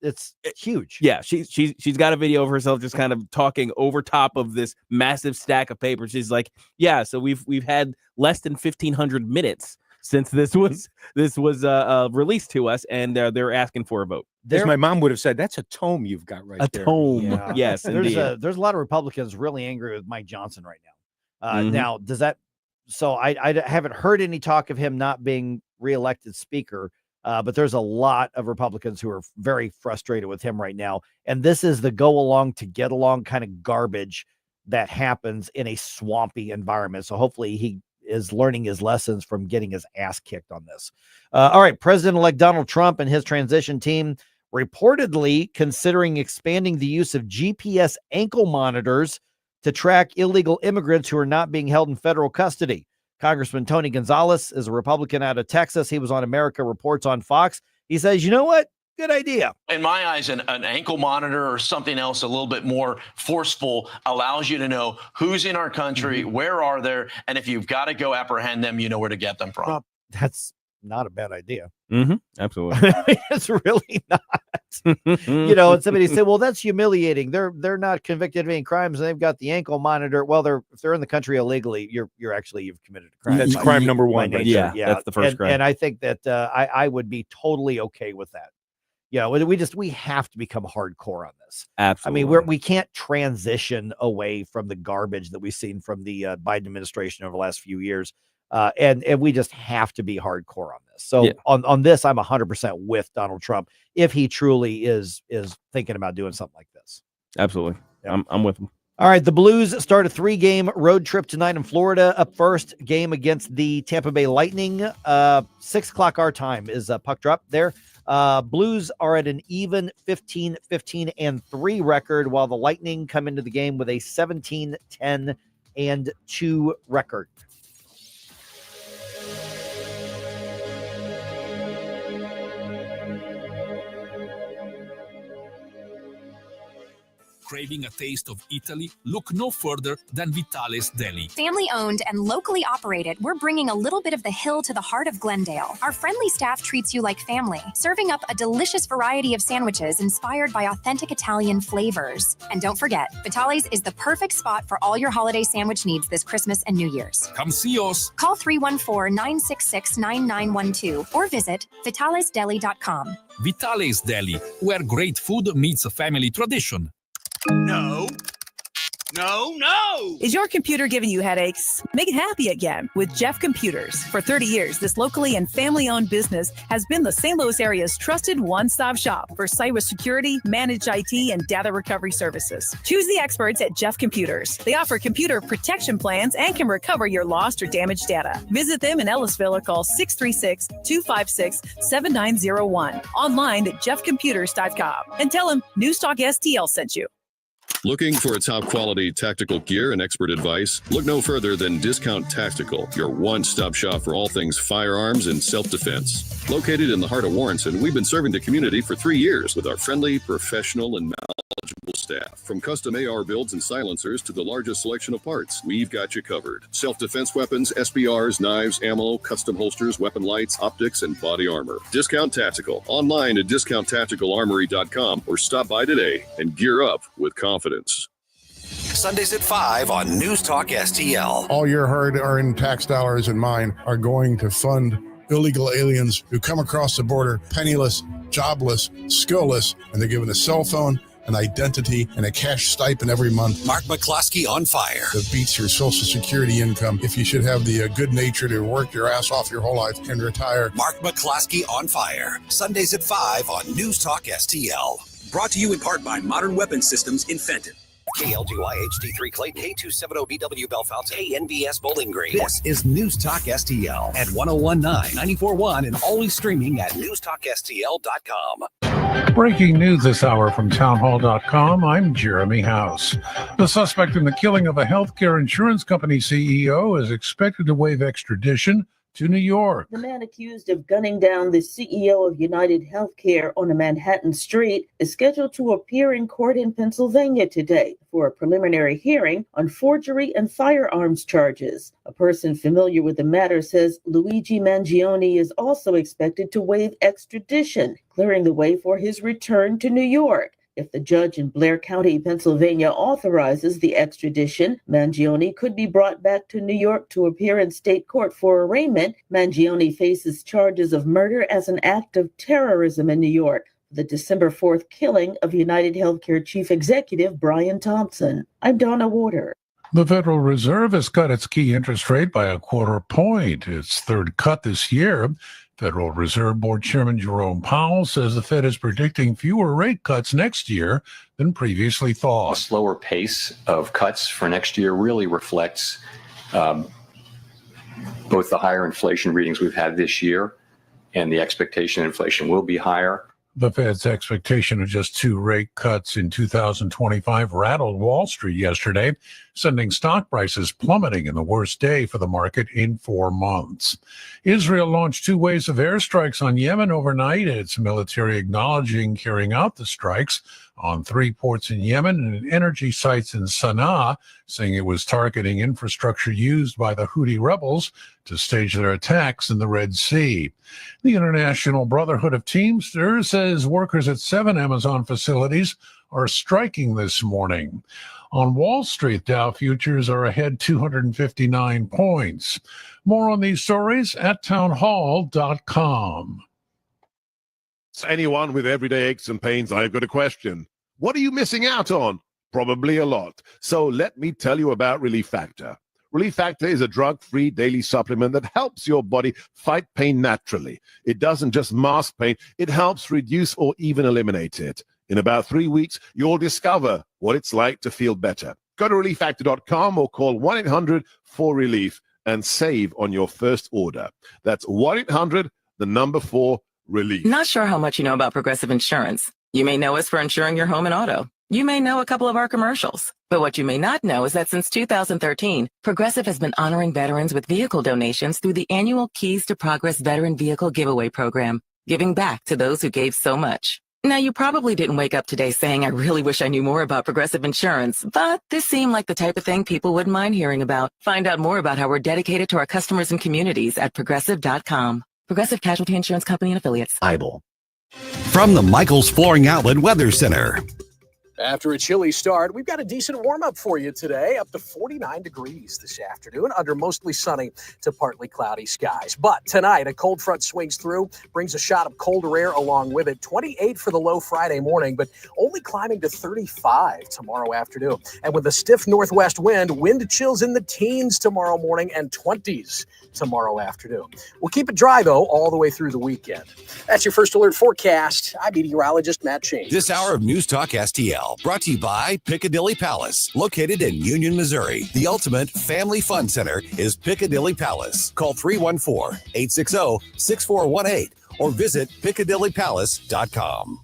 it's huge. Yeah, she's got a video of herself just kind of talking over top of this massive stack of paper. She's like, yeah, so we've had less than 1,500 minutes since this was released to us, and they're asking for a vote. As my mom would have said, that's a tome you've got right there. A tome, yeah. Yes. There's a lot of Republicans really angry with Mike Johnson right now. Now, does that? So I haven't heard any talk of him not being reelected speaker, but there's a lot of Republicans who are very frustrated with him right now. And this is the go along to get along kind of garbage that happens in a swampy environment. So hopefully he is learning his lessons from getting his ass kicked on this. All right. President-elect Donald Trump and his transition team reportedly considering expanding the use of GPS ankle monitors to track illegal immigrants who are not being held in federal custody. Congressman Tony Gonzalez is a Republican out of Texas. He was on America Reports on Fox. He says, you know what? Good idea. In my eyes, an ankle monitor or something else a little bit more forceful allows you to know who's in our country, where are they, and if you've got to go apprehend them, you know where to get them from. That's not a bad idea. Absolutely. It's really not. And somebody said, well, that's humiliating. They're not convicted of any crimes and they've got the ankle monitor. Well, if they're in the country illegally, you've committed a crime. That's crime number one. Yeah, that's the first crime. And I think that I would be totally okay with that. We have to become hardcore on this. Absolutely. I mean, we can't transition away from the garbage that we've seen from the Biden administration over the last few years. And we just have to be hardcore on this. So on this, I'm 100% with Donald Trump if he truly is thinking about doing something like this. Absolutely. Yeah. I'm with him. All right. The Blues start a 3-game road trip tonight in Florida. Up first, game against the Tampa Bay Lightning. 6:00 our time is puck drop there. Blues are at an even 15-15-3 record, while the Lightning come into the game with a 17-10-2 record. Craving a taste of Italy? Look no further than Vitale's Deli. Family owned and locally operated, we're bringing a little bit of the hill to the heart of Glendale. Our friendly staff treats you like family, serving up a delicious variety of sandwiches inspired by authentic Italian flavors. And don't forget, Vitale's is the perfect spot for all your holiday sandwich needs this Christmas and New Year's. Come see us. Call 314-966-9912 or visit vitalesdeli.com. Vitale's Deli, where great food meets a family tradition. No. Is your computer giving you headaches? Make it happy again with Jeff Computers. For 30 years, this locally and family-owned business has been the St. Louis area's trusted one-stop shop for cybersecurity, managed IT, and data recovery services. Choose the experts at Jeff Computers. They offer computer protection plans and can recover your lost or damaged data. Visit them in Ellisville or call 636-256-7901. Online at jeffcomputers.com and tell them Newstalk STL sent you. Looking for top quality tactical gear and expert advice? Look no further than Discount Tactical, your one-stop shop for all things firearms and self-defense. Located in the heart of Warrenton, we've been serving the community for 3 years with our friendly, professional, and staff. From custom AR builds and silencers to the largest selection of parts, we've got you covered. Self-defense weapons, SBRs, knives, ammo, custom holsters, weapon lights, optics, and body armor. Discount Tactical. Online at discounttacticalarmory.com or stop by today and gear up with confidence. Sundays at 5 on News Talk STL. All your hard-earned tax dollars and mine are going to fund illegal aliens who come across the border penniless, jobless, skillless, and they're given a cell phone, an identity, and a cash stipend every month. Mark McCloskey on fire. That beats your Social Security income if you should have the good nature to work your ass off your whole life and retire. Mark McCloskey on fire. Sundays at 5 on News Talk STL. Brought to you in part by Modern Weapon Systems in Fenton. KLGY HD3 Clayton, K270BW Bellefonte, KNBS Bowling Green. This is News Talk STL at 1019, 94.1, and always streaming at newstalkstl.com. Breaking news this hour from townhall.com. I'm Jeremy House. The suspect in the killing of a healthcare insurance company CEO is expected to waive extradition to New York. The man accused of gunning down the CEO of United Healthcare on a Manhattan street is scheduled to appear in court in Pennsylvania today for a preliminary hearing on forgery and firearms charges. A person familiar with the matter says Luigi Mangione is also expected to waive extradition, clearing the way for his return to New York. If the judge in Blair County, Pennsylvania authorizes the extradition, Mangione could be brought back to New York to appear in state court for arraignment. Mangione faces charges of murder as an act of terrorism in New York, the December 4th killing of United Healthcare Chief Executive Brian Thompson. I'm Donna Warder. The Federal Reserve has cut its key interest rate by 1/4 point, its third cut this year. Federal Reserve Board Chairman Jerome Powell says the Fed is predicting fewer rate cuts next year than previously thought. A slower pace of cuts for next year really reflects both the higher inflation readings we've had this year and the expectation inflation will be higher. The Fed's expectation of just 2 rate cuts in 2025 rattled Wall Street yesterday, sending stock prices plummeting in the worst day for the market in 4 months. Israel launched 2 waves of airstrikes on Yemen overnight, its military acknowledging carrying out the strikes on 3 ports in Yemen and energy sites in Sana'a, saying it was targeting infrastructure used by the Houthi rebels to stage their attacks in the Red Sea. The International Brotherhood of Teamsters says workers at 7 Amazon facilities are striking this morning. On Wall Street, Dow futures are ahead 259 points. More on these stories at townhall.com. Anyone with everyday aches and pains, I've got a question. What are you missing out on? Probably a lot. So let me tell you about Relief Factor. Relief Factor is a drug-free daily supplement that helps your body fight pain naturally. It doesn't just mask pain, it helps reduce or even eliminate it. In about 3 weeks, you'll discover what it's like to feel better. Go to relieffactor.com or call 1-800-4RELIEF and save on your first order. That's 1-800-4RELIEF. Not sure how much you know about Progressive Insurance. You may know us for insuring your home and auto. You may know a couple of our commercials. But what you may not know is that since 2013, Progressive has been honoring veterans with vehicle donations through the annual Keys to Progress Veteran Vehicle Giveaway Program, giving back to those who gave so much. Now, you probably didn't wake up today saying, I really wish I knew more about Progressive Insurance, but this seemed like the type of thing people wouldn't mind hearing about. Find out more about how we're dedicated to our customers and communities at progressive.com. Progressive Casualty Insurance Company and Affiliates. Bible. From the Michaels Flooring Outlet Weather Center. After a chilly start, we've got a decent warm-up for you today, up to 49 degrees this afternoon, under mostly sunny to partly cloudy skies. But tonight, a cold front swings through, brings a shot of colder air along with it. 28 for the low Friday morning, but only climbing to 35 tomorrow afternoon. And with a stiff northwest wind chills in the teens tomorrow morning and 20s tomorrow afternoon. We'll keep it dry, though, all the way through the weekend. That's your First Alert forecast. I'm meteorologist Matt Shane. This hour of News Talk STL brought to you by Piccadilly Palace, located in Union, Missouri. The ultimate family fun center is Piccadilly Palace. Call 314-860-6418 or visit piccadillypalace.com.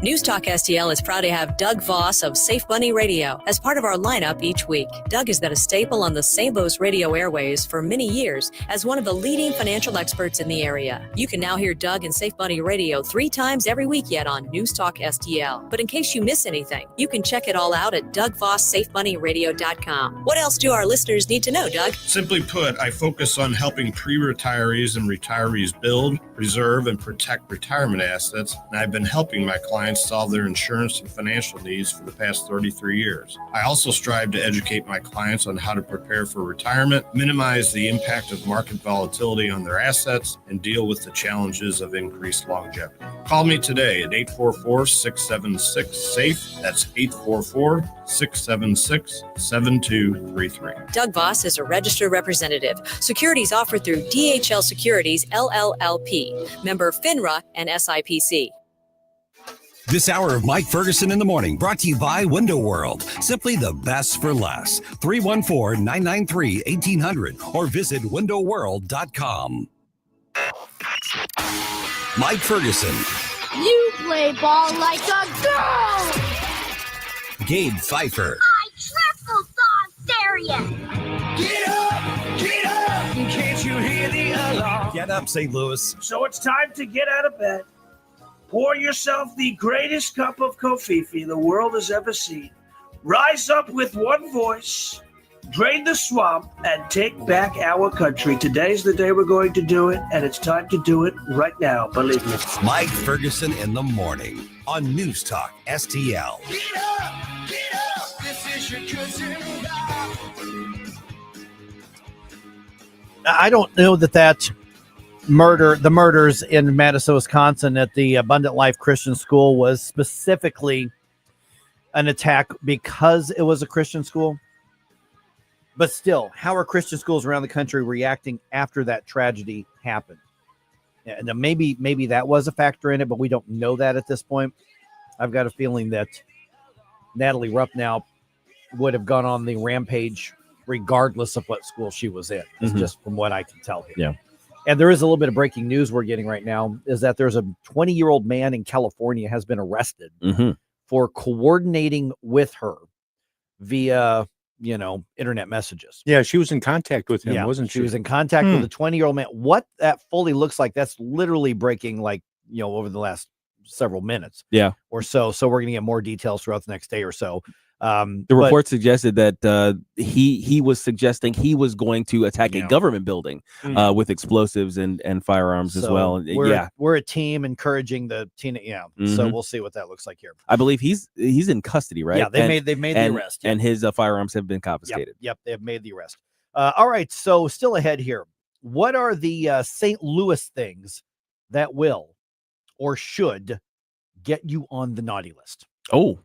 News Talk STL is proud to have Doug Voss of Safe Money Radio as part of our lineup each week. Doug has been a staple on the St. Louis radio airways for many years as one of the leading financial experts in the area. You can now hear Doug and Safe Money Radio 3 times every week yet on News Talk STL. But in case you miss anything, you can check it all out at DougVossSafeMoneyRadio.com. What else do our listeners need to know, Doug? Simply put, I focus on helping pre-retirees and retirees build, preserve, and protect retirement assets, and I've been helping my clients solve their insurance and financial needs for the past 33 years. I also strive to educate my clients on how to prepare for retirement, minimize the impact of market volatility on their assets, and deal with the challenges of increased longevity. Call me today at 844-676-SAFE. That's 844-676-7233. Doug Voss is a registered representative. Securities offered through DHL Securities, LLLP. Member FINRA and SIPC. This hour of Mike Ferguson in the Morning brought to you by Window World. Simply the best for less. 314-993-1800 or visit windowworld.com. Mike Ferguson. You play ball like a girl! Gabe Pfeiffer. I triple dog dare you! Get up! Get up! Can't you hear the alarm? Get up, St. Louis. So it's time to get out of bed. Pour yourself the greatest cup of Kofifi the world has ever seen. Rise up with one voice, drain the swamp, and take back our country. Today's the day we're going to do it, and it's time to do it right now, believe me. Mike Ferguson in the Morning on News Talk STL. Get up! Get up! This is your cousin Bob. I don't know that the murders in Madison, Wisconsin at the Abundant Life Christian School was specifically an attack because it was a Christian school. But still, how are Christian schools around the country reacting after that tragedy happened? And maybe that was a factor in it, but we don't know that at this point. I've got a feeling that Natalie Ruppnow would have gone on the rampage regardless of what school she was in. It's just from what I can tell here. Yeah. And there is a little bit of breaking news we're getting right now is that there's a 20-year-old man in California has been arrested for coordinating with her via, internet messages. Yeah, she was in contact with him, wasn't she? She was in contact with a 20-year-old man. What that fully looks like, that's literally breaking over the last several minutes. Yeah. Or so. So we're going to get more details throughout the next day or so. The report suggested that he was suggesting he was going to attack a government building with explosives and firearms as well. And, we're a team encouraging the teen. So we'll see what that looks like here. I believe he's in custody, right? Yeah, they've made the arrest, and his firearms have been confiscated. Yep, they have made the arrest. All right, so still ahead here. What are the St. Louis things that will or should get you on the naughty list? Oh.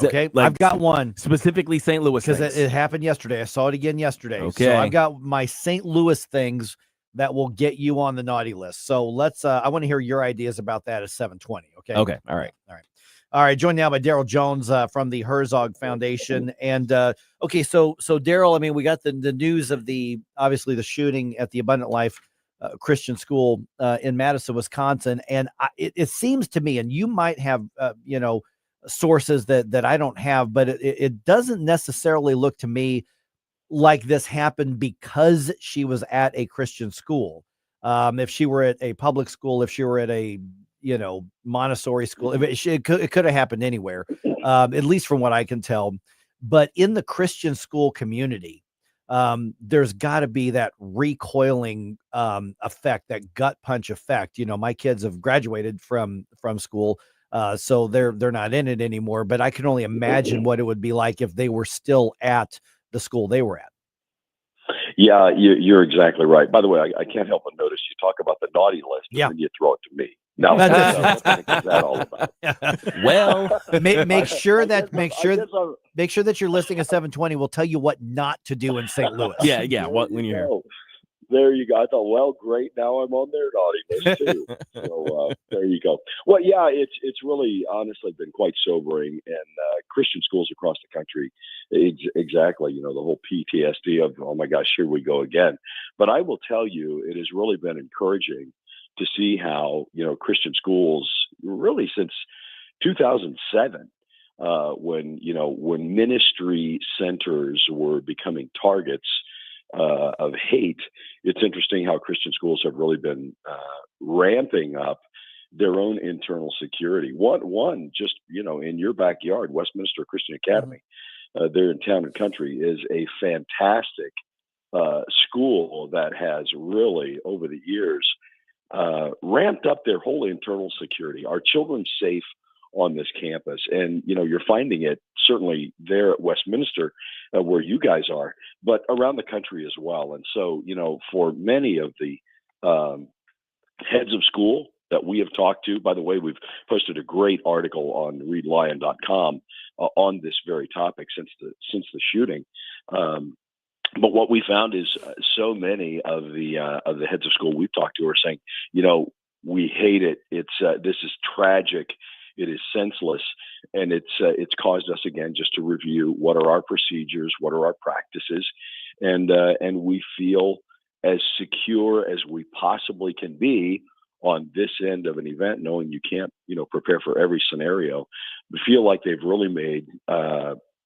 Okay, I've got one. Specifically St. Louis because things. it happened yesterday. I saw it again yesterday. Okay. So I've got my St. Louis things that will get you on the naughty list. So let's I want to hear your ideas about that at 7:20. Okay. Okay. All right. Joined now by Daryl Jones from the Herzog Foundation. And okay, so Daryl, I mean, we got the news of obviously the shooting at the Abundant Life Christian School in Madison, Wisconsin. And it seems to me, and you might have sources that I don't have, but it doesn't necessarily look to me like this happened because she was at a Christian school. If she were at a public school, if she were at a Montessori school, it could have happened anywhere, at least from what I can tell. But in the Christian school community, there's got to be that recoiling effect, that gut punch effect. My kids have graduated from school. So they're not in it anymore, but I can only imagine what it would be like if they were still at the school they were at. Yeah, you're exactly right. By the way, I can't help but notice you talk about the naughty list and then you throw it to me. Now, what the heck is that all about? Well, make sure that you're listening at 7:20. We'll tell you what not to do in St. Louis. Yeah. When you're here. There you go. I thought, well, great. Now I'm on their naughty list too. So there you go. Well, yeah, it's really honestly been quite sobering, and Christian schools across the country, exactly. The whole PTSD of, oh my gosh, here we go again. But I will tell you, it has really been encouraging to see how Christian schools really since 2007, when ministry centers were becoming targets of hate. It's interesting how Christian schools have really been ramping up their own internal security. One just, in your backyard, Westminster Christian Academy, there in Town and Country, is a fantastic school that has really, over the years, ramped up their whole internal security. Our children safe on this campus, and you're finding it certainly there at Westminster, where you guys are, but around the country as well. And so, for many of the heads of school that we have talked to, by the way, we've posted a great article on readlion.com on this very topic since the shooting. But what we found is so many of the heads of school we've talked to are saying, we hate it. This is tragic. It is senseless, and it's caused us again just to review what are our procedures, what are our practices, and we feel as secure as we possibly can be on this end of an event, knowing you can't prepare for every scenario. We feel like they've really made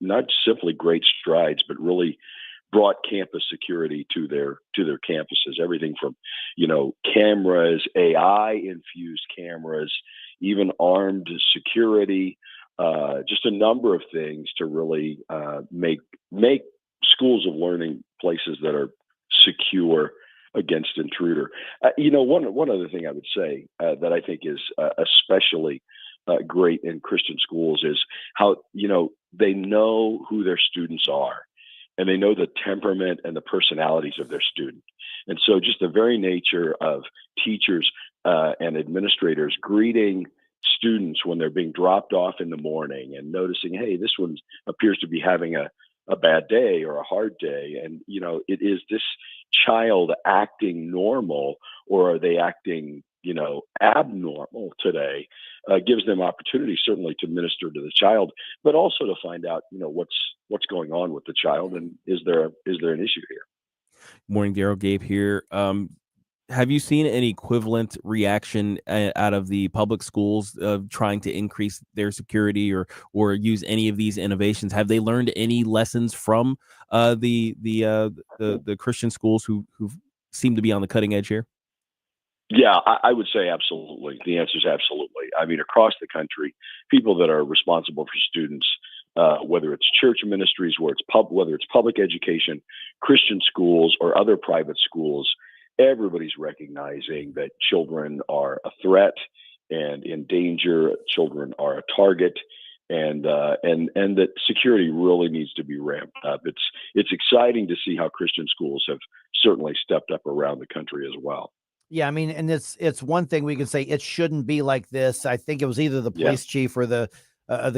not simply great strides, but really brought campus security to their campuses. Everything from cameras, AI infused cameras, even armed security, just a number of things to really make schools of learning places that are secure against intruder. One other thing I would say that I think is especially great in Christian schools is how they know who their students are, and they know the temperament and the personalities of their student. And so just the very nature of teachers and administrators greeting students when they're being dropped off in the morning and noticing, hey, this one appears to be having a bad day or a hard day. And, is this child acting normal, or are they acting, abnormal today? Gives them opportunity certainly to minister to the child, but also to find out, what's going on with the child, and is there an issue here? Morning, Daryl. Gabe here. Have you seen any equivalent reaction out of the public schools of trying to increase their security or use any of these innovations? Have they learned any lessons from the Christian schools who seem to be on the cutting edge here? Yeah, I would say absolutely. The answer is absolutely. I mean, across the country, people that are responsible for students, whether it's church ministries, whether it's public education, Christian schools, or other private schools, everybody's recognizing that children are a threat and in danger. Children are a target, and that security really needs to be ramped up. It's exciting to see how Christian schools have certainly stepped up around the country as well. Yeah, I mean, and it's one thing we can say it shouldn't be like this. I think it was either the police chief or the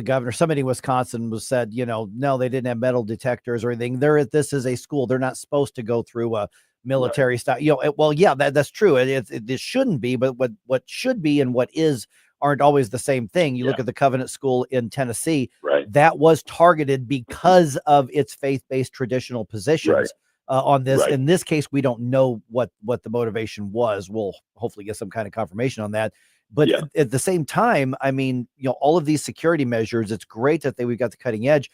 governor. Somebody in Wisconsin said, no, they didn't have metal detectors or anything. This is a school. They're not supposed to go through a military style. Well, yeah, that's true. It shouldn't be, but what should be and what is aren't always the same thing. You look at the Covenant School in Tennessee, that was targeted because of its faith-based traditional positions. On this. In this case, we don't know what the motivation was. We'll hopefully get some kind of confirmation on that. But at the same time, I mean, all of these security measures, it's great that we've got the cutting edge.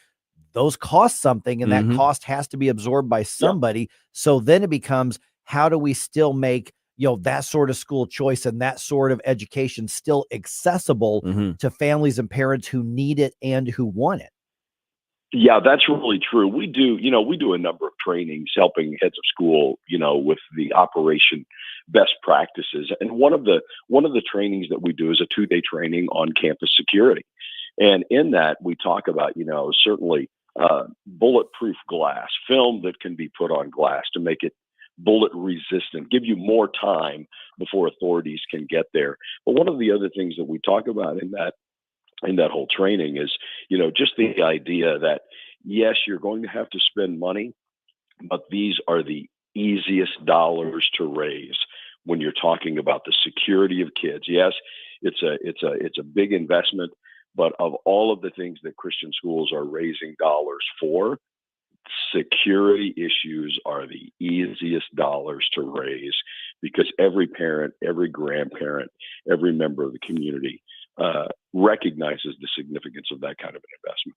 Those cost something, and that cost has to be absorbed by somebody. So then it becomes, how do we still make that sort of school choice and that sort of education still accessible to families and parents who need it and who want it? Yeah, that's really true. We do a number of trainings helping heads of school, with the operation best practices. And one of the trainings that we do is a 2-day training on campus security. And in that, we talk about, certainly bulletproof glass, film that can be put on glass to make it bullet resistant, give you more time before authorities can get there. But one of the other things that we talk about in that whole training is, just the idea that, yes, you're going to have to spend money, but these are the easiest dollars to raise when you're talking about the security of kids. Yes, it's a big investment, but of all of the things that Christian schools are raising dollars for, security issues are the easiest dollars to raise, because every parent, every grandparent, every member of the community recognizes the significance of that kind of an investment.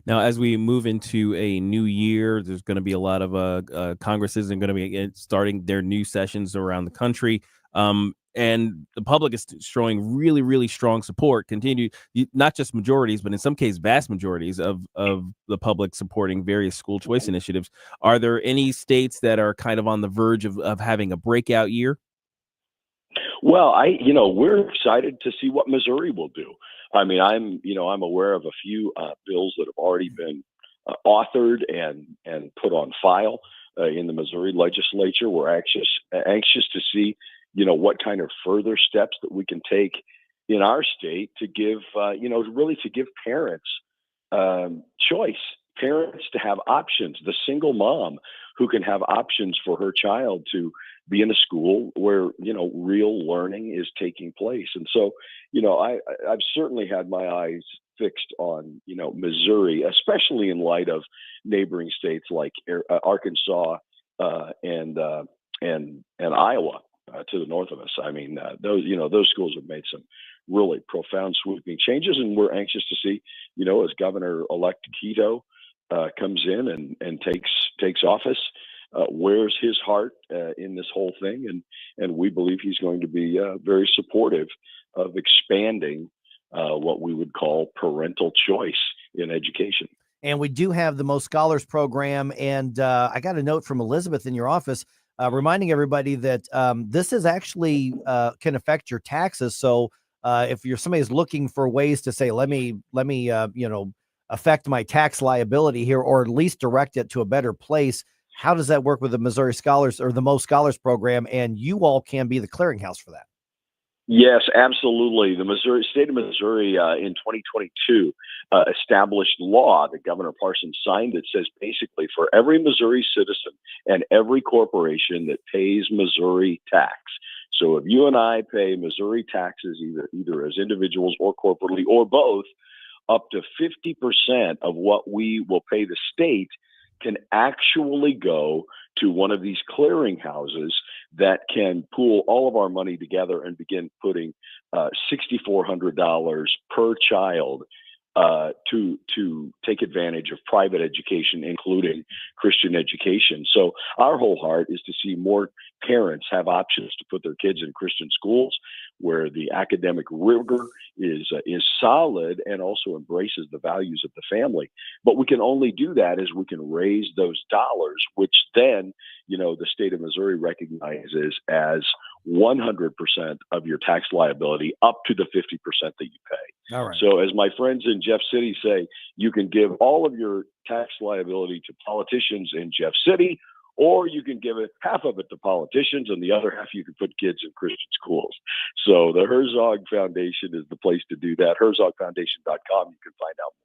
Now, as we move into a new year, there's going to be a lot of Congresses and going to be starting their new sessions around the country. And the public is showing really, really strong support, not just majorities, but in some cases, vast majorities of the public supporting various school choice initiatives. Are there any states that are kind of on the verge of having a breakout year? Well, we're excited to see what Missouri will do. I mean, I'm aware of a few bills that have already been authored and put on file in the Missouri legislature. We're anxious to see, what kind of further steps that we can take in our state to give, really to give parents choice, parents to have options, the single mom who can have options for her child to be in a school where, real learning is taking place. And so, I've certainly had my eyes fixed on, Missouri, especially in light of neighboring states like Arkansas and Iowa to the north of us. I mean, those schools have made some really profound, sweeping changes, and we're anxious to see, as Governor-elect Keto comes in and takes office, where's his heart in this whole thing, and we believe he's going to be very supportive of expanding what we would call parental choice in education. And we do have the Most Scholars program, and I got a note from Elizabeth in your office reminding everybody that this is actually can affect your taxes. So if somebody's looking for ways to say, let me affect my tax liability here, or at least direct it to a better place, how does that work with the Missouri Scholars or the Most Scholars program? And you all can be the clearinghouse for that. Yes, absolutely. The state of Missouri in 2022 established law that Governor Parsons signed that says basically for every Missouri citizen and every corporation that pays Missouri tax. So if you and I pay Missouri taxes, either as individuals or corporately or both, up to 50% of what we will pay the state can actually go to one of these clearinghouses that can pool all of our money together and begin putting $6,400 per child to take advantage of private education, including Christian education. So our whole heart is to see more parents have options to put their kids in Christian schools where the academic rigor is solid and also embraces the values of the family. But we can only do that as we can raise those dollars, which then, the state of Missouri recognizes as 100% of your tax liability up to the 50% that you pay. All right. So as my friends in Jeff City say, you can give all of your tax liability to politicians in Jeff City, or you can give half of it to politicians and the other half you can put kids in Christian schools. So the Herzog Foundation is the place to do that. HerzogFoundation.com. You can find out more.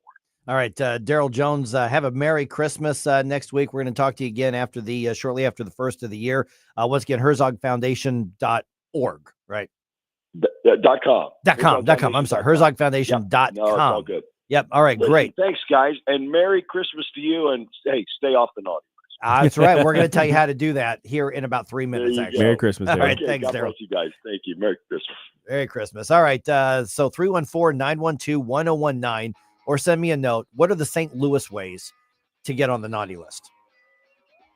All right, Daryl Jones, have a Merry Christmas next week. We're going to talk to you again after shortly after the first of the year. Once again, HerzogFoundation.org, right? .com. .com. I'm sorry, HerzogFoundation.com. No, it's all good. Yep. All right, great. Thanks, guys, and Merry Christmas to you. And hey, stay off the naughty list. That's right. We're going to tell you how to do that here in about 3 minutes. Actually, Merry Christmas. All right, Okay, thanks, God Daryl. bless you guys. Thank you. Merry Christmas. Merry Christmas. All right. So 314-912-1019, or send me a note. What are the St. Louis ways to get on the naughty list?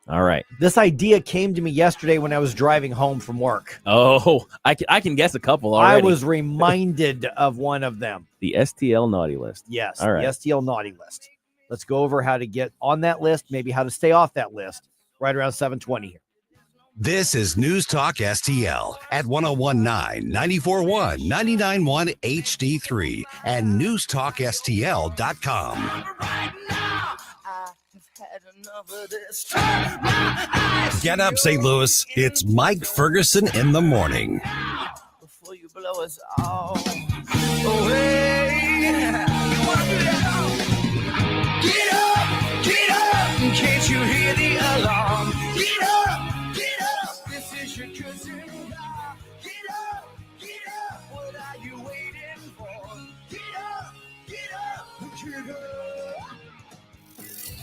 All right. This idea came to me yesterday when I was driving home from work. Oh, I can guess a couple already. I was reminded of one of them. The STL naughty list. Yes, All right. the STL naughty list. Let's go over how to get on that list, maybe how to stay off that list right around 7:20 here. This is News Talk STL at 1019, 94.1, 99.1 HD3 and newstalkstl.com. Get up, St. Louis. It's Mike Ferguson in the morning. Before you blow us all away. Get up, can't you hear the alarm? Get up, this is your cousin. Get up, what are you waiting for? Get up, get up.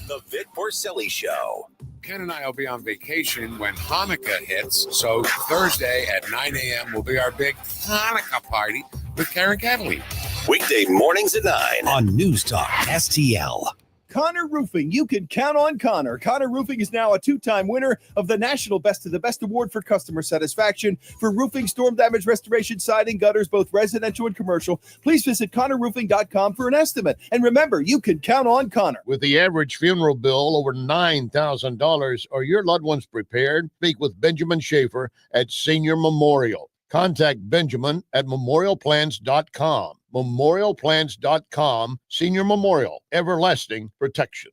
The Vic Porcelli Show. Ken and I will be on vacation when Hanukkah hits. So Thursday at 9 a.m. will be our big Hanukkah party with Karen Catley. Weekday mornings at 9 on News Talk STL. Connor Roofing. You can count on Connor. Connor Roofing is now a 2-time winner of the National Best of the Best Award for customer satisfaction for roofing, storm damage restoration, siding, gutters, both residential and commercial. Please visit ConnorRoofing.com for an estimate. And remember, you can count on Connor. With the average funeral bill over $9,000, are your loved ones prepared? Speak with Benjamin Schaefer at Senior Memorial. Contact Benjamin at memorialplans.com. Memorialplans.com. Senior Memorial, everlasting protection.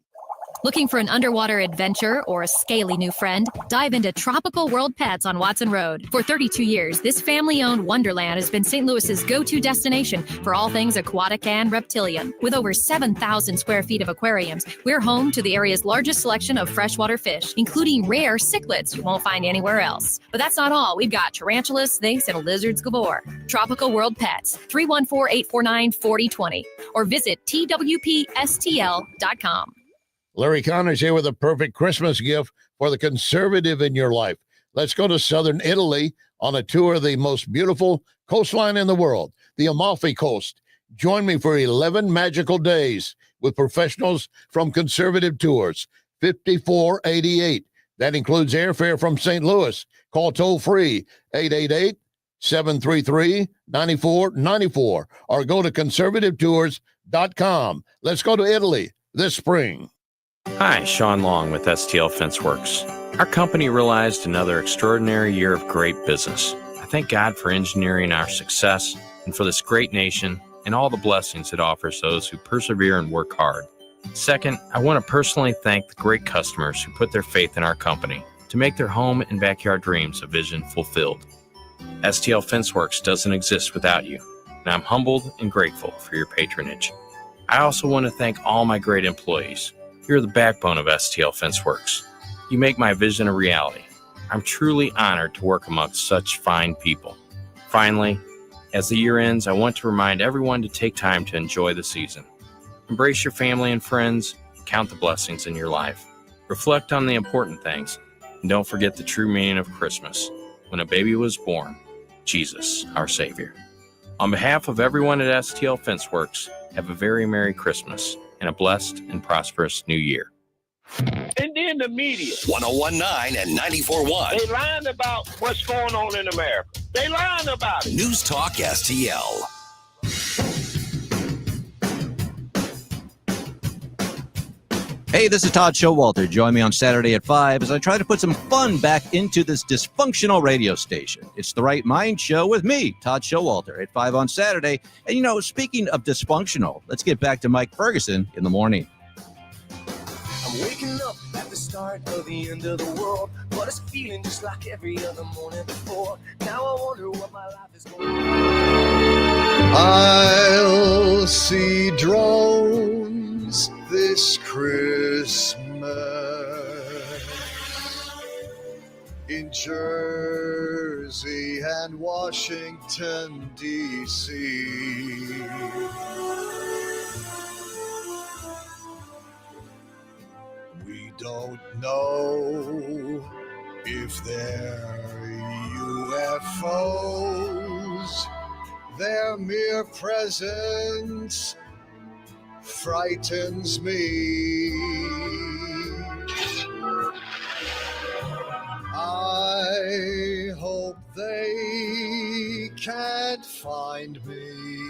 Looking for an underwater adventure or a scaly new friend? Dive into Tropical World Pets on Watson Road. For 32 years, this family-owned wonderland has been St. Louis's go-to destination for all things aquatic and reptilian. With over 7,000 square feet of aquariums, we're home to the area's largest selection of freshwater fish, including rare cichlids you won't find anywhere else. But that's not all. We've got tarantulas, snakes, and lizards galore. Tropical World Pets, 314-849-4020, or visit twpstl.com. Larry Connors here with a perfect Christmas gift for the conservative in your life. Let's go to southern Italy on a tour of the most beautiful coastline in the world, the Amalfi Coast. Join me for 11 magical days with professionals from Conservative Tours, $54.88. That includes airfare from St. Louis. Call toll-free 888-733-9494 or go to conservativetours.com. Let's go to Italy this spring. Hi, Sean Long with STL Fenceworks. Our company realized another extraordinary year of great business. I thank God for engineering our success and for this great nation and all the blessings it offers those who persevere and work hard. Second, I want to personally thank the great customers who put their faith in our company to make their home and backyard dreams a vision fulfilled. STL Fenceworks doesn't exist without you, and I'm humbled and grateful for your patronage. I also want to thank all my great employees. You're the backbone of STL Fenceworks. You make my vision a reality. I'm truly honored to work amongst such fine people. Finally, as the year ends, I want to remind everyone to take time to enjoy the season. Embrace your family and friends. Count the blessings in your life. Reflect on the important things. And don't forget the true meaning of Christmas. When a baby was born, Jesus, our Savior. On behalf of everyone at STL Fenceworks, have a very Merry Christmas and a blessed and prosperous new year. And then the media. 1019 and 94.1. They lying about what's going on in America. They lying about it. News Talk STL. Hey, this is Todd Showalter. Join me on Saturday at 5 as I try to put some fun back into this dysfunctional radio station. It's The Right Mind Show with me, Todd Showalter, at 5 on Saturday. And, speaking of dysfunctional, let's get back to Mike Ferguson in the morning. I'm waking up at the start of the end of the world, but it's feeling just like every other morning before. Now I wonder what my life is going to be. I'll see drones this Christmas in Jersey and Washington, D.C. We don't know if they're UFOs. Their mere presence frightens me. I hope they can't find me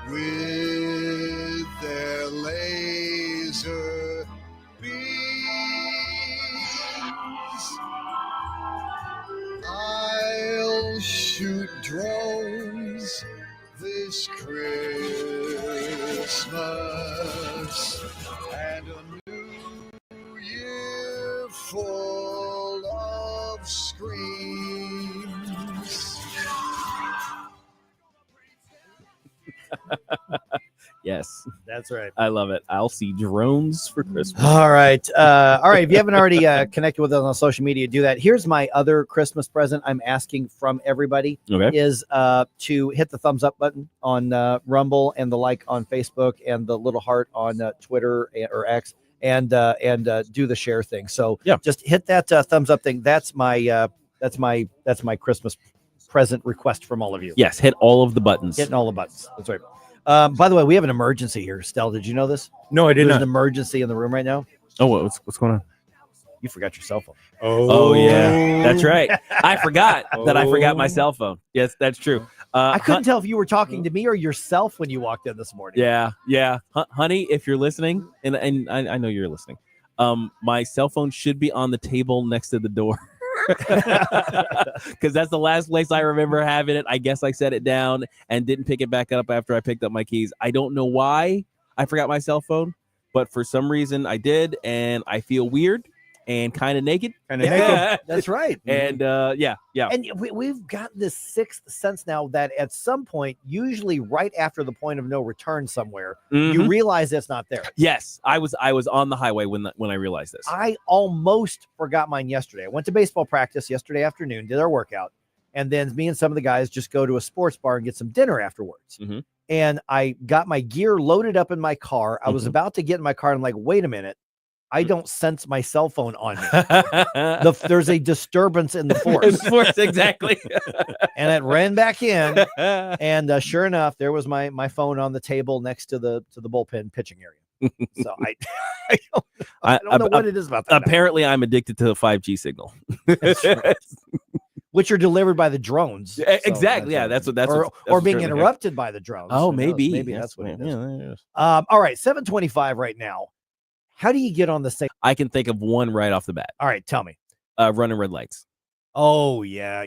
with their laser beams. I'll shoot drones this Christmas and a new year full of screams. Yes, that's right. I love it. I'll see drones for Christmas. All right. All right. If you haven't already connected with us on social media, do that. Here's my other Christmas present I'm asking from everybody is to hit the thumbs up button on Rumble and the like on Facebook and the little heart on Twitter or X and do the share thing. So just hit that thumbs up thing. That's my Christmas present request from all of you. Yes, hit all of the buttons. Hitting all the buttons. That's right. By the way, we have an emergency here. Stell, did you know this? No, I did There's not. an emergency in the room right now. Oh, what's going on? You forgot your cell phone. Oh yeah, that's right. I forgot that I forgot my cell phone. Yes, that's true. I couldn't tell if you were talking to me or yourself when you walked in this morning. Yeah. Honey, if you're listening, and I know you're listening, my cell phone should be on the table next to the door. Because that's the last place I remember having it. I guess I set it down and didn't pick it back up after I picked up my keys. I don't know why I forgot my cell phone, but for some reason I did, and I feel weird and kind of naked. That's right. And yeah. And we've got this sixth sense now that at some point, usually right after the point of no return somewhere, you realize it's not there. Yes, I was on the highway when I realized this. I almost forgot mine yesterday. I went to baseball practice yesterday afternoon, did our workout, and then me and some of the guys just go to a sports bar and get some dinner afterwards. And I got my gear loaded up in my car. I was about to get in my car and I'm like, wait a minute. I don't sense my cell phone on me. There's a disturbance in the force. Exactly. And it ran back in, and sure enough, there was my phone on the table next to the bullpen pitching area. So I don't know what it is about that. Apparently, I'm addicted to the 5G signal, which are delivered by the drones. Exactly. That's or being interrupted by the drones. Oh, maybe that's what it is. All right, 7:25 right now. How do you get on the same? I can think of one right off the bat. All right, tell me. Running red lights. Oh, yeah.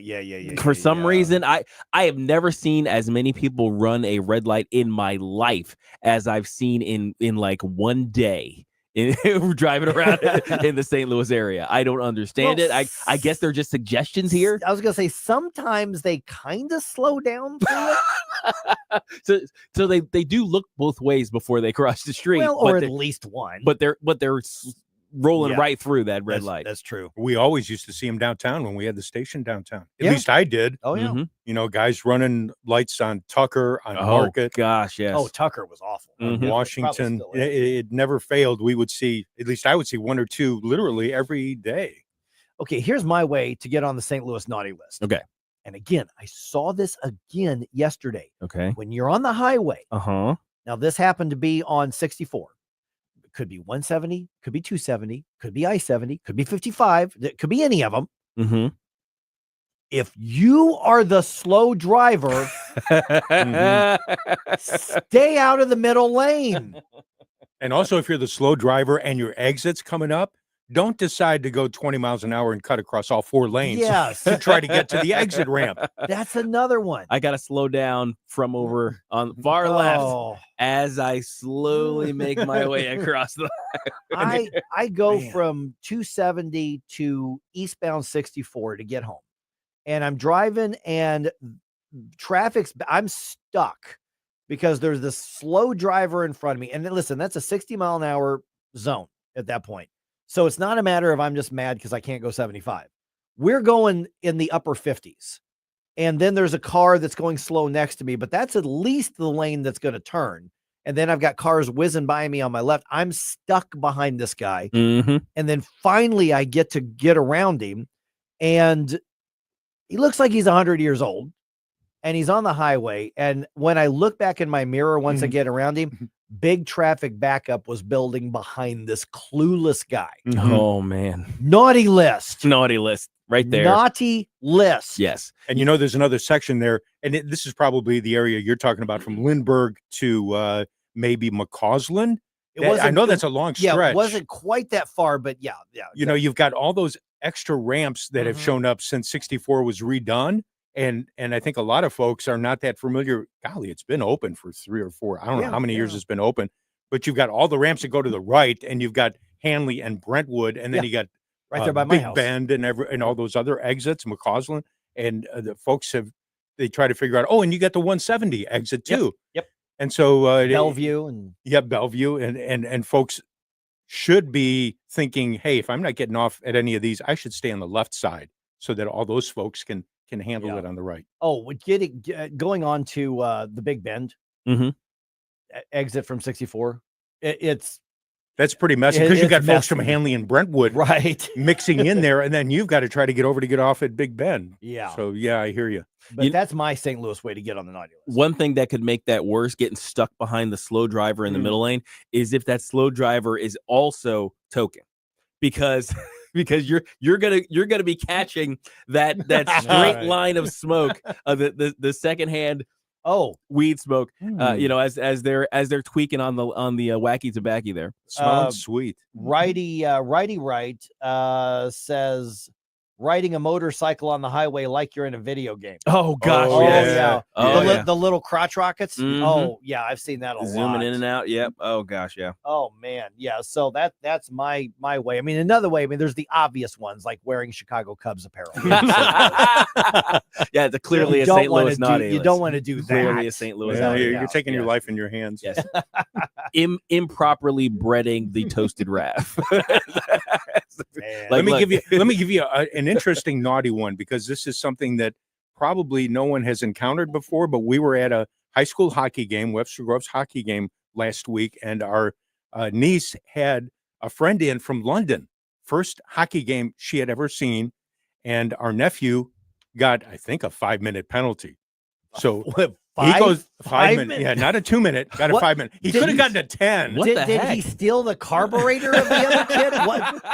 For some reason, I have never seen as many people run a red light in my life as I've seen in like one day. Driving around in the St. Louis area. I don't understand it. I guess they're just suggestions here. I was gonna say sometimes they kind of slow down for it. so they do look both ways before they cross the street. Well, or at least one. But they're rolling right through that red light. That's true. We always used to see them downtown when we had the station downtown. At Yeah. least I did. Oh yeah. You know, guys running lights on Tucker, on Oh Market. gosh, yes. Oh, Tucker was awful. on Washington. It never failed. We would see, at least I would see one or two literally every day. Okay, here's my way to get on the St. Louis naughty list. Okay. And again, I saw this again yesterday. Okay. When you're on the highway. Uh-huh. Now, this happened to be on 64. It could be 170, could be 270, could be I-70, could be 55. It could be any of them. Mm-hmm. If you are the slow driver, stay out of the middle lane. And also, if you're the slow driver and your exit's coming up, don't decide to go 20 miles an hour and cut across all four lanes to try to get to the exit ramp. That's another one. I got to slow down from over on the far left as I slowly make my way across the I go from 270 to eastbound 64 to get home. And I'm driving and I'm stuck because there's this slow driver in front of me. And then, listen, that's a 60 mile an hour zone at that point. So it's not a matter of I'm just mad because I can't go 75. We're going in the upper 50s. And then there's a car that's going slow next to me, but that's at least the lane that's going to turn. And then I've got cars whizzing by me on my left. I'm stuck behind this guy. Mm-hmm. And then finally I get to get around him. And he looks like he's 100 years old. And he's on the highway. And when I look back in my mirror, once I get around him, big traffic backup was building behind this clueless guy. Oh, man. Naughty list. Naughty list right there. Naughty list. Yes. And you know, there's another section there. And this is probably the area you're talking about from Lindbergh to maybe McCausland. I know that's a long stretch. Yeah, it wasn't quite that far, but yeah. You know, you've got all those extra ramps that have shown up since 64 was redone. And I think a lot of folks are not that familiar. Golly, it's been open for 3 or 4. I don't know how many years it's been open, but you've got all the ramps that go to the right, and you've got Hanley and Brentwood, and then you got right there by my Big house. Bend and all those other exits, McCausland, and the folks they try to figure out. Oh, and you got the 170 exit too. Yep. And so Bellevue and Bellevue and folks should be thinking, hey, if I'm not getting off at any of these, I should stay on the left side so that all those folks can handle it on the right. Oh, going on to the Big Bend exit from 64. That's pretty messy because you got folks from Hanley and Brentwood right mixing in there, and then you've got to try to get over to get off at Big Bend. Yeah. So yeah, I hear you. But that's my St. Louis way to get on the naughty list. One thing that could make that worse, getting stuck behind the slow driver in the middle lane, is if that slow driver is also token, because you're gonna be catching that straight line of smoke, the secondhand weed smoke, as they're tweaking on the wacky tobacco there. Smells sweet. Righty right says riding a motorcycle on the highway like you're in a video game. Oh gosh, The little crotch rockets. Mhm. Oh yeah, I've seen that a lot. Zooming in and out. Yep. Oh gosh, yeah. Oh man, yeah. So that's my way. I mean, another way. I mean, there's the obvious ones like wearing Chicago Cubs apparel. Yeah, it's clearly a St. Louis naughty. You don't want to do that. Clearly a St. Louis. Yeah, you're taking your life in your hands. Yes. Improperly breading the toasted raff. Let me give you an interesting naughty one, because this is something that probably no one has encountered before. But we were at a high school hockey game, Webster Groves hockey game last week, and our niece had a friend in from London, first hockey game she had ever seen, and our nephew got, I think, a 5-minute penalty. So he goes 5 minutes. Yeah, not a 2-minute. Got a 5 minute. He could have gotten a 10. Did he steal the carburetor of the other kid?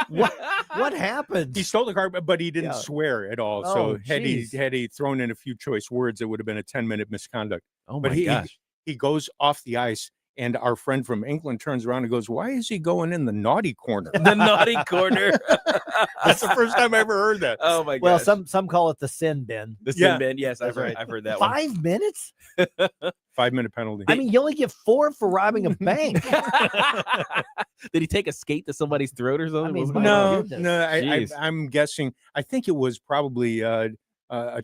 What happened? He stole the carburetor, but he didn't swear at all. So had he thrown in a few choice words, it would have been a 10-minute misconduct. Oh but my gosh. He goes off the ice, and our friend from England turns around and goes, "Why is he going in the naughty corner?" The naughty corner. That's the first time I ever heard that. Oh my god. Well, some call it the sin bin. The sin bin. Yes, I've heard that one. 5 minutes? 5-minute penalty. I mean, you only get 4 for robbing a bank. Did he take a skate to somebody's throat or something? I mean, No. I'm guessing. I think it was probably a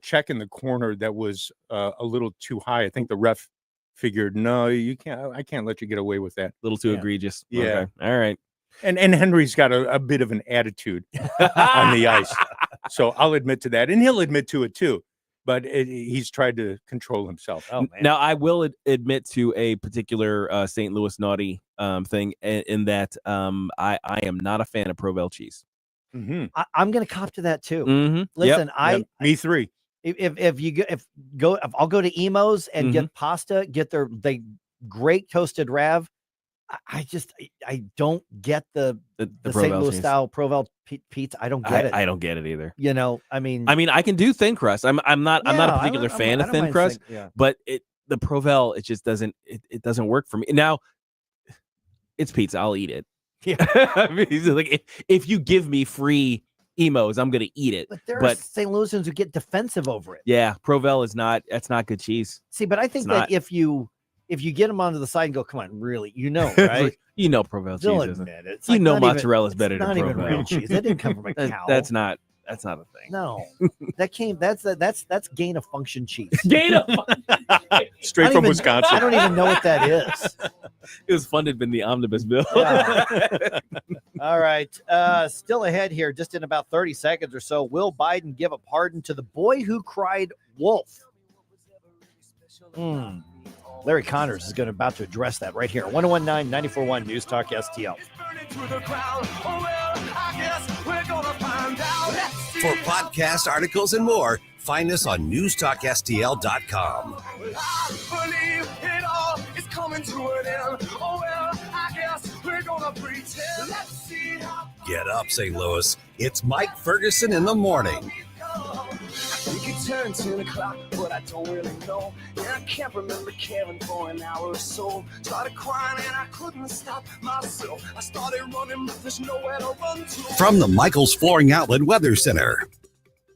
check in the corner that was a little too high. I think the ref figured, no, you can't. I can't let you get away with that. A little too egregious. Yeah. Okay. All right. And Henry's got a bit of an attitude on the ice, so I'll admit to that, and he'll admit to it too. But he's tried to control himself. Oh, man. Now, I will admit to a particular St. Louis naughty thing in that I am not a fan of Provel cheese. Mm-hmm. I'm going to cop to that too. Mm-hmm. Listen, me three. If I'll go to Emo's and get pasta, get their great toasted rav. I don't get the St. Louis style Provel pizza. I don't get it. I don't get it either. You know, I mean, I can do thin crust. I'm not a particular fan of thin crust, but the Provel, it just doesn't work for me. Now, it's pizza. I'll eat it. Yeah. I mean, like if you give me free Emo's, I'm gonna eat it. But there are St. Louisans who get defensive over it. Yeah, Provel that's not good cheese. See, but I think that if you get them onto the side and go, come on, really, right? You know Provel cheese isn't. It's you like know mozzarella's better than not Provel. even real cheese. That didn't come from a cow. That's not a thing. No, that's gain of function cheese. Gain of function. Straight from Wisconsin. I don't even know what that is. It was funded in the omnibus bill. Yeah. All right. Still ahead here, just in about 30 seconds or so. Will Biden give a pardon to the boy who cried wolf? Larry Connors is about to address that right here. 1019-94.1 News Talk STL. For podcast articles and more, find us on newstalkstl.com. I believe it all is coming to an end. Oh, well, I guess we're gonna pretend. Let's see how. Get up, St. Louis. It's Mike Ferguson in the morning. We could turn 10 o'clock, but I don't really know. Yeah, I can't remember caring for an hour or so. Started crying and I couldn't stop myself. I started running, but there's nowhere to run to. From the Michaels Flooring Outlet Weather Center.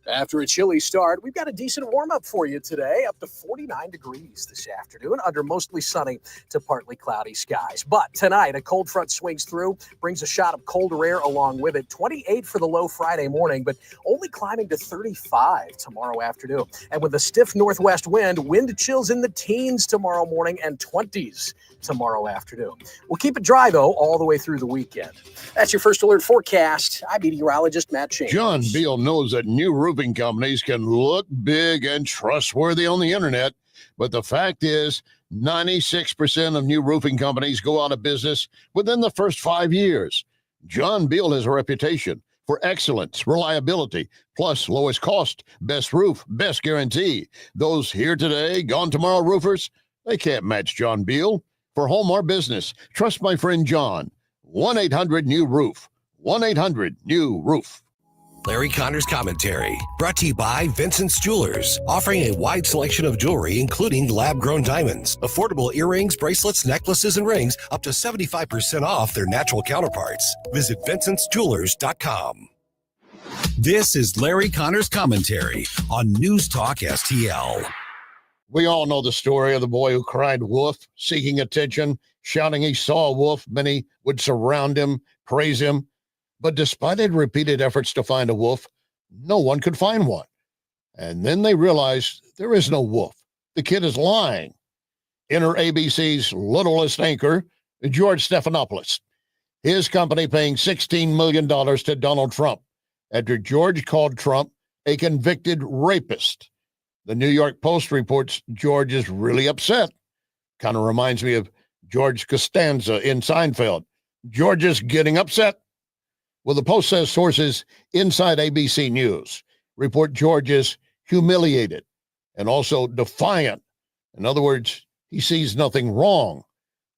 After a chilly start, we've got a decent warm-up for you today, up to 49 degrees this afternoon, under mostly sunny to partly cloudy skies. But tonight, a cold front swings through, brings a shot of colder air along with it. 28 for the low Friday morning, but only climbing to 35 tomorrow afternoon. And with a stiff northwest wind chills in the teens tomorrow morning and 20s tomorrow afternoon. We'll keep it dry, though, all the way through the weekend. That's your First Alert forecast. I'm meteorologist Matt James. John Beal knows that new roofing companies can look big and trustworthy on the internet, but the fact is 96% of new roofing companies go out of business within the first 5 years. John Beal has a reputation for excellence, reliability, plus lowest cost, best roof, best guarantee. Those here today, gone tomorrow roofers, they can't match John Beal. For home or business, trust my friend John. 1-800-NEW-ROOF. 1-800-NEW-ROOF. Larry Connor's Commentary, brought to you by Vincent's Jewelers, offering a wide selection of jewelry, including lab-grown diamonds, affordable earrings, bracelets, necklaces, and rings, up to 75% off their natural counterparts. Visit vincentsjewelers.com. This is Larry Connor's Commentary on News Talk STL. We all know the story of the boy who cried wolf, seeking attention, shouting he saw a wolf. Many would surround him, praise him. But despite his repeated efforts to find a wolf, no one could find one. And then they realized there is no wolf. The kid is lying. Enter ABC's littlest anchor, George Stephanopoulos. His company paying $16 million to Donald Trump after George called Trump a convicted rapist. The New York Post reports George is really upset. Kind of reminds me of George Costanza in Seinfeld. George is getting upset. Well, the Post says sources inside ABC News report George is humiliated and also defiant. In other words, he sees nothing wrong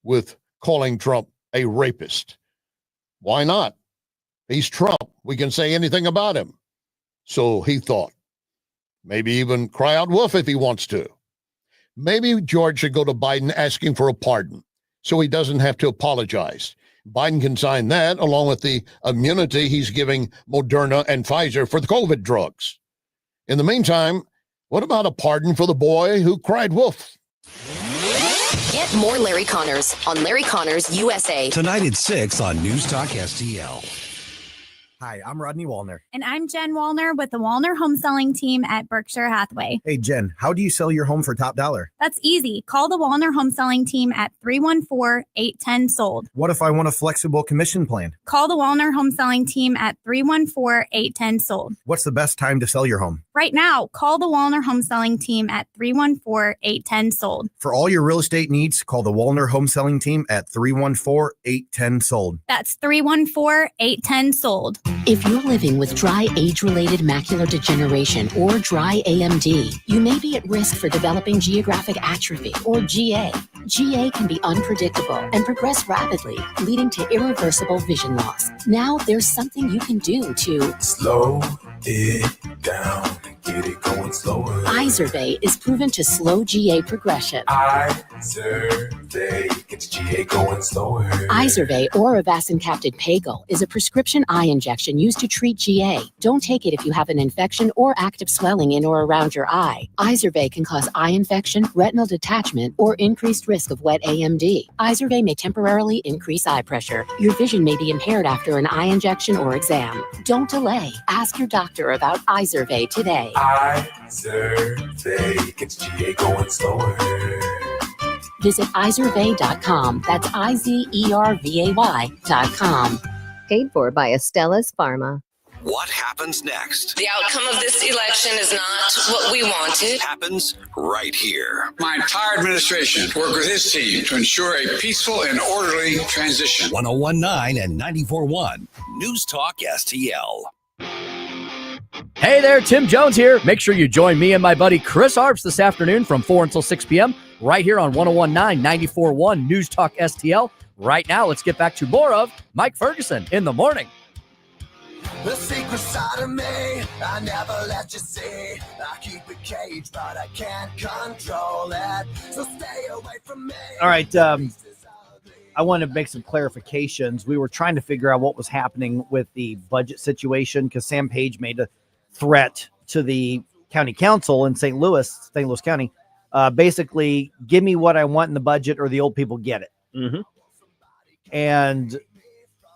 with calling Trump a rapist. Why not? He's Trump. We can say anything about him. So he thought. Maybe even cry out wolf if he wants to. Maybe George should go to Biden asking for a pardon so he doesn't have to apologize. Biden can sign that along with the immunity he's giving Moderna and Pfizer for the COVID drugs. In the meantime, what about a pardon for the boy who cried wolf? Get more Larry Connors on Larry Connors USA. Tonight at 6 on News Talk STL. Hi, I'm Rodney Wallner. And I'm Jen Wallner with the Wallner Home Selling Team at Berkshire Hathaway. Hey, Jen, how do you sell your home for top dollar? That's easy. Call the Wallner Home Selling Team at 314-810-SOLD. What if I want a flexible commission plan? Call the Wallner Home Selling Team at 314-810-SOLD. What's the best time to sell your home? Right now, call the Wallner Home Selling Team at 314-810-SOLD. For all your real estate needs, call the Wallner Home Selling Team at 314-810-SOLD. That's 314-810-SOLD. If you're living with dry age-related macular degeneration or dry AMD, you may be at risk for developing geographic atrophy or GA. GA can be unpredictable and progress rapidly, leading to irreversible vision loss. Now there's something you can do to slow it down, get it going slower. Izervay is proven to slow GA progression. Izervay gets GA going slower. Izervay or avacincaptad pagel is a prescription eye injection used to treat GA. Don't take it if you have an infection or active swelling in or around your eye. Izervay can cause eye infection, retinal detachment, or increased risk of wet AMD. Izervay may temporarily increase eye pressure. Your vision may be impaired after an eye injection or exam. Don't delay. Ask your doctor about Izervay today. Izervay gets GA going slower. Visit Izervay.com. That's IZERVAY.com. Paid for by Astellas Pharma. What happens next? The outcome of this election is not what we wanted. Happens right here. My entire administration worked with his team to ensure a peaceful and orderly transition. 101.9 and 94.1 News Talk STL. Hey there, Tim Jones here. Make sure you join me and my buddy Chris Arps this afternoon from 4 until 6 p.m. right here on 101.9, 94.1 News Talk STL. Right now, let's get back to more of Mike Ferguson in the morning. The secret side of me, I never let you see. I keep it caged, but I can't control it. So stay away from me. All right. I want to make some clarifications. We were trying to figure out what was happening with the budget situation because Sam Page made a threat to the county council in St. Louis County. Basically, give me what I want in the budget or the old people get it. Mm-hmm. And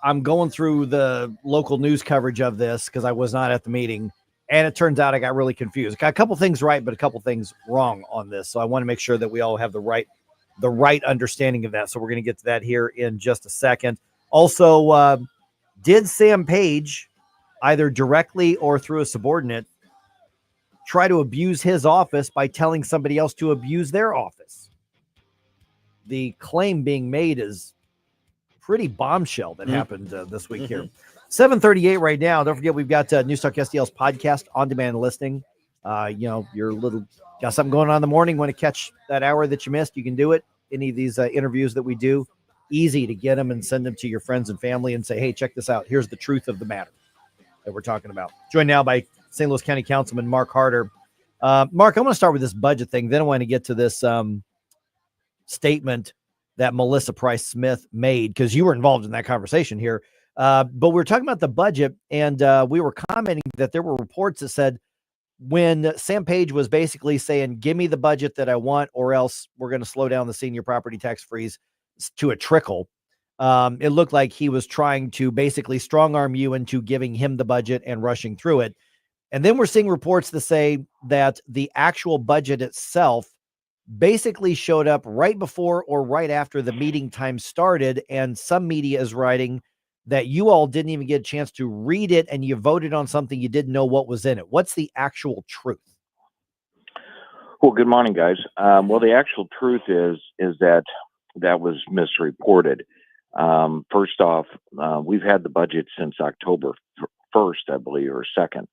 I'm going through the local news coverage of this because I was not at the meeting. And it turns out I got really confused. Got a couple things right, but a couple things wrong on this. So I want to make sure that we all have the right understanding of that. So we're going to get to that here in just a second. Also, did Sam Page, either directly or through a subordinate, try to abuse his office by telling somebody else to abuse their office? The claim being made is pretty bombshell that happened this week here. 7:38 right now. Don't forget, we've got News Talk STL's podcast on demand listing. You're got something going on in the morning, want to catch that hour that you missed, you can do it. Any of these interviews that we do, easy to get them and send them to your friends and family and say, hey, check this out. Here's the truth of the matter that we're talking about. Joined now by St. Louis County Councilman Mark Harder. Mark, I want to start with this budget thing. Then I want to get to this statement that Melissa Price Smith made, because you were involved in that conversation here. But we were talking about the budget, and we were commenting that there were reports that said when Sam Page was basically saying, give me the budget that I want, or else we're going to slow down the senior property tax freeze to a trickle. It looked like he was trying to basically strong arm you into giving him the budget and rushing through it. And then we're seeing reports that say that the actual budget itself basically showed up right before or right after the meeting time started. And some media is writing that you all didn't even get a chance to read it and you voted on something you didn't know what was in it. What's the actual truth? Well, good morning, guys. Well, the actual truth is that was misreported. First off, we've had the budget since October 1st, I believe, or 2nd.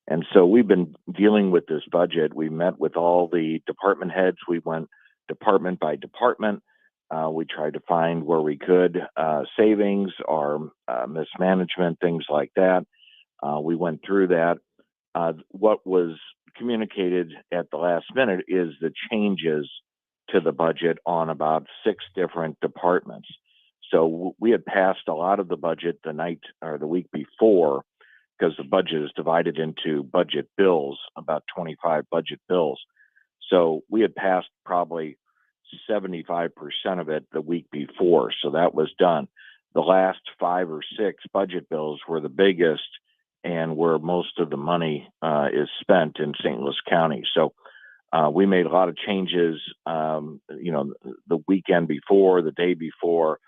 And so we've been dealing with this budget. We met with all the department heads. We went department by department. We tried to find where we could savings or mismanagement, things like that. We went through that. What was communicated at the last minute is the changes to the budget on about 6 different departments. So we had passed a lot of the budget the night or the week before, because the budget is divided into budget bills, about 25 budget bills. So we had passed probably 75% of it the week before. So that was done. The last 5 or 6 budget bills were the biggest and where most of the money is spent in St. Louis County. So we made a lot of changes, the weekend before, the day before,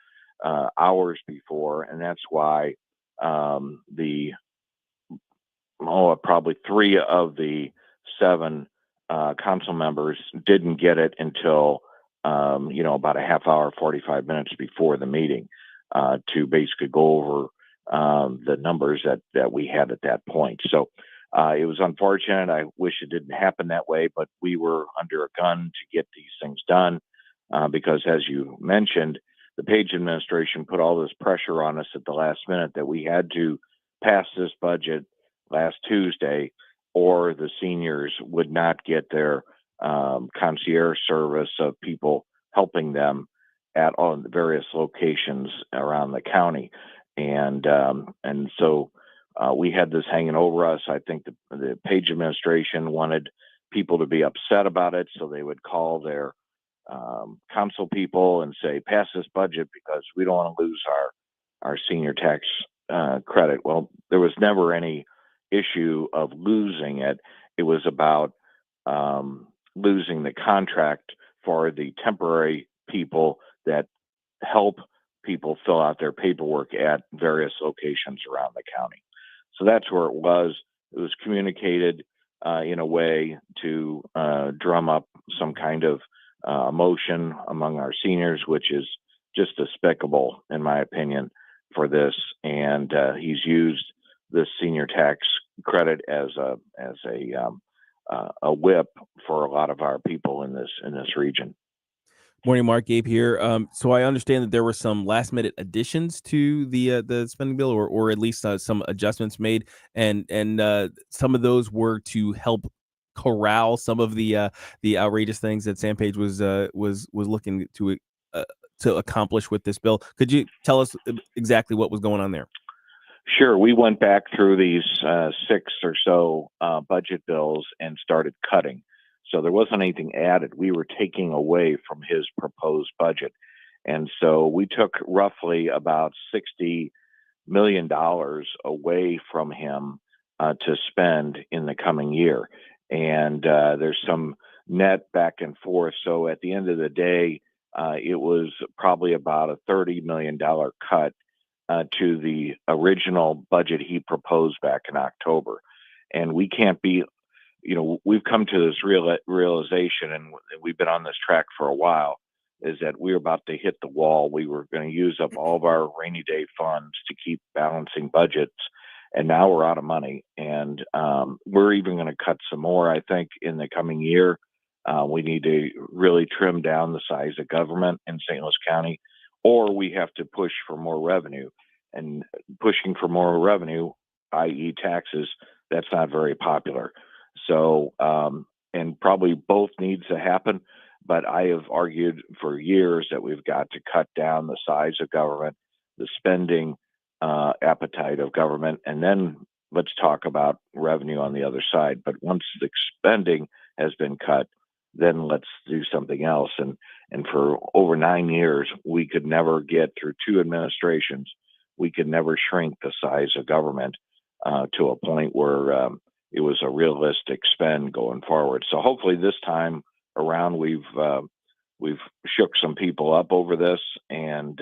hours before. And that's why probably 3 of the 7 council members didn't get it until, about a half hour, 45 minutes before the meeting to basically go over the numbers that we had at that point. So it was unfortunate. I wish it didn't happen that way, but we were under a gun to get these things done because, as you mentioned, the Page administration put all this pressure on us at the last minute that we had to pass this budget last Tuesday, or the seniors would not get their concierge service of people helping them at all the various locations around the county. And so we had this hanging over us. I think the Page administration wanted people to be upset about it, so they would call their council people and say, pass this budget because we don't want to lose our senior tax credit. Well, there was never any issue of losing it. It was about losing the contract for the temporary people that help people fill out their paperwork at various locations around the county. So that's where it was. It was communicated in a way to drum up some kind of emotion among our seniors, which is just despicable, in my opinion, for this. And he's used this senior tax credit as a whip for a lot of our people in this region. Morning, Mark. Gabe here. So I understand that there were some last minute additions to the spending bill, or at least some adjustments made, and some of those were to help corral some of the outrageous things that Sam Page was looking to accomplish with this bill. Could you tell us exactly what was going on there? Sure. We went back through these 6 or so budget bills and started cutting. So there wasn't anything added. We were taking away from his proposed budget. And so we took roughly about $60 million away from him to spend in the coming year. And there's some net back and forth. So at the end of the day, it was probably about a $30 million cut to the original budget he proposed back in October. And we can't be, we've come to this realization, and we've been on this track for a while, is that we were about to hit the wall. We were going to use up all of our rainy day funds to keep balancing budgets, and now we're out of money. And we're even going to cut some more, I think, in the coming year. We need to really trim down the size of government in St. Louis County, or we have to push for more revenue. And pushing for more revenue, i.e. taxes, that's not very popular. So, and probably both needs to happen. But I have argued for years that we've got to cut down the size of government, the spending appetite of government, and then let's talk about revenue on the other side. But once the spending has been cut, then let's do something else. And for over 9 years, we could never get through 2 administrations. We could never shrink the size of government to a point where it was a realistic spend going forward. So hopefully this time around, we've shook some people up over this, and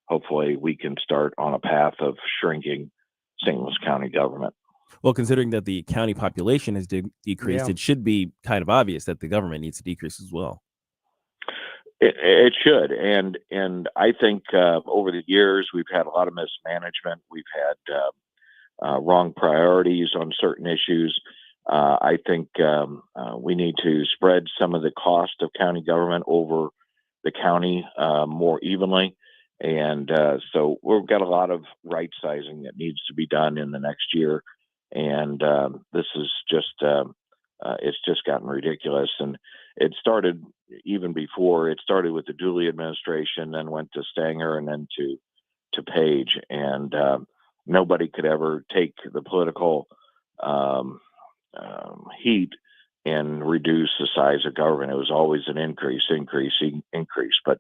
hopefully we can start on a path of shrinking St. Louis County government. Well, considering that the county population has decreased, it should be kind of obvious that the government needs to decrease as well. It should, and I think over the years we've had a lot of mismanagement. We've had wrong priorities on certain issues. I think we need to spread some of the cost of county government over the county more evenly. And so we've got a lot of right sizing that needs to be done in the next year. And this is just, it's just gotten ridiculous. And it started even before. It started with the Dooley administration, then went to Stanger, and then to Page. And nobody could ever take the political heat and reduce the size of government. It was always an increase. But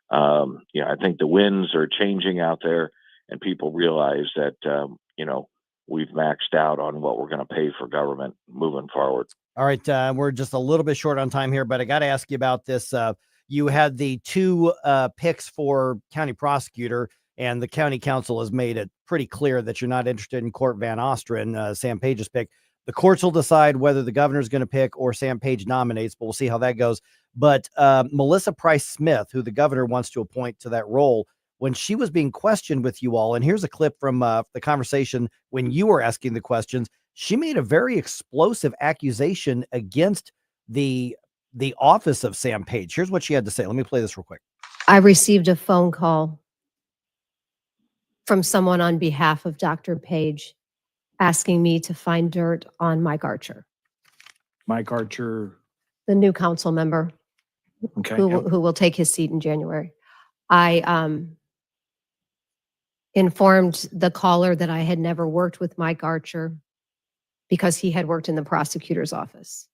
I think the winds are changing out there, and people realize that we've maxed out on what we're going to pay for government moving forward. All right, we're just a little bit short on time here, but I got to ask you about this. You had the 2 picks for county prosecutor, and the county council has made it pretty clear that you're not interested in Court Van Ostrin, Sam Page's pick. The courts will decide whether the governor's going to pick or Sam Page nominates, but we'll see how that goes. But Melissa Price Smith, who the governor wants to appoint to that role, when she was being questioned with you all, and here's a clip from the conversation when you were asking the questions, she made a very explosive accusation against the office of Sam Page. Here's what she had to say. Let me play this real quick. I received a phone call from someone on behalf of Dr. Page asking me to find dirt on Mike Archer. Mike Archer. The new council member. Okay. Who will take his seat in January. I informed the caller that I had never worked with Mike Archer because he had worked in the prosecutor's office.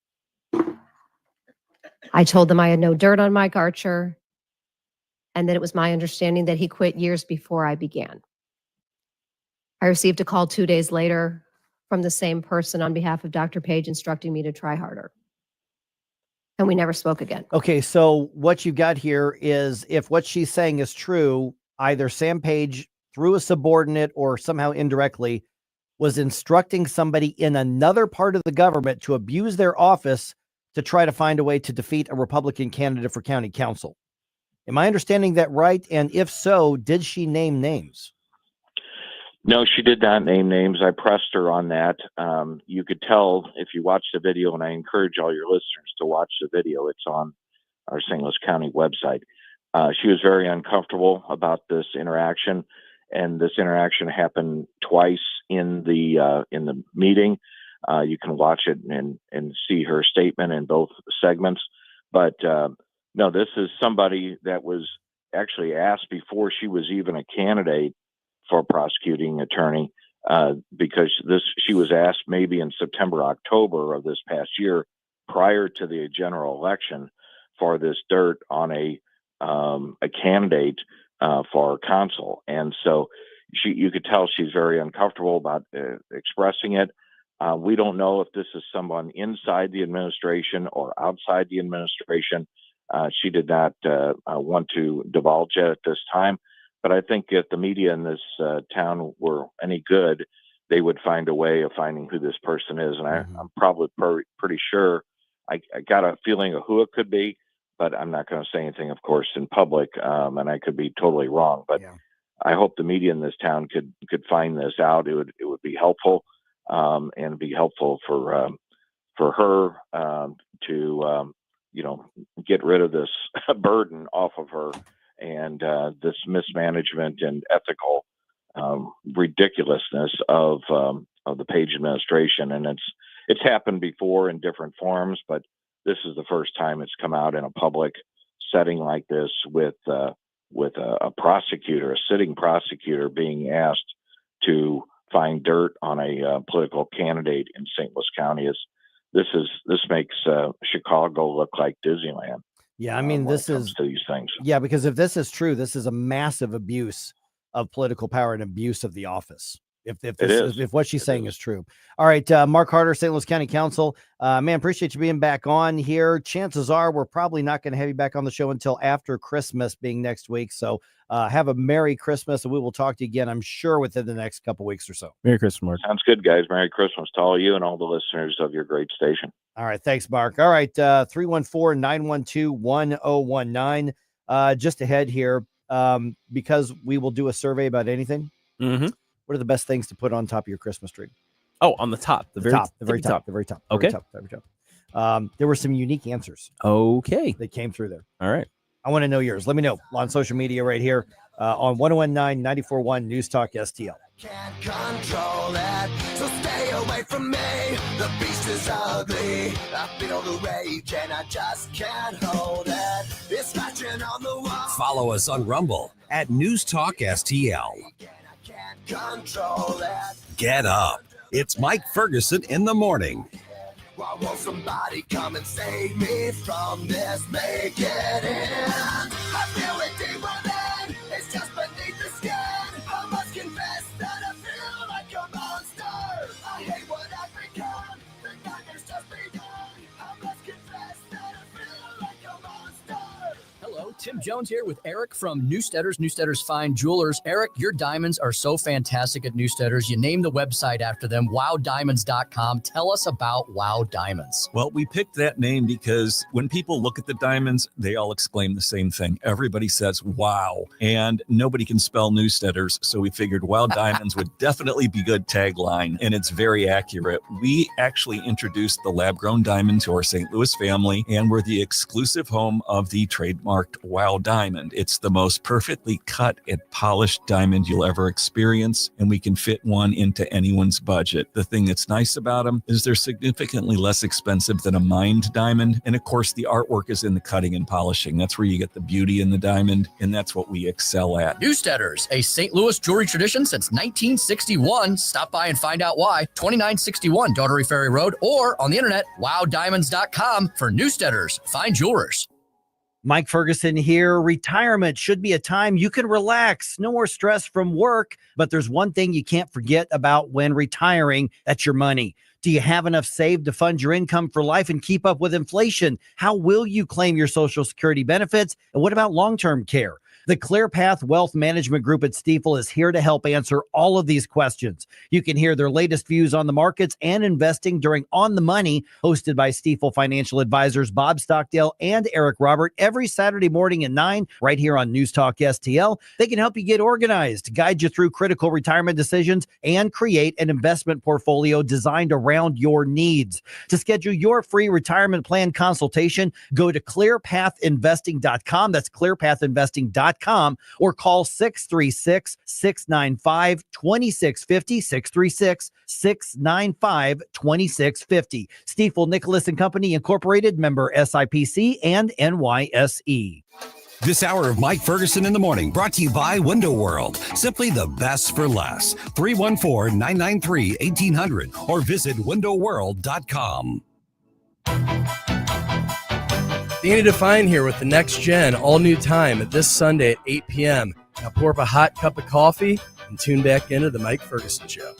I told them I had no dirt on Mike Archer, and that it was my understanding that he quit years before I began. I received a call 2 days later from the same person on behalf of Dr. Page instructing me to try harder. And we never spoke again. Okay, so what you've got here is, if what she's saying is true, either Sam Page, through a subordinate or somehow indirectly, was instructing somebody in another part of the government to abuse their office to try to find a way to defeat a Republican candidate for county council. Am I understanding that right? And if so, did she name names? No, she did not name names. I pressed her on that. You could tell if you watch the video, and I encourage all your listeners to watch the video. It's on our St. Louis County website. She was very uncomfortable about this interaction, and this interaction happened twice in the meeting. You can watch it and see her statement in both segments. But no, this is somebody that was actually asked before she was even a candidate for prosecuting attorney, because she was asked maybe in September, October of this past year, prior to the general election, for this dirt on a candidate for council. And so you could tell she's very uncomfortable about expressing it. We don't know if this is someone inside the administration or outside the administration. She did not want to divulge it at this time. But I think if the media in this town were any good, they would find a way of finding who this person is. And I'm probably pretty sure. I got a feeling of who it could be, but I'm not going to say anything, of course, in public, and I could be totally wrong. But I hope the media in this town could find this out. It would be helpful, and be helpful for her to get rid of this burden off of her, and this mismanagement and ethical ridiculousness of the Page administration. And it's happened before in different forms, but this is the first time it's come out in a public setting like this with a prosecutor, a sitting prosecutor, being asked to find dirt on a political candidate in St. Louis County. This makes Chicago look like Disneyland. Yeah, I mean, this is to these things. Yeah, because if this is true, this is a massive abuse of political power and abuse of the office. If what she's saying is true. All right, Mark Harder, St. Louis County Council. Man, appreciate you being back on here. Chances are we're probably not going to have you back on the show until after Christmas, being next week. So have a Merry Christmas, and we will talk to you again, I'm sure, within the next couple weeks or so. Merry Christmas, Mark. Sounds good, guys. Merry Christmas to all of you and all the listeners of your great station. All right, thanks, Mark. All right, 314-912-1019. Just ahead here, because we will do a survey about anything. Mm-hmm. What are the best things to put on top of your Christmas tree? Oh, on the top, the very top. Okay. There were some unique answers. Okay. That came through there. All right. I want to know yours. Let me know on social media right here on 1019-94.1 News Talk STL. Can't control it, so stay away from me. The beast is ugly. I feel the rage and I just can't hold it. It's scratching on the wall. Follow us on Rumble at News Talk STL. Control it. Get up. It's Mike Ferguson in the morning. Why won't somebody come and save me from this? Make it in. I feel it deep within. It's just beneath the skin. I must confess that I feel like a monster. I hate what I've become. The nightmare's just begun. I must confess that I feel like a monster. Hello, Tim Jones here with Eric from Newsteaders Fine Jewelers. Eric, your diamonds are so fantastic at Newsteaders. You named the website after them, wowdiamonds.com. Tell us about Wow Diamonds. Well, we picked that name because when people look at the diamonds, they all exclaim the same thing. Everybody says, wow. And nobody can spell Newsteaders, so we figured Wow Diamonds would definitely be good tagline, and it's very accurate. We actually introduced the lab-grown diamond to our St. Louis family, and we're the exclusive home of the trademarked Wow Diamond. It's the most perfectly cut and polished diamond you'll ever experience, and we can fit one into anyone's budget. The thing that's nice about them is they're significantly less expensive than a mined diamond, and of course the artwork is in the cutting and polishing. That's where you get the beauty in the diamond, and that's what we excel at. Newsteaders, a St. Louis jewelry tradition since 1961. Stop by and find out why. 2961 Daughtery Ferry Road, or on the internet, wowdiamonds.com for Newsteaders Fine Jewelers. Mike Ferguson here. Retirement should be a time you can relax. No more stress from work. But there's one thing you can't forget about when retiring. That's your money. Do you have enough saved to fund your income for life and keep up with inflation? How will you claim your Social Security benefits? And what about long-term care? The ClearPath Wealth Management Group at Stifel is here to help answer all of these questions. You can hear their latest views on the markets and investing during On the Money, hosted by Stifel financial advisors Bob Stockdale and Eric Robert, every Saturday morning at 9, right here on News Talk STL. They can help you get organized, guide you through critical retirement decisions, and create an investment portfolio designed around your needs. To schedule your free retirement plan consultation, go to clearpathinvesting.com. That's clearpathinvesting.com. Or call 636-695-2650, 636-695-2650. Stifel Nicholas and Company Incorporated, member SIPC and NYSE. This hour of Mike Ferguson in the morning brought to you by Window World. Simply the best for less. 314-993-1800 or visit windowworld.com. Danny Define here with the Next Gen, all new time at this Sunday at 8 p.m. Now pour up a hot cup of coffee and tune back into the Mike Ferguson Show.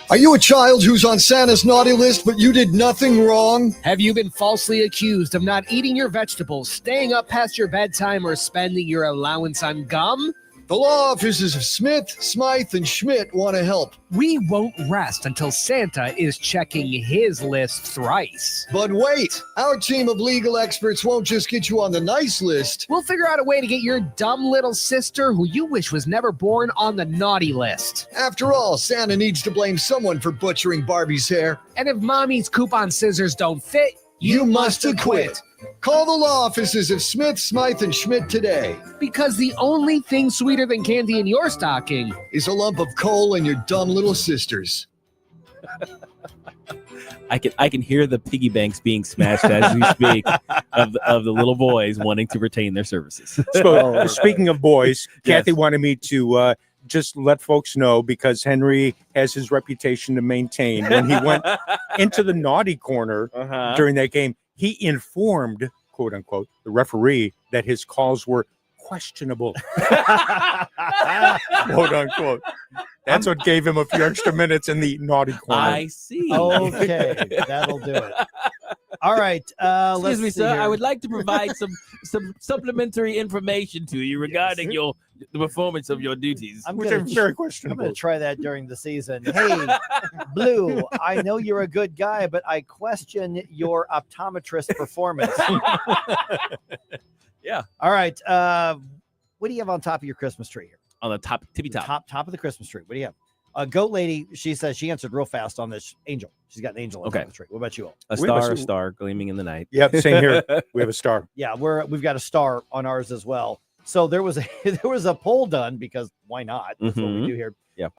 Are you a child who's on Santa's naughty list, but you did nothing wrong? Have you been falsely accused of not eating your vegetables, staying up past your bedtime, or spending your allowance on gum? The law offices of Smith, Smythe, and Schmidt want to help. We won't rest until Santa is checking his list thrice. But wait, our team of legal experts won't just get you on the nice list. We'll figure out a way to get your dumb little sister, who you wish was never born, on the naughty list. After all, Santa needs to blame someone for butchering Barbie's hair. And if mommy's coupon scissors don't fit, you must acquit. Call the law offices of Smith, Smythe, and Schmidt today. Because the only thing sweeter than candy in your stocking is a lump of coal in your dumb little sisters. I can hear the piggy banks being smashed as we speak of the little boys wanting to retain their services. So, speaking of boys, Kathy wanted me to just let folks know, because Henry has his reputation to maintain. When he went into the naughty corner during that game, he informed, quote unquote, the referee that his calls were questionable, quote unquote. That's what gave him a few extra minutes in the naughty corner. I see. Okay, that'll do it. All right. Excuse me, sir. I would like to provide some supplementary information to you regarding the performance of your duties. Which are very questionable. I'm going to try that during the season. Hey, Blue, I know you're a good guy, but I question your optometrist performance. Yeah. All right. What do you have on top of your Christmas tree here? On the tippy top. Top of the Christmas tree. What do you have? Goat Lady, she says she answered real fast on this angel. She's got an angel on top of the tree. What about you all? A star gleaming in the night. Yep, same here. We have a star. Yeah, we've got a star on ours as well. So there was a poll done, because why not? That's what we do here. Yeah.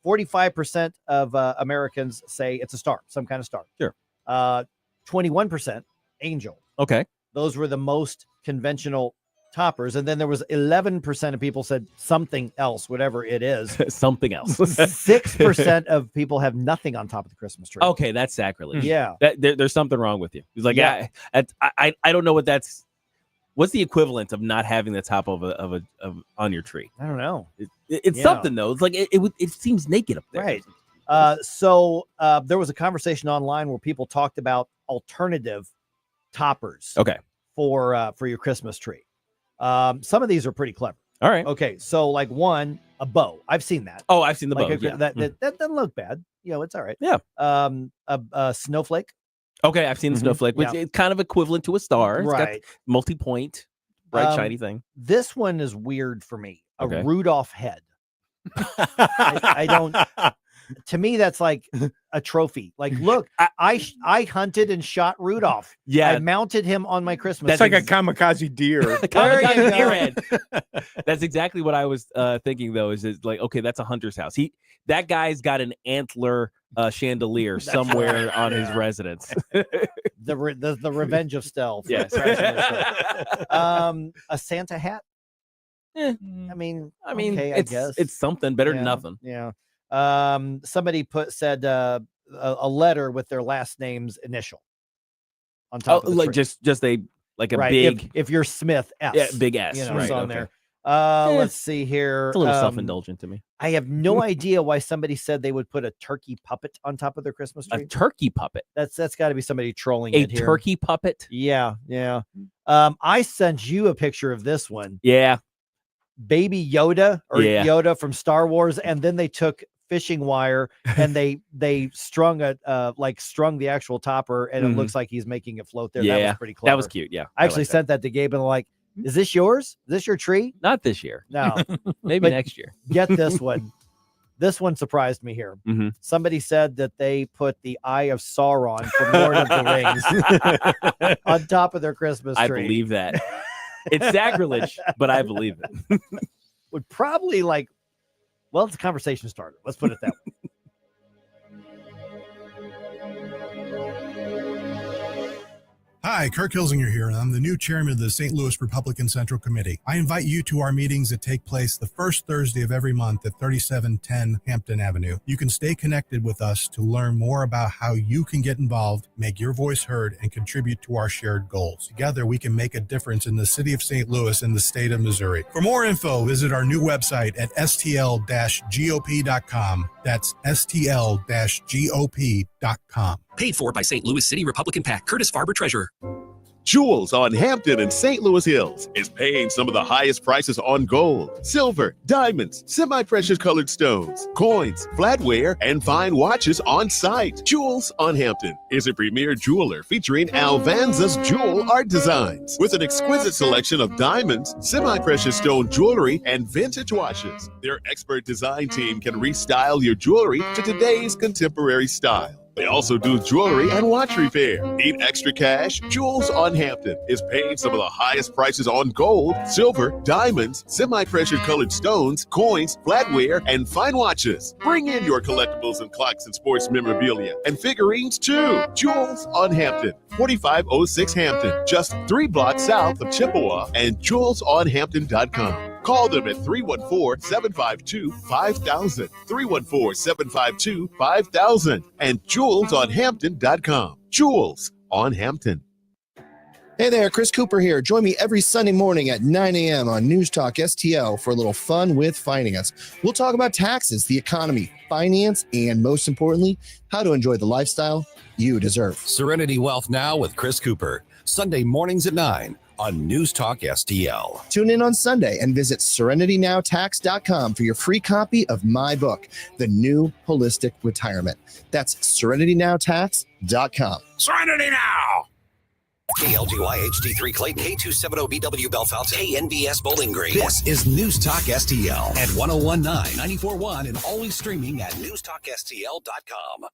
45% of Americans say it's a star, some kind of star. Sure. 21% angel. Okay. Those were the most conventional toppers, and then there was 11% of people said something else, whatever it is. Something else. 6% of people have nothing on top of the Christmas tree. Okay, that's sacrilege. Yeah, there's something wrong with you. It's like, Yeah. I don't know what that's. What's the equivalent of not having the top of on your tree? I don't know. It's something though. It's like it seems naked up there. Right. So there was a conversation online where people talked about alternative toppers. Okay. For your Christmas tree. Some of these are pretty clever. All right. Okay. So like a bow. I've seen that. Oh, I've seen the Like bow. Yeah. That doesn't look bad. It's all right. Yeah. A snowflake. Okay, I've seen the snowflake, which is kind of equivalent to a star. It's Right. got multi-point, bright, shiny thing. This one is weird for me. Okay. A Rudolph head. I don't. To me, that's like a trophy. Like, look, I hunted and shot Rudolph. Yeah. I mounted him on my Christmas. That's like a kamikaze deer. Kamikaze deer head. That's exactly what I was thinking, though. Is like, okay, that's a hunter's house. That guy's got an antler chandelier somewhere on his residence. The Revenge of Stealth. Yes. A Santa hat. I mean, okay, I guess it's something better than nothing. Yeah. Somebody said a letter with their last name's initial on top of the like tree. just a Right. big If you're Smith, S. Yeah, big S, is right, on okay. there. Let's see here. It's a little self-indulgent to me. I have no idea why somebody said they would put a turkey puppet on top of their Christmas tree. A turkey puppet. That's got to be somebody trolling A it here. turkey puppet. Yeah. I sent you a picture of this one. Yeah. Baby Yoda or Yeah. Yoda from Star Wars, and then they took fishing wire and they strung the actual topper, and it looks like he's making it float there. Yeah, That was pretty clever. that was cute. Yeah, I actually like that. sent that to Gabe, and I'm like, is this yours? Is this your tree? Not this year. No. Maybe But next year. Get this one. This one surprised me here. Mm-hmm. Somebody said that they put the Eye of Sauron from Lord of the Rings on top of their Christmas tree. I believe that. It's sacrilege, but I believe it. Would probably it's a conversation starter. Let's put it that way. Hi, Kirk Hilsinger here, and I'm the new chairman of the St. Louis Republican Central Committee. I invite you to our meetings that take place the first Thursday of every month at 3710 Hampton Avenue. You can stay connected with us to learn more about how you can get involved, make your voice heard, and contribute to our shared goals. Together, we can make a difference in the city of St. Louis and the state of Missouri. For more info, visit our new website at stl-gop.com. That's stl-gop.com. Paid for by St. Louis City Republican PAC. Curtis Farber, Treasurer. Jewels on Hampton and St. Louis Hills is paying some of the highest prices on gold, silver, diamonds, semi-precious colored stones, coins, flatware, and fine watches on site. Jewels on Hampton is a premier jeweler featuring Alvanza's jewel art designs with an exquisite selection of diamonds, semi-precious stone jewelry, and vintage watches. Their expert design team can restyle your jewelry to today's contemporary style. They also do jewelry and watch repair. Need extra cash? Jewels on Hampton is paying some of the highest prices on gold, silver, diamonds, semi-precious colored stones, coins, flatware, and fine watches. Bring in your collectibles and clocks and sports memorabilia and figurines too. Jewels on Hampton, 4506 Hampton, just 3 blocks south of Chippewa, and jewelsonhampton.com. Call them at 314-752-5000, 314-752-5000, and jewelsonhampton.com. Jewels on Hampton. Hey there, Chris Cooper here. Join me every Sunday morning at 9 a.m. on News Talk STL for a little fun with finance. We'll talk about taxes, the economy, finance, and most importantly, how to enjoy the lifestyle you deserve. Serenity Wealth Now with Chris Cooper, Sunday mornings at 9 on News Talk STL. Tune in on Sunday and visit serenitynowtax.com for your free copy of my book, The New Holistic Retirement. That's serenitynowtax.com. Serenity Now! KLGY HD3 Clay, K270BW Belfast, KNBS Bowling Green. This is News Talk STL at 1019, 94.1, and always streaming at newstalkstl.com.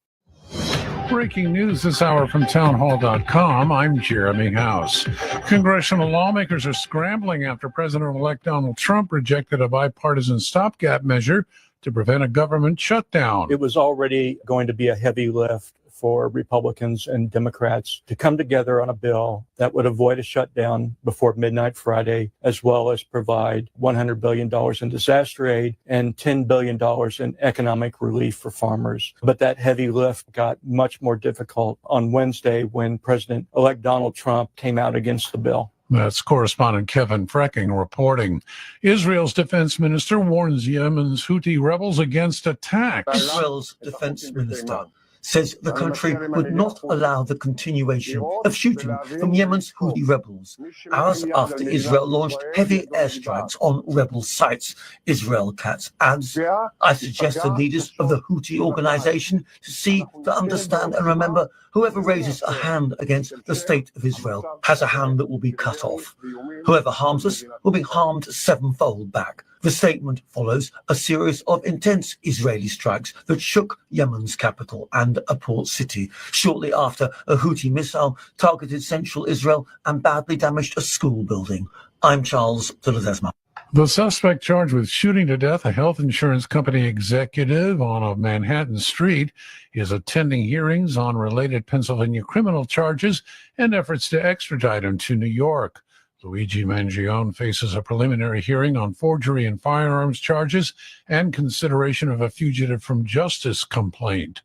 Breaking news this hour from townhall.com. I'm Jeremy House. Congressional lawmakers are scrambling after President-elect Donald Trump rejected a bipartisan stopgap measure to prevent a government shutdown. It was already going to be a heavy lift for Republicans and Democrats to come together on a bill that would avoid a shutdown before midnight Friday, as well as provide $100 billion in disaster aid and $10 billion in economic relief for farmers. But that heavy lift got much more difficult on Wednesday when President-elect Donald Trump came out against the bill. That's correspondent Kevin Frecking reporting. Israel's defense minister warns Yemen's Houthi rebels against attacks. Israel's defense minister says the country would not allow the continuation of shooting from Yemen's Houthi rebels, hours after Israel launched heavy airstrikes on rebel sites. Israel Katz adds, I suggest the leaders of the Houthi organization to see, to understand and remember, whoever raises a hand against the state of Israel has a hand that will be cut off. Whoever harms us will be harmed sevenfold back. The statement follows a series of intense Israeli strikes that shook Yemen's capital and a port city shortly after a Houthi missile targeted central Israel and badly damaged a school building. I'm Charles de Ledesma. The suspect charged with shooting to death a health insurance company executive on a Manhattan street is attending hearings on related Pennsylvania criminal charges and efforts to extradite him to New York. Luigi Mangione faces a preliminary hearing on forgery and firearms charges and consideration of a fugitive from justice complaint.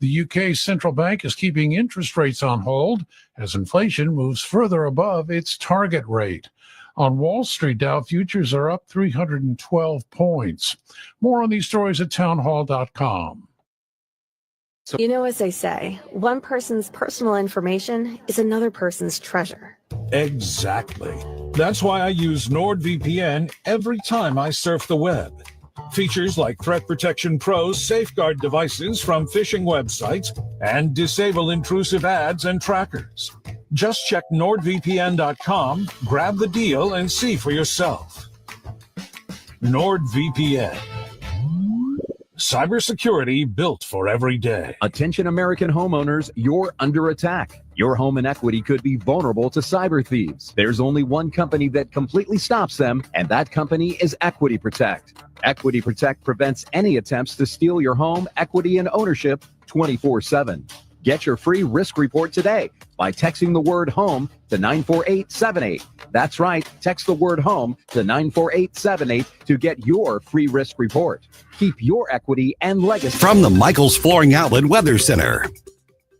The UK central bank is keeping interest rates on hold as inflation moves further above its target rate. On Wall Street, Dow futures are up 312 points. More on these stories at townhall.com. You know, as they say, one person's personal information is another person's treasure. Exactly. That's why I use NordVPN every time I surf the web. Features like Threat Protection Pro's safeguard devices from phishing websites and disable intrusive ads and trackers. Just check NordVPN.com, grab the deal, and see for yourself. NordVPN. Cybersecurity built for every day. Attention American homeowners, you're under attack. Your home and equity could be vulnerable to cyber thieves. There's only one company that completely stops them, and that company is Equity Protect. Equity Protect prevents any attempts to steal your home, equity, and ownership 24/7. Get your free risk report today by texting the word HOME to 94878. That's right, text the word HOME to 94878 to get your free risk report. Keep your equity and legacy. From the Michaels Flooring Outlet Weather Center.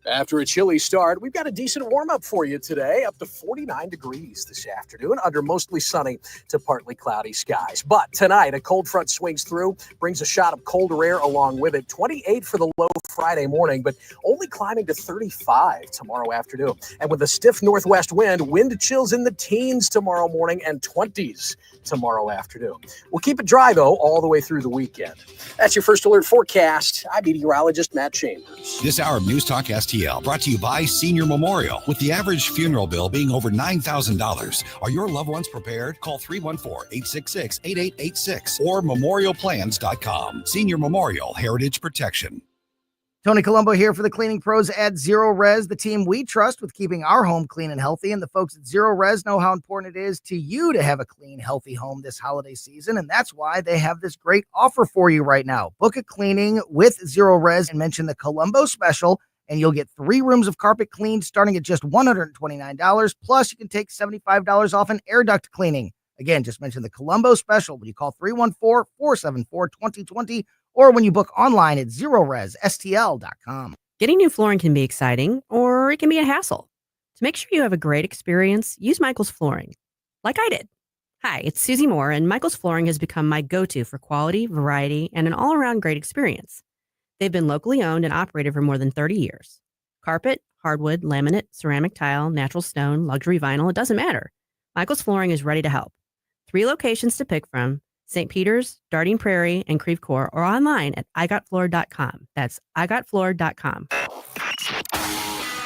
After a chilly start, we've got a decent warm-up for you today, up to 49 degrees this afternoon, under mostly sunny to partly cloudy skies. But tonight, a cold front swings through, brings a shot of colder air along with it. 28 for the low Friday morning, but only climbing to 35 tomorrow afternoon. And with a stiff northwest wind chills in the teens tomorrow morning and 20s tomorrow afternoon. We'll keep it dry, though, all the way through the weekend. That's your First Alert forecast. I'm meteorologist Matt Chambers. This hour of News Talk STL brought to you by Senior Memorial. With the average funeral bill being over $9,000, are your loved ones prepared? Call 314-866-8886 or memorialplans.com. Senior Memorial Heritage Protection. Tony Colombo here for the cleaning pros at Zero Res, the team we trust with keeping our home clean and healthy. And the folks at Zero Res know how important it is to you to have a clean, healthy home this holiday season. And that's why they have this great offer for you right now. Book a cleaning with Zero Res and mention the Colombo special, and you'll get 3 rooms of carpet cleaned starting at just $129. Plus, you can take $75 off an air duct cleaning. Again, just mention the Colombo special when you call 314-474-2020 or when you book online at ZeroResSTL.com. Getting new flooring can be exciting, or it can be a hassle. To make sure you have a great experience, use Michael's Flooring, like I did. Hi, it's Susie Moore, and Michael's Flooring has become my go-to for quality, variety, and an all-around great experience. They've been locally owned and operated for more than 30 years. Carpet, hardwood, laminate, ceramic tile, natural stone, luxury vinyl, it doesn't matter. Michael's Flooring is ready to help. 3 locations to pick from: St. Peter's, Darting Prairie, and Creve Coeur, or online at igotfloor.com. That's igotfloor.com.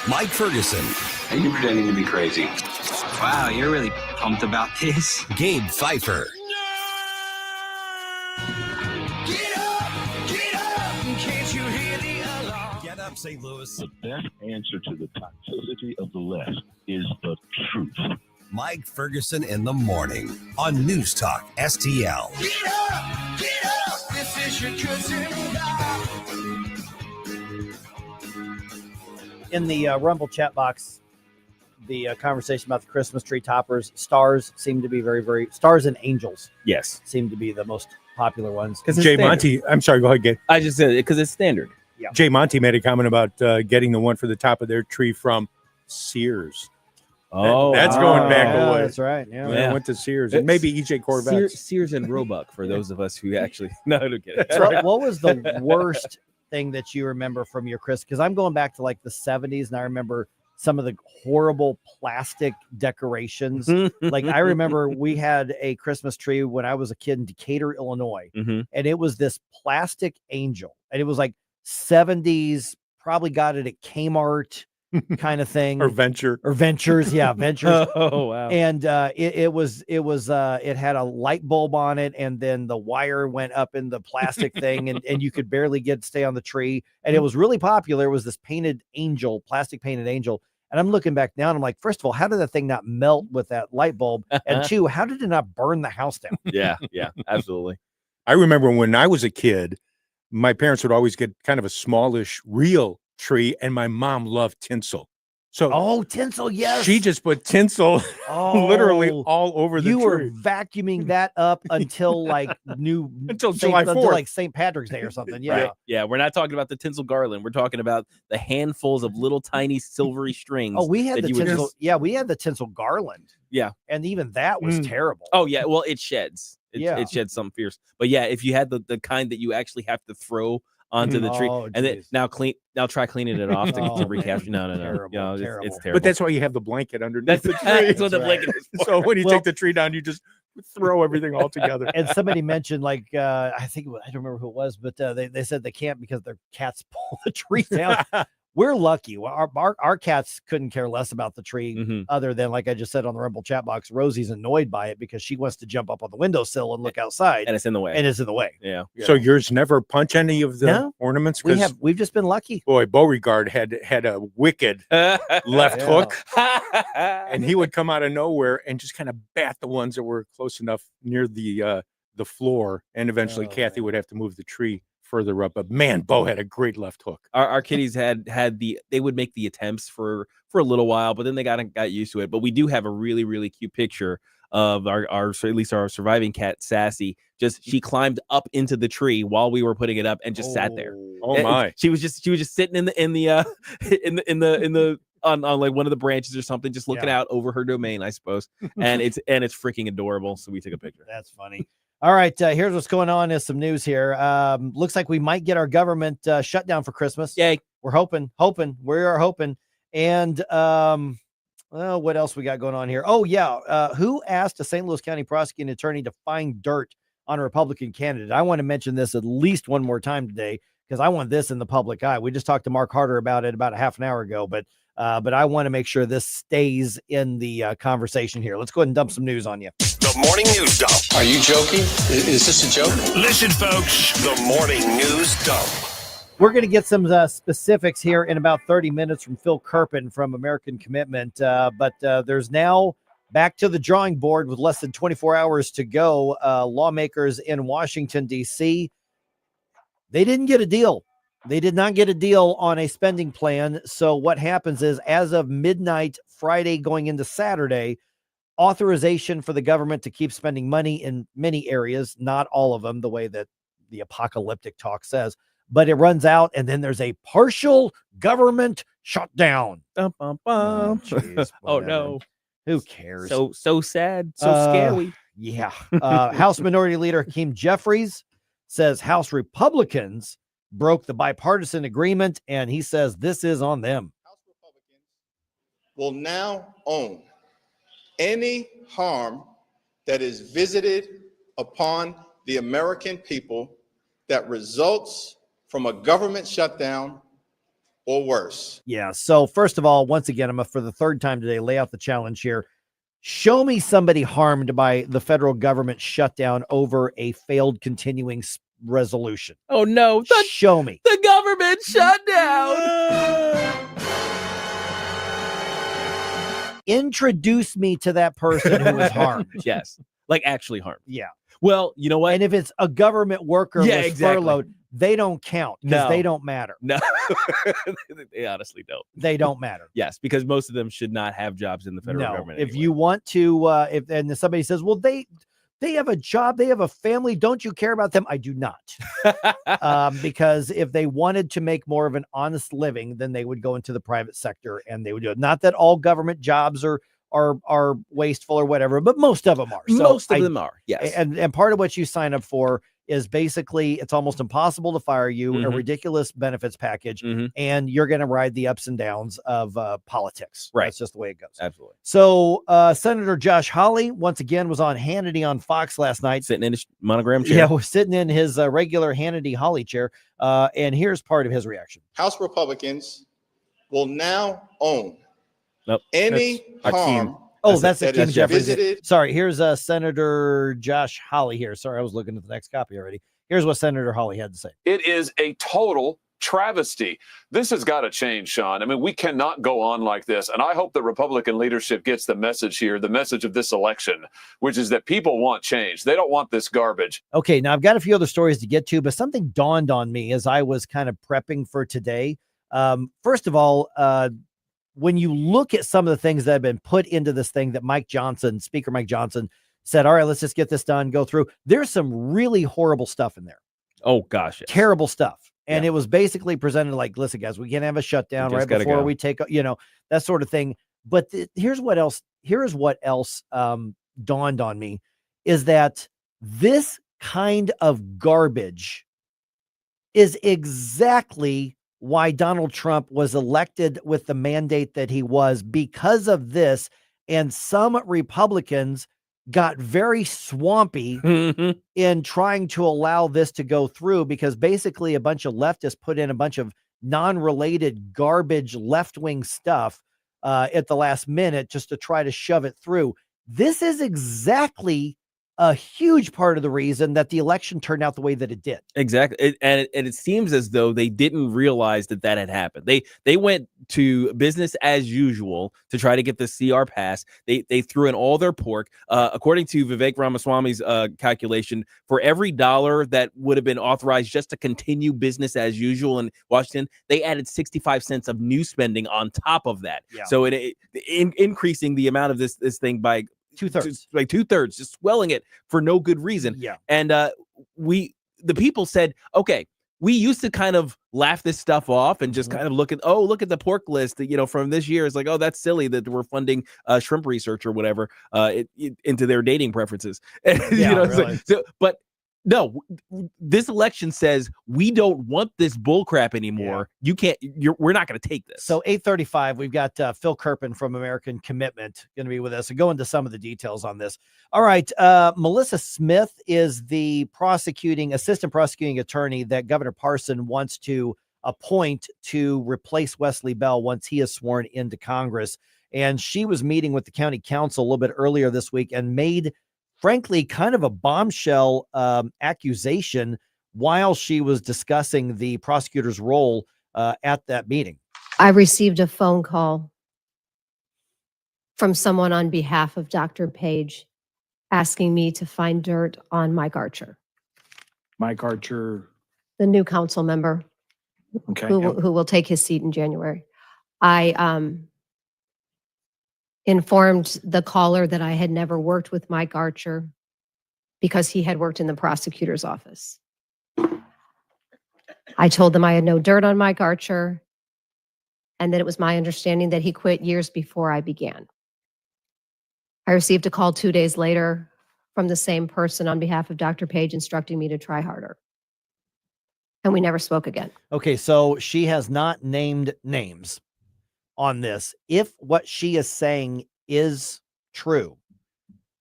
Mike Ferguson. Are you pretending to be crazy? Wow, you're really pumped about this. Gabe Pfeiffer. Can't you hear the alarm? Get up, St. Louis. The best answer to the toxicity of the left is the truth. Mike Ferguson in the morning on News Talk STL. Get up, this is your cousin God. In the Rumble chat box, the conversation about the Christmas tree toppers, stars seem to be stars and angels. Yes. Seem to be the most popular ones. Jay Monty, I'm sorry, go ahead, Gabe. I just said it because it's standard. Yeah. Jay Monty made a comment about getting the one for the top of their tree from Sears. Oh, that's going back a way. That's right. Yeah. I went to Sears and maybe EJ Corvette. Sears and Roebuck for those of us who actually no, I don't get it. What was the worst thing that you remember from your Christmas? Because I'm going back to like the 70s, and I remember some of the horrible plastic decorations. Like I remember we had a Christmas tree when I was a kid in Decatur, Illinois, and it was this plastic angel, and it was like 70s. Probably got it at Kmart. Kind of thing, or Ventures, yeah, Ventures. Oh wow! And it had a light bulb on it, and then the wire went up in the plastic thing, and you could barely stay on the tree. And it was really popular. It was this painted angel, plastic painted angel. And I'm looking back now, and I'm like, first of all, how did that thing not melt with that light bulb? And 2, how did it not burn the house down? Yeah, absolutely. I remember when I was a kid, my parents would always get kind of a smallish real tree, and my mom loved tinsel. So tinsel, yes. She just put tinsel literally all over the tree. You were vacuuming that up until like until July 4th. Until like St. Patrick's Day or something. Yeah. Right. Yeah, we're not talking about the tinsel garland. We're talking about the handfuls of little tiny silvery strings. Oh, we had the tinsel. Yeah, we had the tinsel garland. Yeah. And even that was terrible. Oh, yeah. Well, it sheds. It sheds something fierce. But yeah, if you had the kind that you actually have to throw onto the tree, and then now try cleaning it off to recapture. No. It's terrible. But that's why you have the blanket underneath the tree. That's what the blanket is for. So when you take the tree down, you just throw everything all together. And somebody mentioned, like, I don't remember who it was, but they said they can't because their cats pull the tree down. We're lucky. Our cats couldn't care less about the tree, other than, like I just said on the Rumble chat box, Rosie's annoyed by it because she wants to jump up on the windowsill and look outside, and it's in the way. Yeah. So yours never punch any of the ornaments? We've just been lucky. Boy, Beauregard had a wicked left hook, and he would come out of nowhere and just kind of bat the ones that were close enough near the floor, and eventually Kathy would have to move the tree further up. But man, Bo had a great left hook. Our kiddies they would make the attempts for a little while, but then they got used to it. But we do have a really, really cute picture of our at least our surviving cat Sassy. She climbed up into the tree while we were putting it up and just sat there. Oh my! She was just sitting in the on like one of the branches or something, just looking out over her domain, I suppose. And it's freaking adorable. So we took a picture. That's funny. All right, here's what's going on. Is some news here. Looks like we might get our government shut down for Christmas. Yay! We're hoping. We are hoping. And well, what else we got going on here? Oh yeah, who asked a St. Louis County prosecuting attorney to find dirt on a Republican candidate? I want to mention this at least one more time today because I want this in the public eye. We just talked to Mark Harder about it about a half an hour ago, but I want to make sure this stays in the conversation here. Let's go ahead and dump some news on you. The morning news dump. Are you joking? Is this a joke? Listen, folks, the morning news dump. We're going to get some specifics here in about 30 minutes from Phil Kerpen from American Commitment. But there's now back to the drawing board with less than 24 hours to go. Lawmakers in Washington, D.C., they didn't get a deal. They did not get a deal on a spending plan. So what happens is, as of midnight Friday going into Saturday, authorization for the government to keep spending money in many areas, not all of them, the way that the apocalyptic talk says, but it runs out, and then there's a partial government shutdown. Oh, geez, oh no. Who cares? So sad, so scary. Yeah. House Minority Leader Hakeem Jeffries says House Republicans broke the bipartisan agreement, and he says this is on them. House Republicans will now own any harm that is visited upon the American people that results from a government shutdown or worse. Yeah. So first of all, once again, I'm for the third time today, lay out the challenge here. Show me somebody harmed by the federal government shutdown over a failed continuing resolution. Oh no. Show me. The government shutdown. Introduce me to that person who was harmed. Yes. Like actually harmed. Yeah. Well, you know what? And if it's a government worker was exactly. furloughed, they don't count because No. they don't matter. No, they honestly don't. They don't matter. Yes, because most of them should not have jobs in the federal government. If you want to, and somebody says, well, they have a job, they have a family, don't you care about them? I do not. Because if they wanted to make more of an honest living, then they would go into the private sector and they would do it. Not that all government jobs are wasteful or whatever, but most of them are. So most of them are, yes. And part of what you sign up for is basically it's almost impossible to fire you, a ridiculous benefits package, and you're going to ride the ups and downs of politics. Right. That's just the way it goes. Absolutely. So Senator Josh Hawley, once again, was on Hannity on Fox last night. Sitting in his monogram chair. Yeah, was sitting in his regular Hannity Hawley chair. And here's part of his reaction. House Republicans will now own Nope. any harm. Oh, that's that Hakeem is Jeffries. visited. Sorry, here's Senator Josh Hawley here. Sorry, I was looking at the next copy already. Here's what Senator Hawley had to say. It is a total travesty. This has got to change, Sean. I mean, we cannot go on like this. And I hope the Republican leadership gets the message here, the message of this election, which is that people want change. They don't want this garbage. Okay, now I've got a few other stories to get to, but something dawned on me as I was kind of prepping for today. First of all, when you look at some of the things that have been put into this thing that Speaker Mike Johnson said, all right, let's just get this done, go through. There's some really horrible stuff in there. Oh, gosh. Yes. Terrible stuff. And it was basically presented like, listen, guys, we can't have a shutdown right before we take, that sort of thing. But here's what else dawned on me is that this kind of garbage is exactly why Donald Trump was elected with the mandate that he was, because of this. And some Republicans got very swampy in trying to allow this to go through, because basically a bunch of leftists put in a bunch of non-related garbage left-wing stuff at the last minute just to try to shove it through. This is exactly a huge part of the reason that the election turned out the way that it did. Exactly. And it seems as though they didn't realize that had happened. They went to business as usual to try to get the CR pass. They threw in all their pork. According to Vivek Ramaswamy's calculation, for every dollar that would have been authorized just to continue business as usual in Washington, they added 65 cents of new spending on top of that. Yeah. So increasing the amount of this thing by 2/3, like 2/3, just swelling it for no good reason. Yeah. And the people said, okay, we used to kind of laugh this stuff off and just kind of look at the pork list that, from this year. It's like, oh, that's silly that we're funding shrimp research or whatever into their dating preferences. Really. But no, this election says we don't want this bull crap anymore. You can't. We're not going to take this. So 8:35, we've got Phil Kirpin from American Commitment going to be with us and go into some of the details on this. All right, Melissa Smith is the assistant prosecuting attorney that Governor Parson wants to appoint to replace Wesley Bell once he is sworn into Congress. And she was meeting with the county council a little bit earlier this week and made, frankly, kind of a bombshell accusation while she was discussing the prosecutor's role at that meeting. I received a phone call from someone on behalf of Dr. Page asking me to find dirt on Mike Archer. Mike Archer. The new council member who will take his seat in January. I informed the caller that I had never worked with Mike Archer because he had worked in the prosecutor's office. I told them I had no dirt on Mike Archer and that it was my understanding that he quit years before I began. I received a call 2 days later from the same person on behalf of Dr. Page instructing me to try harder. And we never spoke again. Okay, so she has not named names on this. If what she is saying is true,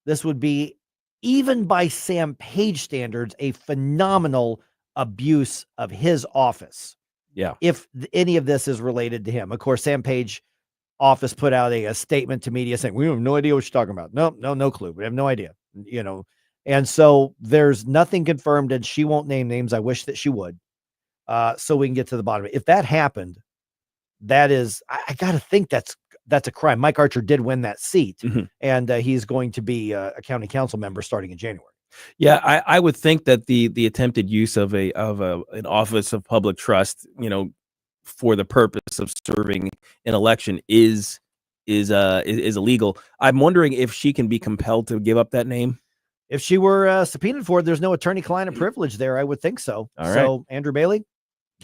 this would be, even by Sam Page standards, a phenomenal abuse of his office. Yeah. If any of this is related to him. Of course, Sam Page office put out a statement to media saying, we have no idea what you're talking about. No clue. We have no idea, And so there's nothing confirmed, and she won't name names. I wish that she would. So we can get to the bottom of it. If that happened, that is, I got to think that's a crime. Mike Archer did win that seat, and he's going to be a county council member starting in January. Yeah, I would think that the attempted use of an office of public trust, for the purpose of serving an election is illegal. I'm wondering if she can be compelled to give up that name. If she were subpoenaed for it, there's no attorney-client privilege there. I would think so. All right. So Andrew Bailey,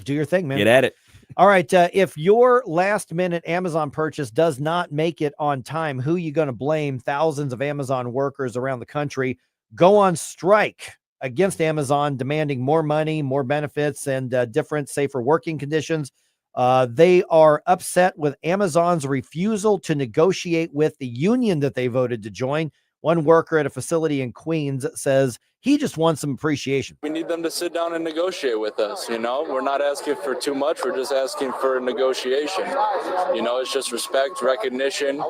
do your thing, man. Get at it. All right. If your last-minute Amazon purchase does not make it on time, who are you going to blame? Thousands of Amazon workers around the country go on strike against Amazon, demanding more money, more benefits, and different, safer working conditions. They are upset with Amazon's refusal to negotiate with the union that they voted to join. One worker at a facility in Queens says he just wants some appreciation. We need them to sit down and negotiate with us. We're not asking for too much. We're just asking for negotiation. It's just respect, recognition.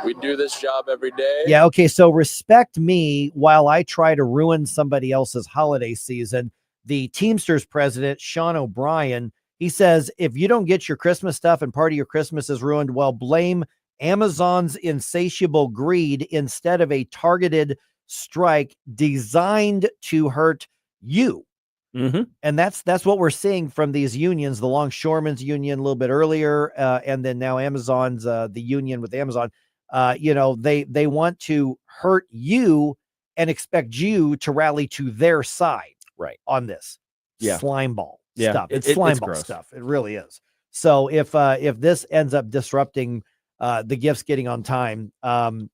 We do this job every day. Yeah. Okay. So respect me while I try to ruin somebody else's holiday season. The Teamsters president, Sean O'Brien, he says, if you don't get your Christmas stuff and part of your Christmas is ruined, well, blame Amazon's insatiable greed instead of a targeted strike designed to hurt you. And that's what we're seeing from these unions, the Longshoremen's union a little bit earlier, and then now Amazon's the union with Amazon. They want to hurt you and expect you to rally to their side, right, on this slime ball stuff. It's slime ball stuff. It really is. So if this ends up disrupting the gifts getting on time,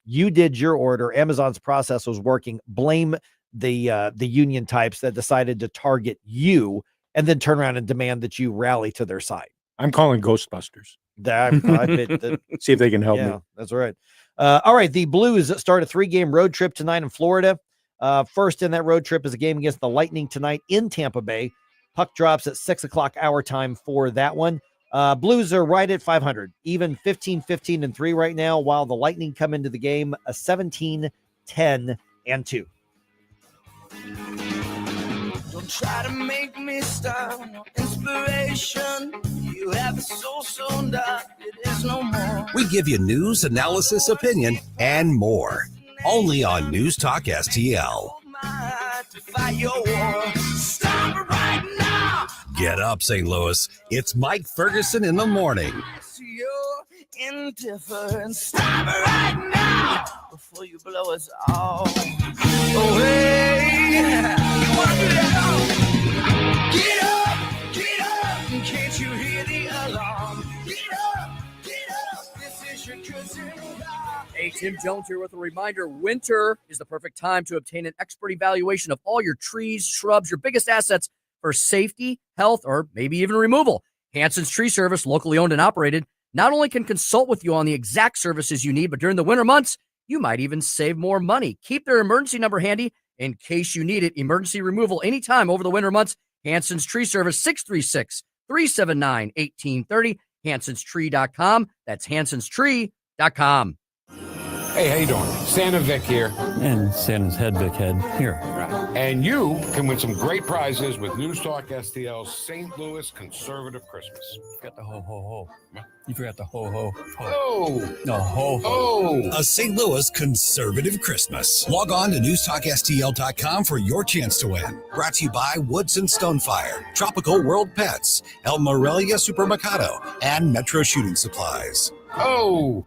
you did your order, Amazon's process was working, blame the union types that decided to target you and then turn around and demand that you rally to their side. I'm calling Ghostbusters. See if they can help me. That's right. All right. The Blues start a 3-game road trip tonight in Florida. First in that road trip is a game against the Lightning tonight in Tampa Bay. Puck drops at 6:00 our time for that one. Blues are right at 500, even 15-15-3 right now, while the Lightning come into the game a 17-10-2. Don't try to make me stop. No inspiration. You have a soul so dark it is no more. We give you news, analysis, opinion, and more. Only on News Talk STL. To fight your war. Stop it right now. Get up, St. Louis. It's Mike Ferguson in the morning. Your indifferent. Stop it right now before you blow us all away. You want to do that? Get up, can't you hear the alarm? Get up, this is your cousin. Hey, Tim Jones here with a reminder. Winter is the perfect time to obtain an expert evaluation of all your trees, shrubs, your biggest assets for safety, health, or maybe even removal. Hanson's Tree Service, locally owned and operated, not only can consult with you on the exact services you need, but during the winter months, you might even save more money. Keep their emergency number handy in case you need it. Emergency removal anytime over the winter months. Hanson's Tree Service, 636-379-1830, hansonstree.com. That's hansonstree.com. Hey, how you doing? Santa Vic here. And Santa's head, Vic head. Here. And you can win some great prizes with News Talk STL's St. Louis Conservative Christmas. You forgot the ho-ho-ho. You forgot the ho-ho-ho. Oh! No, ho-ho. Oh! A St. Louis Conservative Christmas. Log on to newstalkstl.com for your chance to win. Brought to you by Woods and Stonefire, Tropical World Pets, El Morelia Supermercado, and Metro Shooting Supplies. Oh!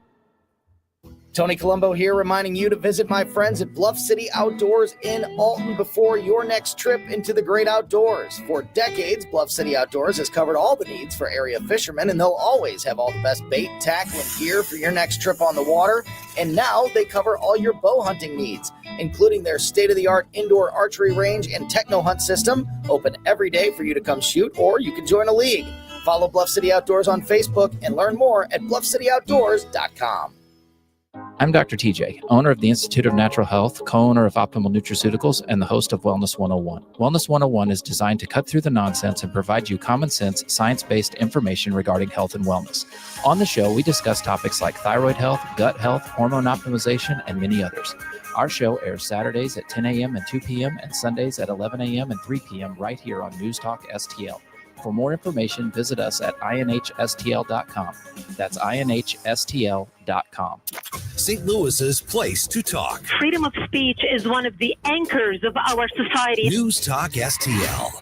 Tony Colombo here, reminding you to visit my friends at Bluff City Outdoors in Alton before your next trip into the great outdoors. For decades, Bluff City Outdoors has covered all the needs for area fishermen, and they'll always have all the best bait, tackle, and gear for your next trip on the water. And now they cover all your bow hunting needs, including their state-of-the-art indoor archery range and techno hunt system, open every day for you to come shoot, or you can join a league. Follow Bluff City Outdoors on Facebook and learn more at bluffcityoutdoors.com. I'm Dr. TJ, owner of the Institute of Natural Health, co-owner of Optimal Nutraceuticals, and the host of Wellness 101. Wellness 101 is designed to cut through the nonsense and provide you common sense, science-based information regarding health and wellness. On the show, we discuss topics like thyroid health, gut health, hormone optimization, and many others. Our show airs Saturdays at 10 a.m. and 2 p.m. and Sundays at 11 a.m. and 3 p.m. right here on News Talk STL. For more information, visit us at inhstl.com. That's inhstl.com. St. Louis's place to talk. Freedom of speech is one of the anchors of our society. News Talk STL.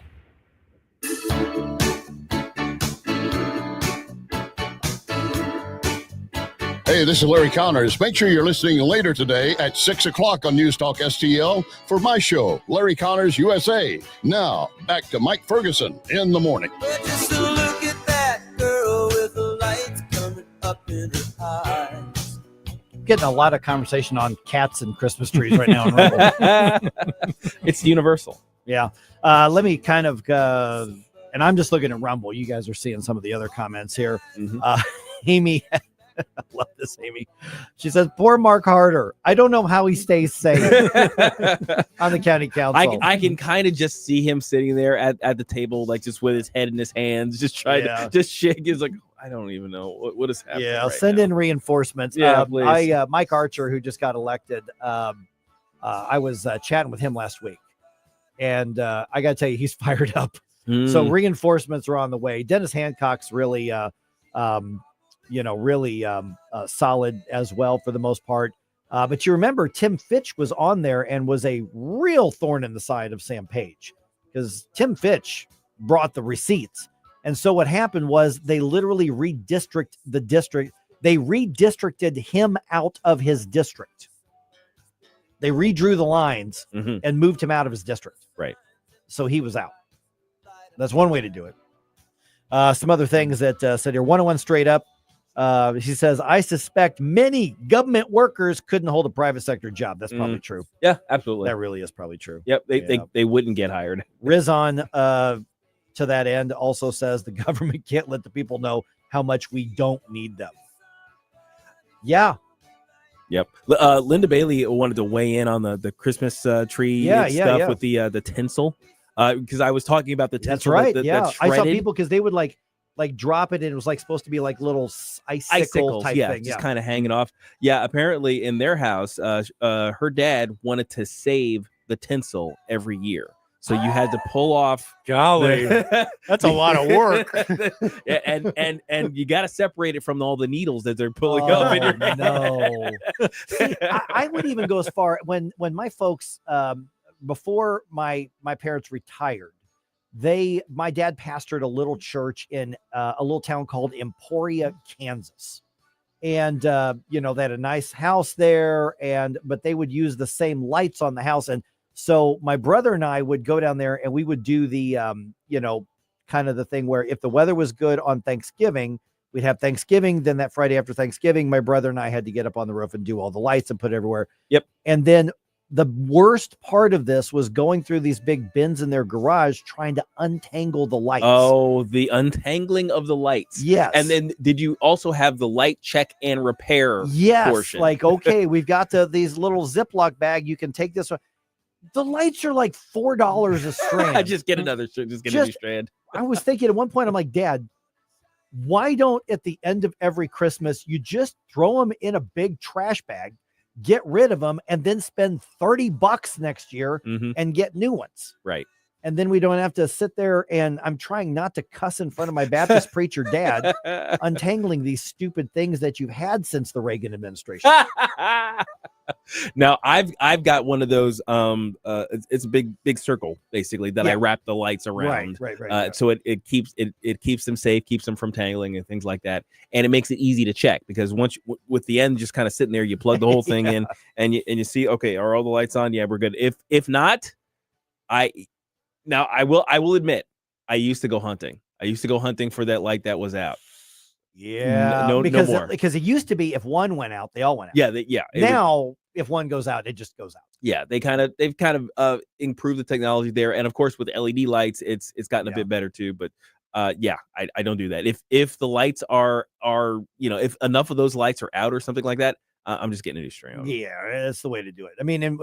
Hey, this is Larry Connors. Make sure you're listening later today at 6 o'clock on News Talk STL for my show, Larry Connors USA. Now, back to Mike Ferguson in the morning. But just to look at that girl with the lights coming up in her eyes. Getting a lot of conversation on cats and Christmas trees right now in Rumble. It's universal. Yeah. Let me kind of, and I'm just looking at Rumble. You guys are seeing some of the other comments here. Amy, I love this, Amy. She says, poor Mark Harder. I don't know how he stays safe on the county council. I can kind of just see him sitting there at the table, like just with his head in his hands, just trying to just shake. He's like, I don't even know what is happening. Yeah, I'll right send now. in reinforcements. Yeah, please. Mike Archer, who just got elected, I was chatting with him last week, and I got to tell you, he's fired up. So reinforcements are on the way. Dennis Hancock's really, solid as well for the most part. But you remember Tim Fitch was on there and was a real thorn in the side of Sam Page because Tim Fitch brought the receipts. And so what happened was they literally redistricted the district. They redistricted him out of his district. They redrew the lines and moved him out of his district. Right. So he was out. That's one way to do it. Some other things that said here, 101 straight up. She says, I suspect many government workers couldn't hold a private sector job. That's probably true. Yeah, absolutely. That really is probably true. Yep. They wouldn't get hired. Rizon, to that end, also says the government can't let the people know how much we don't need them. Yeah. Yep. Linda Bailey wanted to weigh in on the Christmas tree stuff with the tinsel. Because I was talking about the tinsel. That's right. That's I saw people because they would like drop it and it was like supposed to be like little icicles type thing. Just kind of hanging off. Yeah. Apparently in their house, her dad wanted to save the tinsel every year. So you had to pull off. Golly, that's a lot of work. and you got to separate it from all the needles that they're pulling up in your head. No. See, I would even go as far when my folks, before my parents retired, my dad pastored a little church in a little town called Emporia, Kansas. And, you know, they had a nice house there, but they would use the same lights on the house. And so my brother and I would go down there and we would do the, you know, kind of the thing where if the weather was good on Thanksgiving, we'd have Thanksgiving. Then that Friday after Thanksgiving, my brother and I had to get up on the roof and do all the lights and put everywhere. Yep. And then the worst part of this was going through these big bins in their garage, trying to untangle the lights. Oh, the untangling of the lights. Yes. And then did you also have the light check and repair portion? Like, okay, we've got these little Ziploc bag. You can take this one. The lights are like $4 a strand. Just get another strand. Just get a new strand. I was thinking at one point, I'm like, Dad, why don't at the end of every Christmas, you just throw them in a big trash bag, get rid of them, and then spend $30 next year and get new ones. Right. And then we don't have to sit there, and I'm trying not to cuss in front of my Baptist preacher dad, untangling these stupid things that you've had since the Reagan administration. Now I've got one of those. It's a big circle basically that I wrap the lights around. Right. So it keeps them safe, keeps them from tangling and things like that, and it makes it easy to check because once with the end just kind of sitting there, you plug the whole thing in, and you see, okay, are all the lights on? Yeah, we're good. If not, I will admit, I used to go hunting. I used to go hunting for that light that was out. Yeah, no more. Because it used to be if one went out, they all went out. Yeah. Now, if one goes out, it just goes out. Yeah, they've kind of improved the technology there, and of course with LED lights, it's gotten a bit better too. But I don't do that. If the lights are if enough of those lights are out or something like that, I'm just getting a new strand. Yeah, that's the way to do it. I mean, and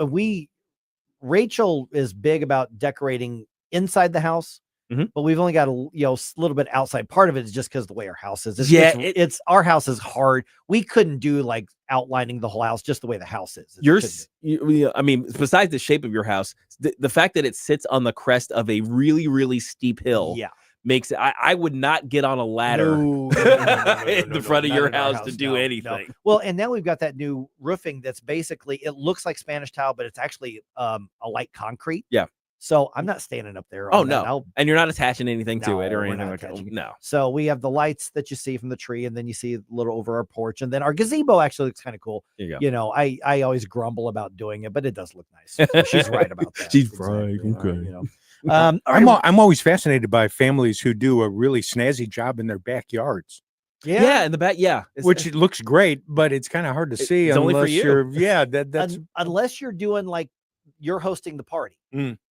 Rachel is big about decorating inside the house. But we've only got a little bit outside. Part of it is just because the way our house is. It's our house is hard. We couldn't do like outlining the whole house just the way the house is. I mean, besides the shape of your house, the fact that it sits on the crest of a really, really steep hill, makes it. I would not get on a ladder in the front of your house to do anything. No. Well, and now we've got that new roofing that's basically it looks like Spanish tile, but it's actually a light concrete. Yeah. So I'm not standing up there. Oh, no. And you're not attaching anything to it or anything like that. No. So we have the lights that you see from the tree, and then you see a little over our porch. And then our gazebo actually looks kind of cool. You know, I always grumble about doing it, but it does look nice. So she's right about that. She's right. Okay. I'm always fascinated by families who do a really snazzy job in their backyards. Yeah, in the back, which it looks great, but it's kind of hard to see unless only for you. That's unless you're doing like you're hosting the party.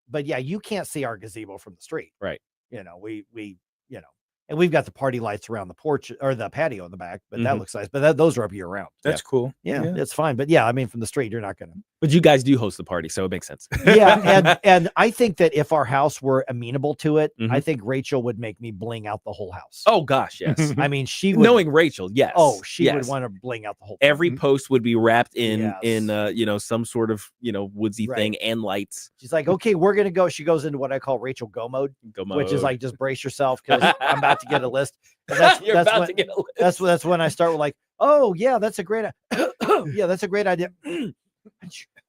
But yeah, you can't see our gazebo from the street. Right. And we've got the party lights around the porch or the patio in the back, but that looks nice. But those are up year round. That's cool. Yeah, it's fine. But yeah, I mean, from the street, you're not going to. But you guys do host the party, so it makes sense. And I think that if our house were amenable to it, I think Rachel would make me bling out the whole house. Oh gosh, yes. I mean, she would, knowing Rachel, yes. Oh, she would want to bling out the whole. Every post would be wrapped in some sort of woodsy thing and lights. She's like, okay, we're gonna go. She goes into what I call Rachel go mode, which is like just brace yourself because I'm about to get a list. That's when I start with like, oh yeah, that's a great idea.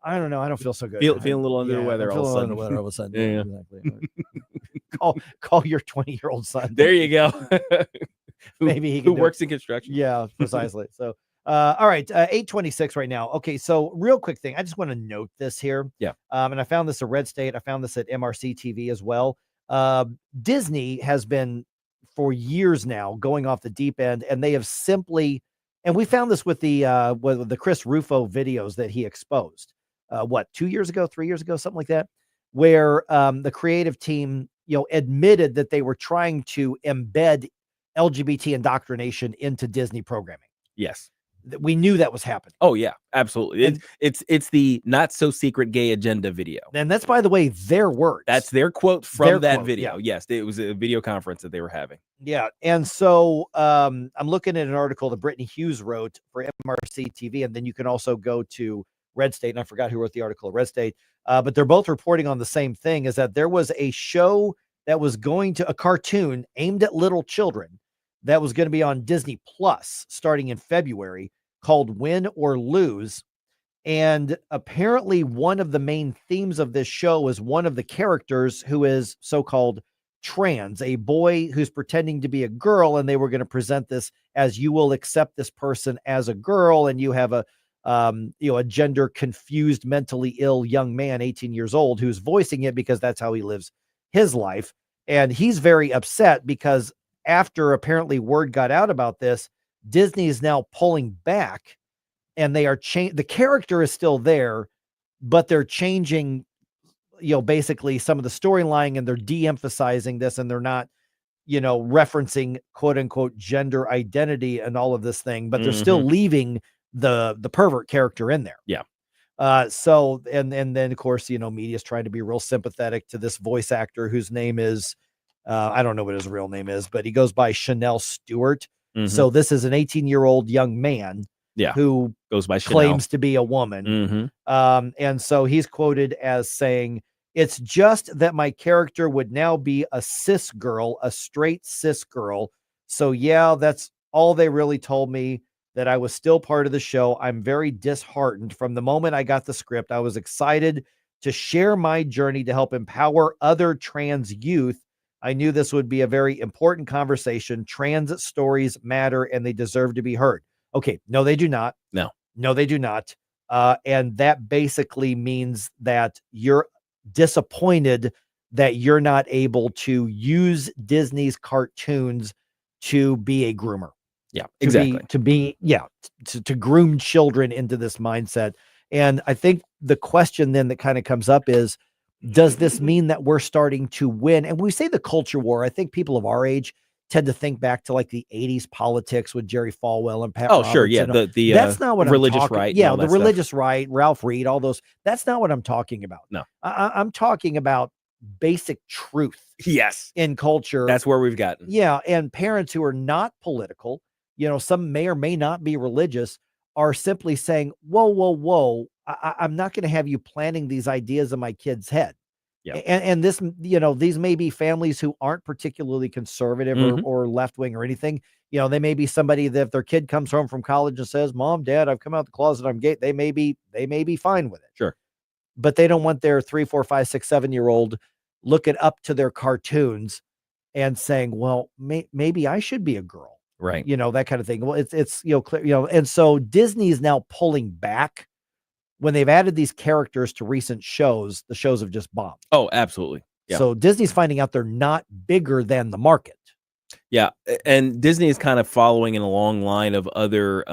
I don't know. I don't feel so good. Feeling a little under the weather all of a sudden. Yeah. Exactly. Call your 20-year-old son. There you go. Maybe he can who works in construction. Yeah, precisely. So all right, 8:26 right now. Okay, so real quick thing. I just want to note this here. Yeah. And I found this at Red State. I found this at MRC TV as well. Disney has been for years now going off the deep end, and they have simply, and we found this with the Chris Rufo videos that he exposed 2 years ago, 3 years ago, something like that, where the creative team admitted that they were trying to embed LGBT indoctrination into Disney programming. Yes, we knew that was happening. Oh yeah, absolutely. It's the not so secret gay agenda video, and that's, by the way, their words. That's their quote from that video. Yeah. Yes, it was a video conference that they were having. Yeah, and so I'm looking at an article that Brittany Hughes wrote for MRC TV, and then you can also go to Red State, and I forgot who wrote the article at Red State, but they're both reporting on the same thing: is that there was a show that was a cartoon aimed at little children that was going to be on Disney Plus starting in February, called Win or Lose. And apparently one of the main themes of this show is one of the characters who is so-called trans, a boy who's pretending to be a girl, and they were going to present this as you will accept this person as a girl, and you have a gender confused, mentally ill young man, 18 years old, who's voicing it because that's how he lives his life. And he's very upset because after apparently word got out about this, Disney is now pulling back, and they are the character is still there, but they're changing, basically some of the storyline, and they're de-emphasizing this, and they're not, referencing quote unquote gender identity and all of this thing, but they're still leaving the pervert character in there. Yeah. So, and then of course, media's trying to be real sympathetic to this voice actor whose name is, I don't know what his real name is, but he goes by Chanel Stewart. So this is an 18-year-old young man who goes by claims to be a woman. And so he's quoted as saying, "It's just that my character would now be a cis girl, a straight cis girl. So yeah, that's all they really told me, that I was still part of the show. I'm very disheartened. From the moment I got the script, I was excited to share my journey to help empower other trans youth. I knew this would be a very important conversation. Trans stories matter, and they deserve to be heard." Okay. No, they do not. No, they do not. And that basically means that you're disappointed that you're not able to use Disney's cartoons to be a groomer. Yeah, exactly. To groom children into this mindset. And I think the question then that kind of comes up is, does this mean that we're starting to win? And when we say the culture war, I think people of our age tend to think back to like the 80s politics with Jerry Falwell and Pat Roberts. Sure. Yeah. That's not what religious I'm talking, right. Yeah. The religious right, Ralph Reed, all those. That's not what I'm talking about. No. I'm talking about basic truth. Yes. In culture. That's where we've gotten. Yeah. And parents who are not political, some may or may not be religious, are simply saying, whoa. I'm not going to have you planting these ideas in my kid's head. Yeah. And this, these may be families who aren't particularly conservative or left-wing or anything. They may be somebody that if their kid comes home from college and says, "Mom, Dad, I've come out the closet, I'm gay," they may be fine with it. Sure. But they don't want their 3, 4, 5, 6, 7-year-old looking up to their cartoons and saying, well, maybe I should be a girl. Right. That kind of thing. Well, it's clear, and so Disney is now pulling back. When they've added these characters to recent shows, the shows have just bombed. Oh, absolutely. Yeah. So Disney's finding out they're not bigger than the market. Yeah. And Disney is kind of following in a long line of other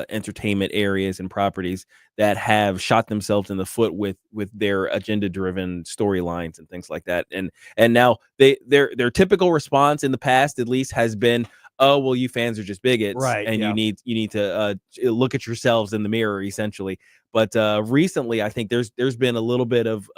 entertainment areas and properties that have shot themselves in the foot with their agenda-driven storylines and things like that. And now their typical response in the past, at least, has been, "Oh, well, you fans are just bigots, right? And you need to look at yourselves in the mirror, essentially." But recently, I think there's been a little bit of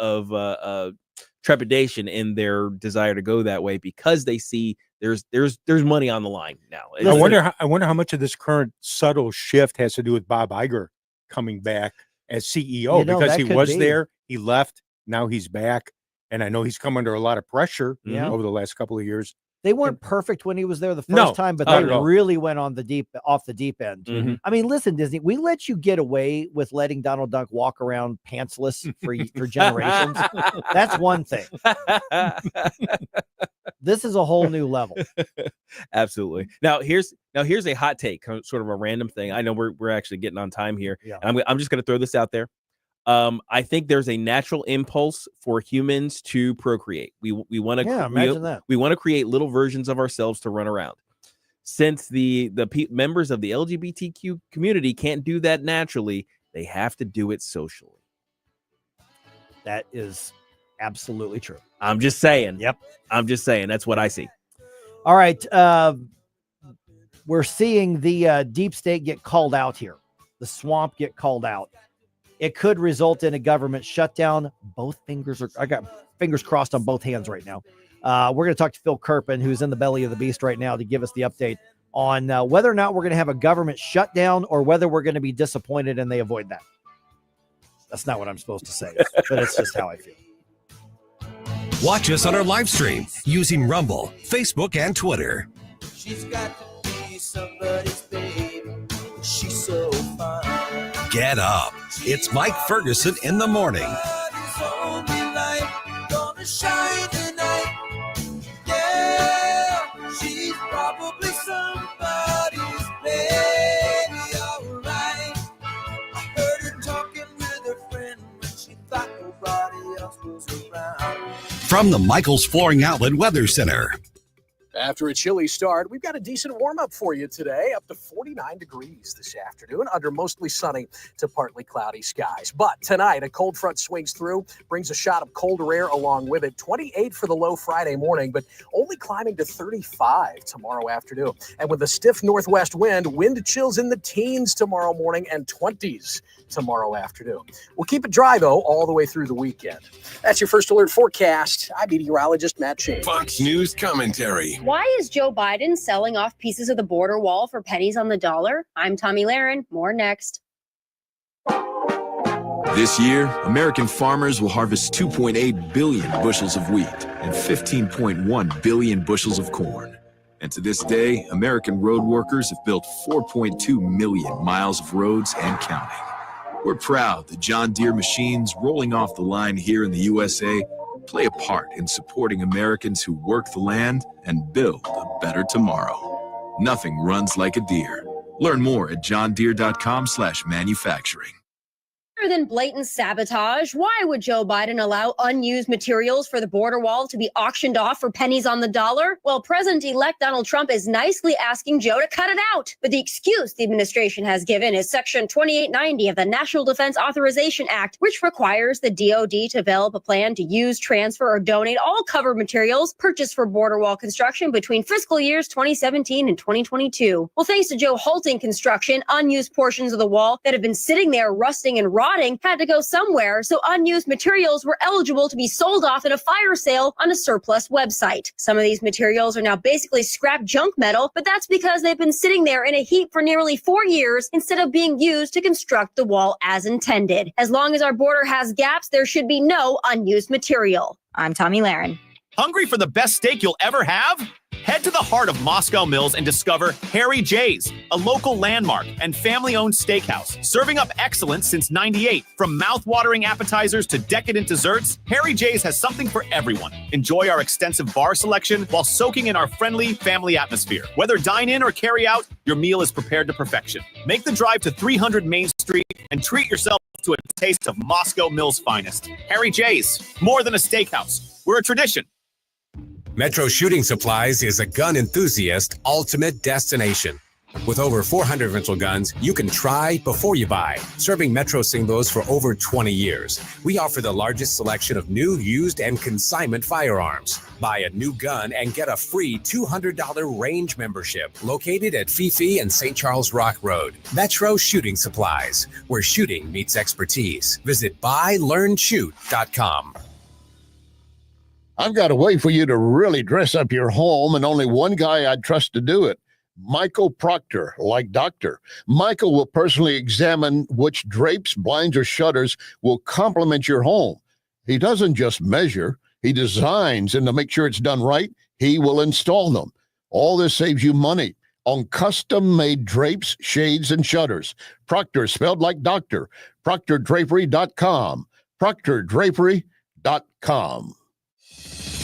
trepidation in their desire to go that way because they see there's money on the line now. I wonder how much of this current subtle shift has to do with Bob Iger coming back as CEO, because he was there, he left, now he's back, and I know he's come under a lot of pressure over the last couple of years. They weren't perfect when he was there the first time, but they really went off the deep end. I mean, listen, Disney, we let you get away with letting Donald Duck walk around pantsless for generations. That's one thing. This is a whole new level. Absolutely. Now here's a hot take, sort of a random thing. I know we're actually getting on time here. Yeah. And I'm just going to throw this out there. I think there's a natural impulse for humans to procreate. We want to imagine that. We want to create little versions of ourselves to run around. Since the members of the LGBTQ community can't do that naturally, they have to do it socially. That is absolutely true. I'm just saying. Yep. I'm just saying. That's what I see. All right. We're seeing the deep state get called out here. The swamp get called out. It could result in a government shutdown. I got fingers crossed on both hands right now. We're going to talk to Phil Kerpen, who's in the belly of the beast right now, to give us the update on whether or not we're going to have a government shutdown or whether we're going to be disappointed and they avoid that. That's not what I'm supposed to say, but it's just how I feel. Watch us on our live stream using Rumble, Facebook, and Twitter. She's got to be somebody's baby. She's so fine. Get up. It's Mike Ferguson in the morning. from the Michaels Flooring Outlet Weather Center. After a chilly start, we've got a decent warm-up for you today, up to 49 degrees this afternoon, under mostly sunny to partly cloudy skies. But tonight, a cold front swings through, brings a shot of colder air along with it. 28 for the low Friday morning, but only climbing to 35 tomorrow afternoon. And with a stiff northwest wind chills in the teens tomorrow morning and 20s tomorrow afternoon. We'll keep it dry, though, all the way through the weekend. That's your First Alert forecast. I'm meteorologist Matt Shane. Fox News commentary. Why is Joe Biden selling off pieces of the border wall for pennies on the dollar? I'm Tommy Lahren. More next. This year, American farmers will harvest 2.8 billion bushels of wheat and 15.1 billion bushels of corn. And to this day, American road workers have built 4.2 million miles of roads and counting. We're proud that John Deere machines rolling off the line here in the USA play a part in supporting Americans who work the land and build a better tomorrow. Nothing runs like a Deere. Learn more at johndeere.com/manufacturing. Other than blatant sabotage, why would Joe Biden allow unused materials for the border wall to be auctioned off for pennies on the dollar? Well, President-elect Donald Trump is nicely asking Joe to cut it out. But the excuse the administration has given is Section 2890 of the National Defense Authorization Act, which requires the DoD to develop a plan to use, transfer, or donate all covered materials purchased for border wall construction between fiscal years 2017 and 2022. Well, thanks to Joe halting construction, unused portions of the wall that have been sitting there rusting and rotting had to go somewhere, so unused materials were eligible to be sold off in a fire sale on a surplus website. Some of these materials are now basically scrap junk metal, but that's because they've been sitting there in a heap for nearly 4 years instead of being used to construct the wall as intended. As long as our border has gaps, there should be no unused material. I'm Tommy Lahren. Hungry for the best steak you'll ever have? Head to the heart of Moscow Mills and discover Harry J's, a local landmark and family-owned steakhouse, serving up excellence since '98. From mouth-watering appetizers to decadent desserts, Harry J's has something for everyone. Enjoy our extensive bar selection while soaking in our friendly family atmosphere. Whether dine-in or carry-out, your meal is prepared to perfection. Make the drive to 300 Main Street and treat yourself to a taste of Moscow Mills' finest. Harry J's, more than a steakhouse. We're a tradition. Metro Shooting Supplies is a gun enthusiast ultimate destination. With over 400 rental guns, you can try before you buy. Serving Metro Singlos for over 20 years, we offer the largest selection of new, used, and consignment firearms. Buy a new gun and get a free $200 range membership located at Fifi and St. Charles Rock Road. Metro Shooting Supplies, where shooting meets expertise. Visit buylearnshoot.com. I've got a way for you to really dress up your home, and only one guy I'd trust to do it. Michael Proctor, like doctor. Michael will personally examine which drapes, blinds, or shutters will complement your home. He doesn't just measure, he designs, and to make sure it's done right, he will install them. All this saves you money on custom-made drapes, shades, and shutters. Proctor, spelled like doctor. ProctorDrapery.com. ProctorDrapery.com.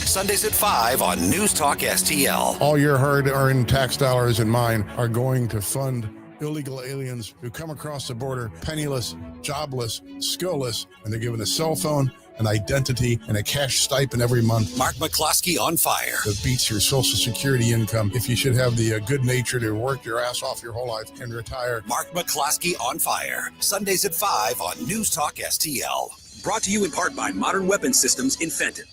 Sundays at 5 on News Talk STL. All your hard-earned tax dollars and mine are going to fund illegal aliens who come across the border penniless, jobless, skillless, and they're given a cell phone, an identity, and a cash stipend every month. Mark McCloskey on fire. That beats your Social Security income if you should have the good nature to work your ass off your whole life and retire. Mark McCloskey on fire. Sundays at 5 on News Talk STL. Brought to you in part by Modern Weapon Systems in Fenton.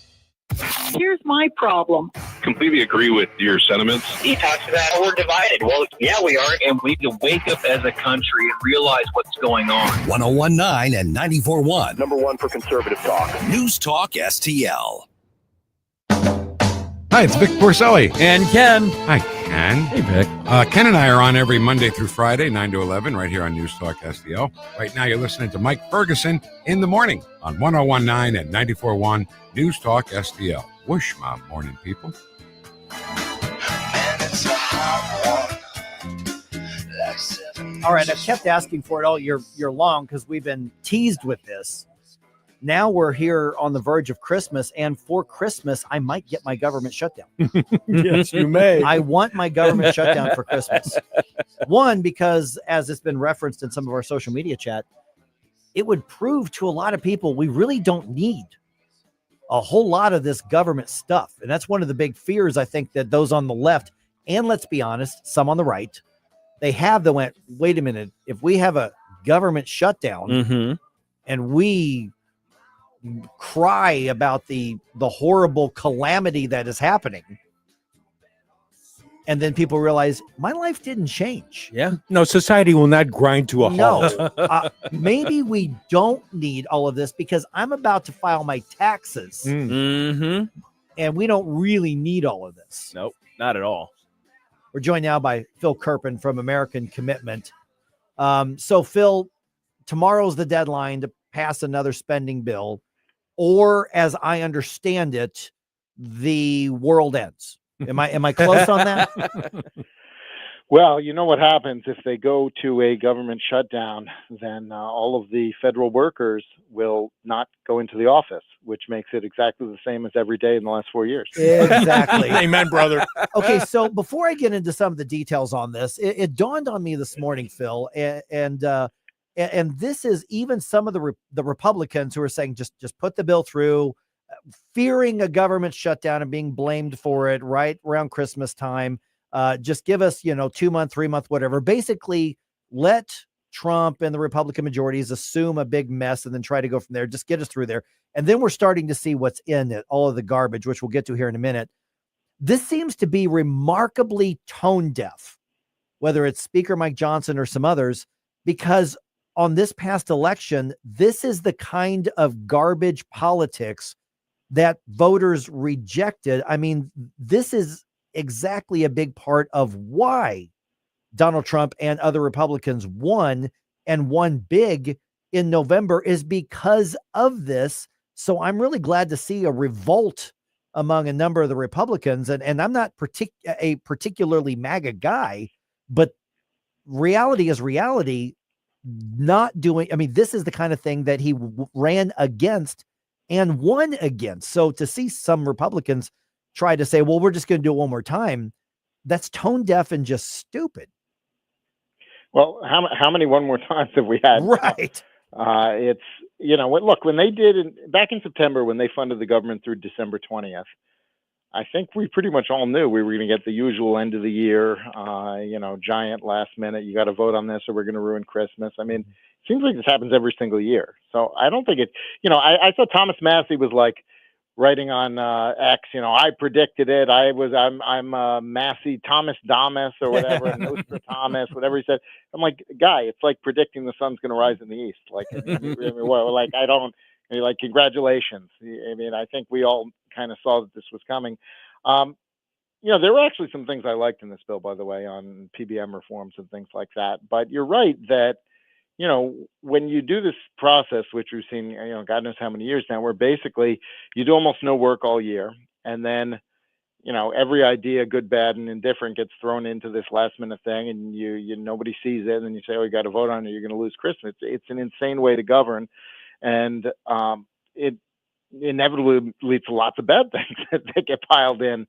Here's my problem. Completely agree with your sentiments. He talks about we're divided. Well, yeah, we are, and we need to wake up as a country and realize what's going on. 101.9 and 94.1. Number one for conservative talk. News Talk STL. Hi, it's Vic Porcelli. And Ken. Hi, Ken. Hey, Vic. Ken and I are on every Monday through Friday, 9 to 11, right here on News Talk STL. Right now, you're listening to Mike Ferguson in the morning on 101.9 and 94.1 News Talk STL. Whoosh, my morning people. All right, I've kept asking for it all year long because we've been teased with this. Now we're here on the verge of Christmas, and for Christmas, I might get my government shutdown. Yes, you may. I want my government shutdown for Christmas. One, because as it's been referenced in some of our social media chat, it would prove to a lot of people we really don't need a whole lot of this government stuff. And that's one of the big fears, I think, that those on the left, and let's be honest, some on the right, they went, wait a minute, if we have a government shutdown and we cry about the horrible calamity that is happening, and then people realize my life didn't change. Yeah. No, society will not grind to a halt. No. Maybe we don't need all of this because I'm about to file my taxes. And we don't really need all of this. Nope, not at all. We're joined now by Phil Kerpen from American Commitment. So, Phil, tomorrow's the deadline to pass another spending bill, or as I understand it, the world ends. Am I close on that? Well, you know what happens if they go to a government shutdown, then all of the federal workers will not go into the office, which makes it exactly the same as every day in the last 4 years. Exactly. Amen, brother. Okay, so before I get into some of the details on this, it dawned on me this morning, Phil, and this is even some of the Republicans who are saying just put the bill through, fearing a government shutdown and being blamed for it right around Christmas time. Just give us, 2 month, 3 month, whatever. Basically, let Trump and the Republican majorities assume a big mess and then try to go from there. Just get us through there. And then we're starting to see what's in it, all of the garbage, which we'll get to here in a minute. This seems to be remarkably tone deaf, whether it's Speaker Mike Johnson or some others, because on this past election, this is the kind of garbage politics that voters rejected. I mean, this is exactly a big part of why Donald Trump and other Republicans won big in November, is because of this. So I'm really glad to see a revolt among a number of the Republicans. And I'm not a particularly MAGA guy, but reality is reality. This is the kind of thing that he ran against and won against. So to see some Republicans try to say, well, we're just going to do it one more time, that's tone deaf and just stupid. Well, how many one more times have we had? Right. It's, look, when they did back in September, when they funded the government through December 20th, I think we pretty much all knew we were going to get the usual end of the year, giant last minute, you got to vote on this or we're going to ruin Christmas. I mean, it seems like this happens every single year. So I don't think it, I thought Thomas Massey was like writing on X, I predicted it. I'm Massey, Thomas Damas or whatever, Nostradamus, whatever he said. I'm like, guy, it's like predicting the sun's going to rise in the east. Like, congratulations. I mean, I think we all kind of saw that this was coming. There were actually some things I liked in this bill, by the way, on PBM reforms and things like that. But you're right that, when you do this process, which we've seen, God knows how many years now, where basically you do almost no work all year. And then, every idea, good, bad, and indifferent gets thrown into this last minute thing and you nobody sees it. And you say, oh, you got to vote on it. You're going to lose Christmas. It's an insane way to govern. And it inevitably leads to lots of bad things that get piled in.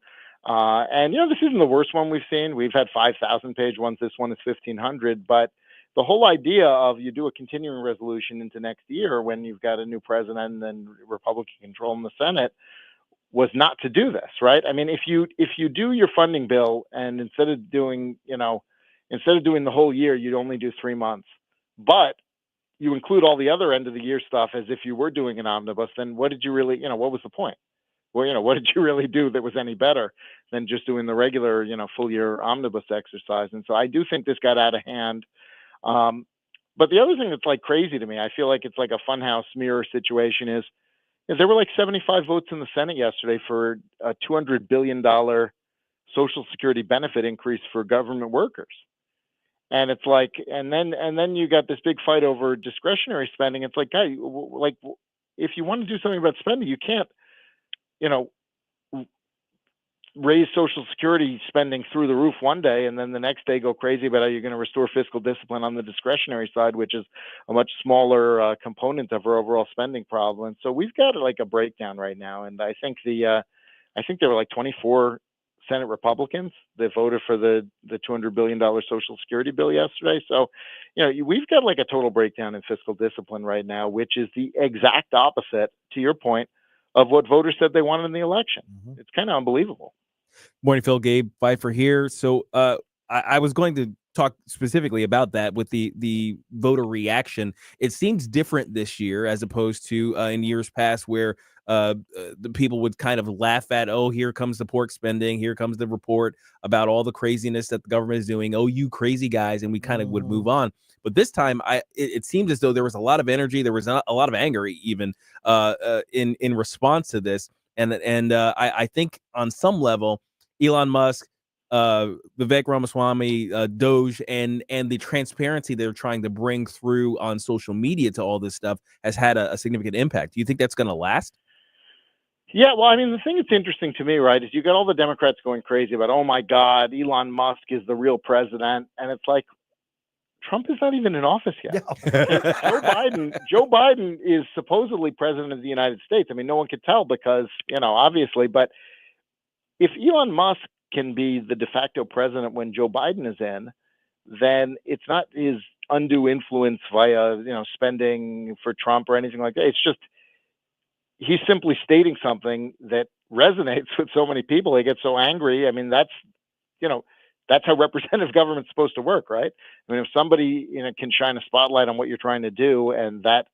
This isn't the worst one we've seen. We've had 5,000 page ones. This one is 1,500, but the whole idea of you do a continuing resolution into next year when you've got a new president and Republican control in the Senate was not to do this, right? I mean, if you do your funding bill and instead of doing the whole year, you'd only do 3 months, but you include all the other end of the year stuff as if you were doing an omnibus, then what did you really, what was the point? Well, what did you really do that was any better than just doing the regular, full year omnibus exercise? And so I do think this got out of hand. But the other thing that's like crazy to me, I feel like it's like a funhouse mirror situation is there were like 75 votes in the Senate yesterday for a $200 billion Social Security benefit increase for government workers. And it's like, and then you got this big fight over discretionary spending. It's like, guy, like if you want to do something about spending, you can't, raise Social Security spending through the roof one day and then the next day go crazy about how you're going to restore fiscal discipline on the discretionary side, which is a much smaller component of our overall spending problem. And so we've got like a breakdown right now. And I think there were like 24 Senate Republicans that voted for the $200 billion Social Security bill yesterday. So, we've got like a total breakdown in fiscal discipline right now, which is the exact opposite, to your point, of what voters said they wanted in the election. It's kind of unbelievable. Morning, Phil. Gabe Pfeiffer here. So I was going to talk specifically about that with the voter reaction. It seems different this year as opposed to in years past where the people would kind of laugh at, oh, here comes the pork spending. Here comes the report about all the craziness that the government is doing. Oh, you crazy guys. And we kind of would move on. But this time, it seems as though there was a lot of energy. There was a lot of anger even in response to this. And I think on some level, Elon Musk, Vivek Ramaswamy, Doge, and the transparency they're trying to bring through on social media to all this stuff has had a significant impact. Do you think that's going to last? Yeah, well, I mean, the thing that's interesting to me, right, is you got all the Democrats going crazy about, oh my God, Elon Musk is the real president, and it's like, Trump is not even in office yet. Joe Biden is supposedly president of the United States. I mean, no one could tell because, obviously, but if Elon Musk can be the de facto president when Joe Biden is in, then it's not his undue influence via, spending for Trump or anything like that. It's just, he's simply stating something that resonates with so many people. They get so angry. I mean, that's how representative government's supposed to work, right? I mean, if somebody can shine a spotlight on what you're trying to do, and that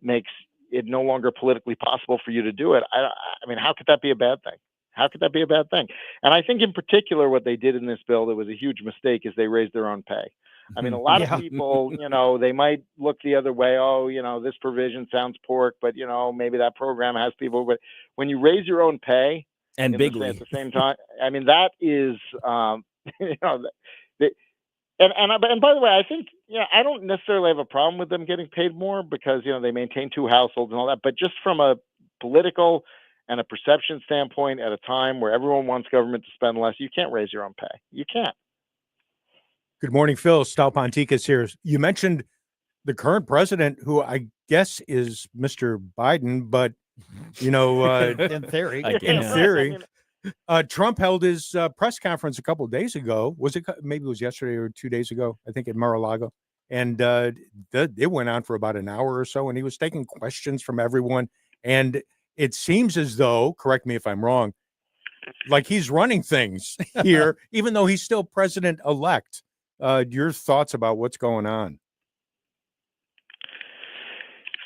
makes it no longer politically possible for you to do it, I mean, how could that be a bad thing? How could that be a bad thing? And I think in particular, what they did in this bill that was a huge mistake is they raised their own pay. I mean, a lot of people, they might look the other way. Oh, this provision sounds pork, but maybe that program has people. But when you raise your own pay and bigly at the same time, I mean, that is, and by the way, I think I don't necessarily have a problem with them getting paid more because they maintain two households and all that. But just from a political and a perception standpoint, at a time where everyone wants government to spend less, you can't raise your own pay. You can't. Good morning, Phil. Stal Ponticus here. You mentioned the current president, who I guess is Mr. Biden, but in theory, Trump held his press conference a couple of days ago. Maybe it was yesterday or 2 days ago, I think, at Mar-a-Lago. And it went on for about an hour or so, and he was taking questions from everyone. And it seems as though, correct me if I'm wrong, like he's running things here, even though he's still president-elect. Your thoughts about what's going on?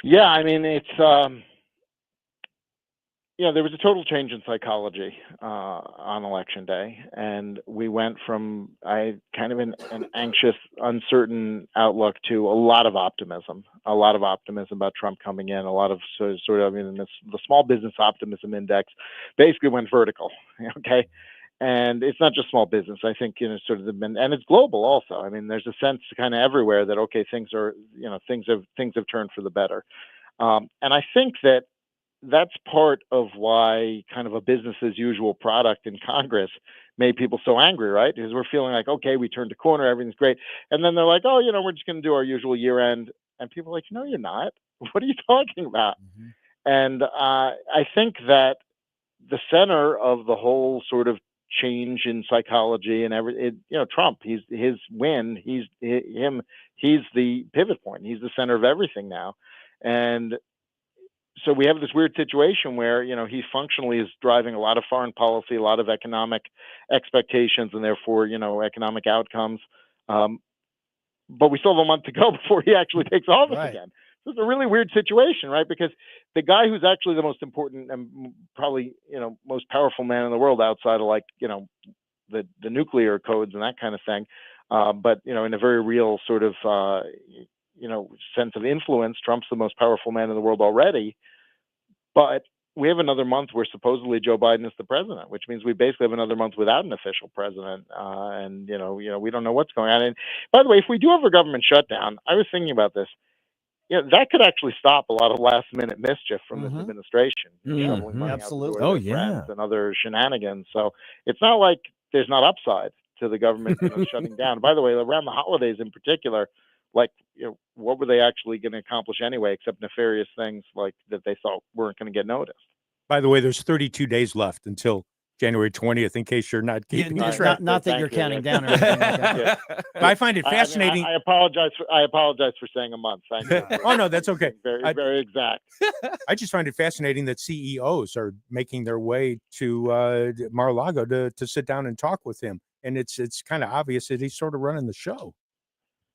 Yeah, I mean, it's there was a total change in psychology on election day, and we went from kind of an anxious, uncertain outlook to a lot of optimism about Trump coming in. A lot of the small business optimism index basically went vertical. Okay. And it's not just small business. I think, and it's global also. I mean, there's a sense kind of everywhere that, okay, things have turned for the better. And I think that's part of why kind of a business as usual product in Congress made people so angry, right? Because we're feeling like, okay, we turned a corner, everything's great. And then they're like, oh, we're just going to do our usual year end. And people are like, no, you're not. What are you talking about? And I think that the center of the whole sort of change in psychology and Trump, he's the pivot point. He's the center of everything now. And so we have this weird situation where, he functionally is driving a lot of foreign policy, a lot of economic expectations, and therefore, economic outcomes. But we still have a month to go before he actually takes office again. So it's a really weird situation, right? Because the guy who's actually the most important and probably, most powerful man in the world outside of the nuclear codes and that kind of thing. But, in a very real sort of, sense of influence, Trump's the most powerful man in the world already. But we have another month where supposedly Joe Biden is the president, which means we basically have another month without an official president. And we don't know what's going on. And by the way, if we do have a government shutdown, I was thinking about this. That could actually stop a lot of last-minute mischief from this administration. Shoveling money absolutely. out the door to their friends and other shenanigans. So it's not like there's not upside to the government shutting down. By the way, around the holidays in particular, what were they actually going to accomplish anyway, except nefarious things like that they thought weren't going to get noticed? By the way, there's 32 days left until January 20th, in case you're not keeping track. Not that you're counting down or anything like that. But I find it fascinating. I apologize for saying a month. Thank you. Oh, no, that's okay. Very exact. I just find it fascinating that CEOs are making their way to Mar-a-Lago to sit down and talk with him. And it's kind of obvious that he's sort of running the show.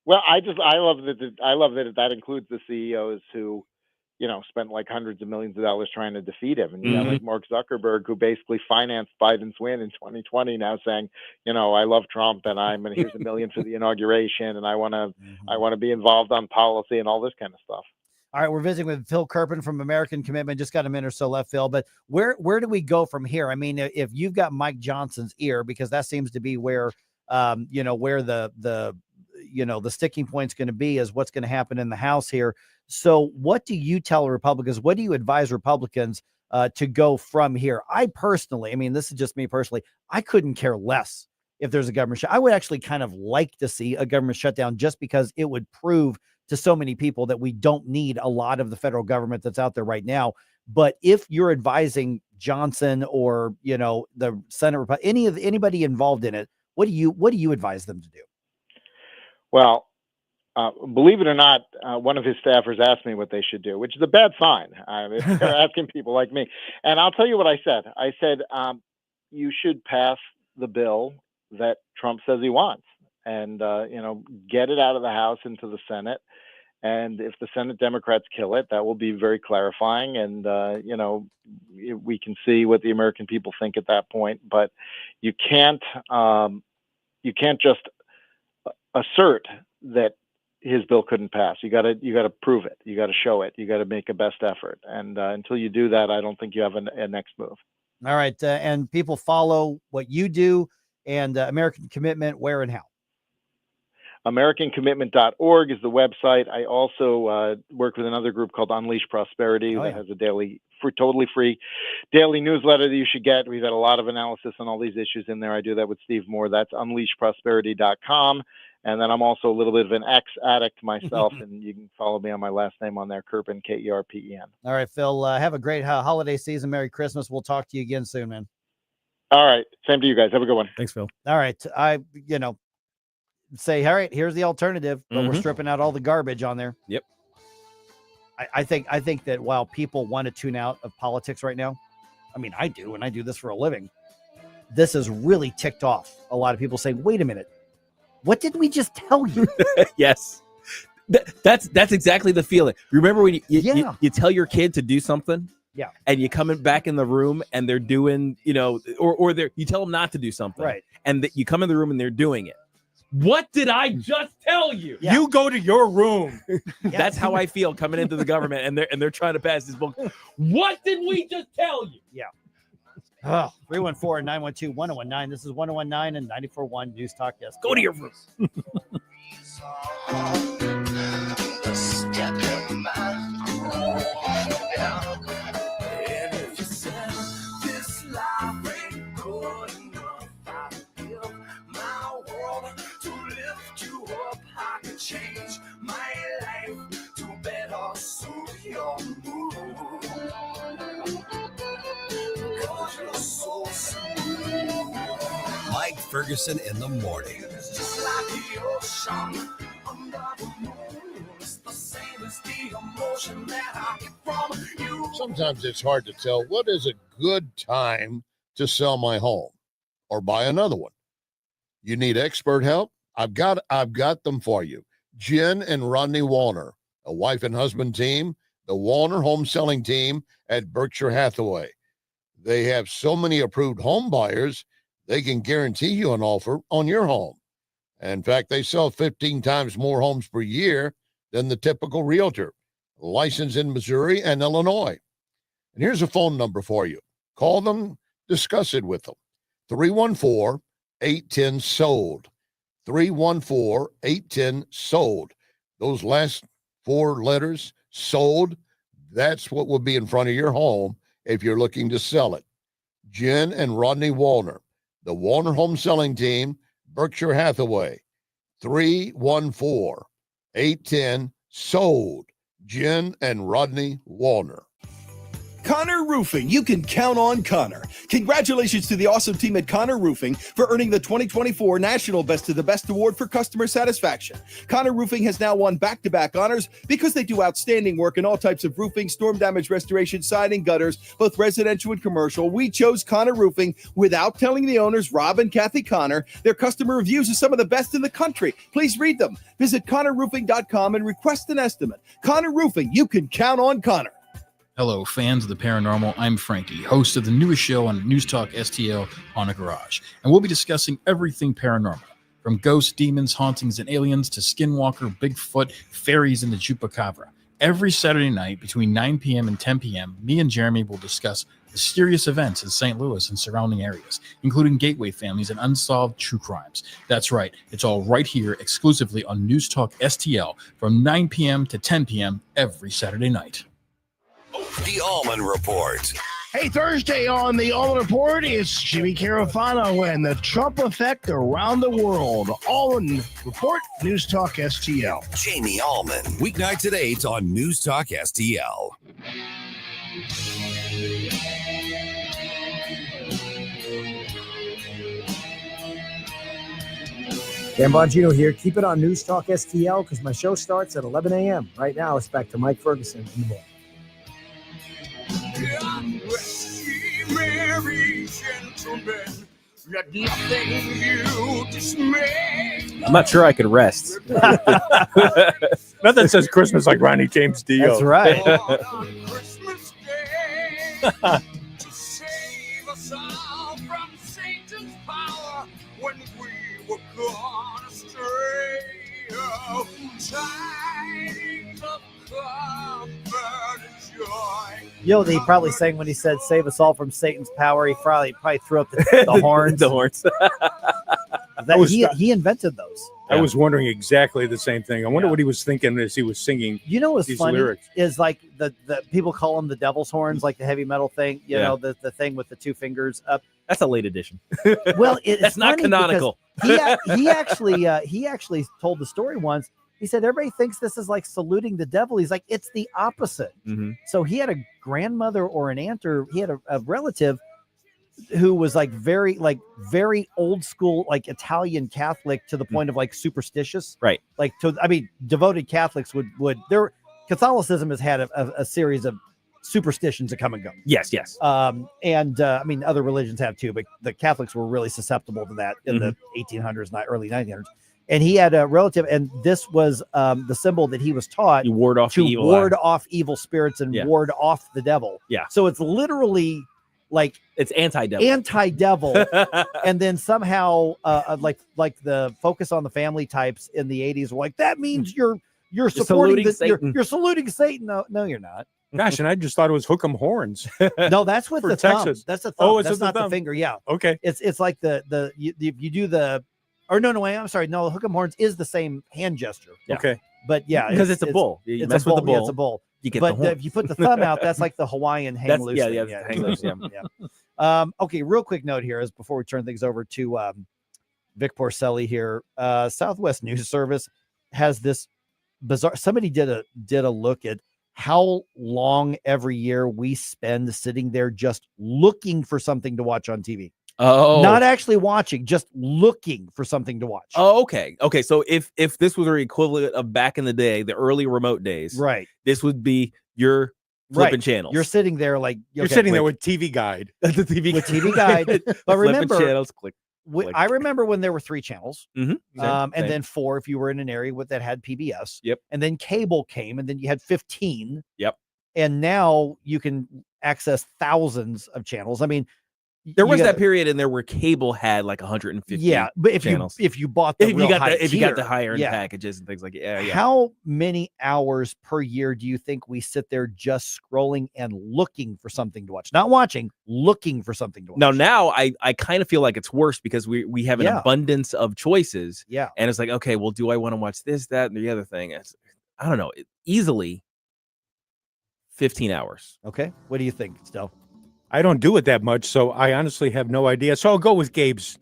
Well, I love that includes the CEOs who, spent like hundreds of millions of dollars trying to defeat him. And like Mark Zuckerberg, who basically financed Biden's win in 2020, now saying, I love Trump and here's $1 million for the inauguration, and I want to be involved on policy and all this kind of stuff. All right, we're visiting with Phil Kerpen from American Commitment. Just got a minute or so left, Phil. But where do we go from here? I mean, if you've got Mike Johnson's ear, because that seems to be where where the sticking point's going to be is what's going to happen in the House here. So what do you tell Republicans? What do you advise Republicans to go from here? I personally, this is just me personally, I couldn't care less if there's a government shut. I would actually kind of like to see a government shutdown just because it would prove to so many people that we don't need a lot of the federal government that's out there right now. But if you're advising Johnson or, the Senate, anybody involved in it, what do you advise them to do? Well, believe it or not, one of his staffers asked me what they should do, which is a bad sign. They're asking people like me. And I'll tell you what I said. I said, you should pass the bill that Trump says he wants and, get it out of the House into the Senate. And if the Senate Democrats kill it, that will be very clarifying. And, we can see what the American people think at that point. But you can't just assert that his bill couldn't pass. You got to prove it. You got to show it. You got to make a best effort. And until you do that, I don't think you have a next move. All right. And people follow what you do and American Commitment, where and how? AmericanCommitment.org is the website. I also work with another group called Unleash Prosperity that has a totally free daily newsletter that you should get. We've had a lot of analysis on all these issues in there. I do that with Steve Moore. That's unleashprosperity.com. And then I'm also a little bit of an X addict myself, and you can follow me on my last name on there, Kerpen, Kerpen. All right, Phil, have a great holiday season. Merry Christmas. We'll talk to you again soon, man. All right. Same to you guys. Have a good one. Thanks, Phil. All right. I, say, all right, here's the alternative, but we're stripping out all the garbage on there. Yep. I think that while people want to tune out of politics right now, I do, and I do this for a living. This has really ticked off a lot of people saying, wait a minute. What did we just tell you? Yes. That's exactly the feeling. Remember when you tell your kid to do something? Yeah. And you come back in the room and they're doing, or you tell them not to do something. Right. And you come in the room and they're doing it. What did I just tell you? Yeah. You go to your room. That's how I feel coming into the government and they're trying to pass this book. What did we just tell you? Yeah. 314-912-1019. This is 1019 and 94.1 News Talk. Yes. Go to your room. Change my life to better suit your mood. 'Cause you're so smooth. Mike Ferguson in the morning. Just like the ocean under the moon. It's the same as the emotion that I get from you. Sometimes it's hard to tell what is a good time to sell my home or buy another one. You need expert help? I've got them for you. Jen and Rodney Warner, a wife and husband team, the Warner home selling team at Berkshire Hathaway. They have so many approved home buyers, they can guarantee you an offer on your home. In fact, they sell 15 times more homes per year than the typical realtor, licensed in Missouri and Illinois. And here's a phone number for you. Call them, discuss it with them. 314-810-SOLD. 314-810-SOLD. Those last four letters, sold, that's what will be in front of your home if you're looking to sell it. Jen and Rodney Warner, the Warner Home Selling Team, Berkshire Hathaway. 314-810-SOLD. Jen and Rodney Warner. Connor Roofing. You can count on Connor. Congratulations to the awesome team at Connor Roofing for earning the 2024 National Best of the Best Award for customer satisfaction. Connor Roofing has now won back-to-back honors because they do outstanding work in all types of roofing, storm damage restoration, siding, gutters, both residential and commercial. We chose Connor Roofing without telling the owners, Rob and Kathy Connor. Their customer reviews are some of the best in the country. Please read them. Visit ConnorRoofing.com and request an estimate. Connor Roofing, you can count on Connor. Hello, fans of the paranormal. I'm Frankie, host of the newest show on News Talk STL, Haunted Garage, and we'll be discussing everything paranormal, from ghosts, demons, hauntings, and aliens to Skinwalker, Bigfoot, fairies, and the Chupacabra. Every Saturday night between 9 p.m. and 10 p.m., me and Jeremy will discuss mysterious events in St. Louis and surrounding areas, including gateway families and unsolved true crimes. That's right. It's all right here exclusively on News Talk STL from 9 p.m. to 10 p.m. every Saturday night. The Allman Report. Hey, Thursday on the Allman Report, it's Jimmy Carafano and the Trump effect around the world. Allman Report, News Talk STL. Jamie Allman. Weeknights at 8 on News Talk STL. Dan Bongino here. Keep it on News Talk STL because my show starts at 11 a.m. Right now, it's back to Mike Ferguson in the morning. Let nothing you dismay. I'm not sure I could rest. Nothing says Christmas like Ronnie James Dio. That's right. Christmas Day to save us all from Satan's power when we were gone astray. Oh, tidings of comfort and joy. You know what he probably sang when he said, "Save us all from Satan's power." He probably threw up the horns. The horns. He invented those. I was wondering exactly the same thing. I wonder what he was thinking as he was singing. You know what's these funny lyrics. is like the people call them the devil's horns, like the heavy metal thing. You know, the thing with the two fingers up. That's a late edition. Well, it's that's not canonical. He actually told the story once. He said everybody thinks this is like saluting the devil. He's like, it's the opposite. Mm-hmm. So he had a grandmother or an aunt, or he had a relative who was like very old school, like Italian Catholic to the point of like superstitious. Right. Like, devoted Catholics would Catholicism has had a series of superstitions that come and go. Yes. I mean, other religions have too, but the Catholics were really susceptible to that in the 1800s, early 1900s. And he had a relative, and this was the symbol that he was taught you ward off to evil ward off evil spirits and ward off the devil. Yeah. So it's literally like it's anti-devil, and then somehow like the focus on the family types in the 80s were like, that means you're supporting Satan. You're saluting Satan. No, you're not. Gosh, and I just thought it was hook 'em horns. No, that's with For the thumb. Texas. That's the thumb. Oh, it's that's with the not the thumb. finger. Yeah. Okay. It's like you do the. Or no, I'm sorry. No, hook 'em horns is the same hand gesture. Yeah. Okay. But yeah, because it's a bull. You It's mess a bull. with the bull. Yeah, it's a bull. You get but the horn. if you put the thumb out, that's like the Hawaiian hang loose. Yeah, thing. hang loose. Yeah. Okay, real quick note here is before we turn things over to Vic Porcelli here. Southwest News Service has this bizarre. Somebody did a look at how long every year we spend sitting there just looking for something to watch on TV. Oh, not actually watching, just looking for something to watch. Oh, okay. So if this was our equivalent of back in the day, the early remote days, right? This would be your flipping channels. You're sitting there like You're sitting there with TV Guide. the TV with TV Guide. But remember, channels, click. I remember when there were 3 channels, Same. and then 4 if you were in an area that had PBS. Yep. And then cable came, and then you had 15. Yep. And now you can access thousands of channels. I mean, there was that period in there where cable had like 150. Yeah, but if channels. you bought the if you got the higher end packages and things like yeah. How many hours per year do you think we sit there just scrolling and looking for something to watch? Not watching, looking for something to watch. Now I kind of feel like it's worse because we have an abundance of choices. Yeah. And it's like, okay, well, do I want to watch this, that, and the other thing? I don't know. Easily 15 hours. Okay. What do you think, Stel? I don't do it that much, so I honestly have no idea. So I'll go with Gabe's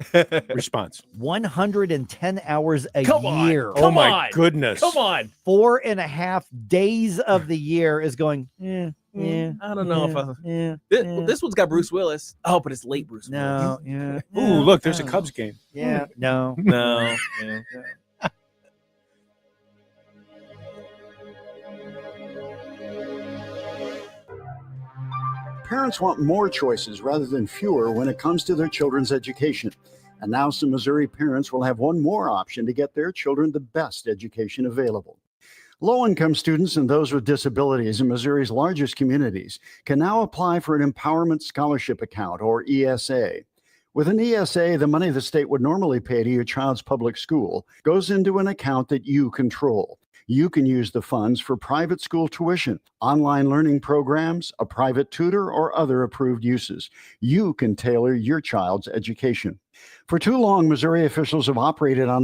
response. 110 hours a year. Oh my goodness. Come on. 4.5 days of the year is going, Yeah, I don't know if I. Yeah, This one's got Bruce Willis. Oh, but it's late Bruce Willis. No, yeah. Ooh, look, there's a Cubs game. Yeah, no, No. Yeah. Parents want more choices rather than fewer when it comes to their children's education. And now some Missouri parents will have one more option to get their children the best education available. Low-income students and those with disabilities in Missouri's largest communities can now apply for an Empowerment Scholarship Account, or ESA. With an ESA, the money the state would normally pay to your child's public school goes into an account that you control. You can use the funds for private school tuition, online learning programs, a private tutor, or other approved uses. You can tailor your child's education. For too long, Missouri officials have operated on the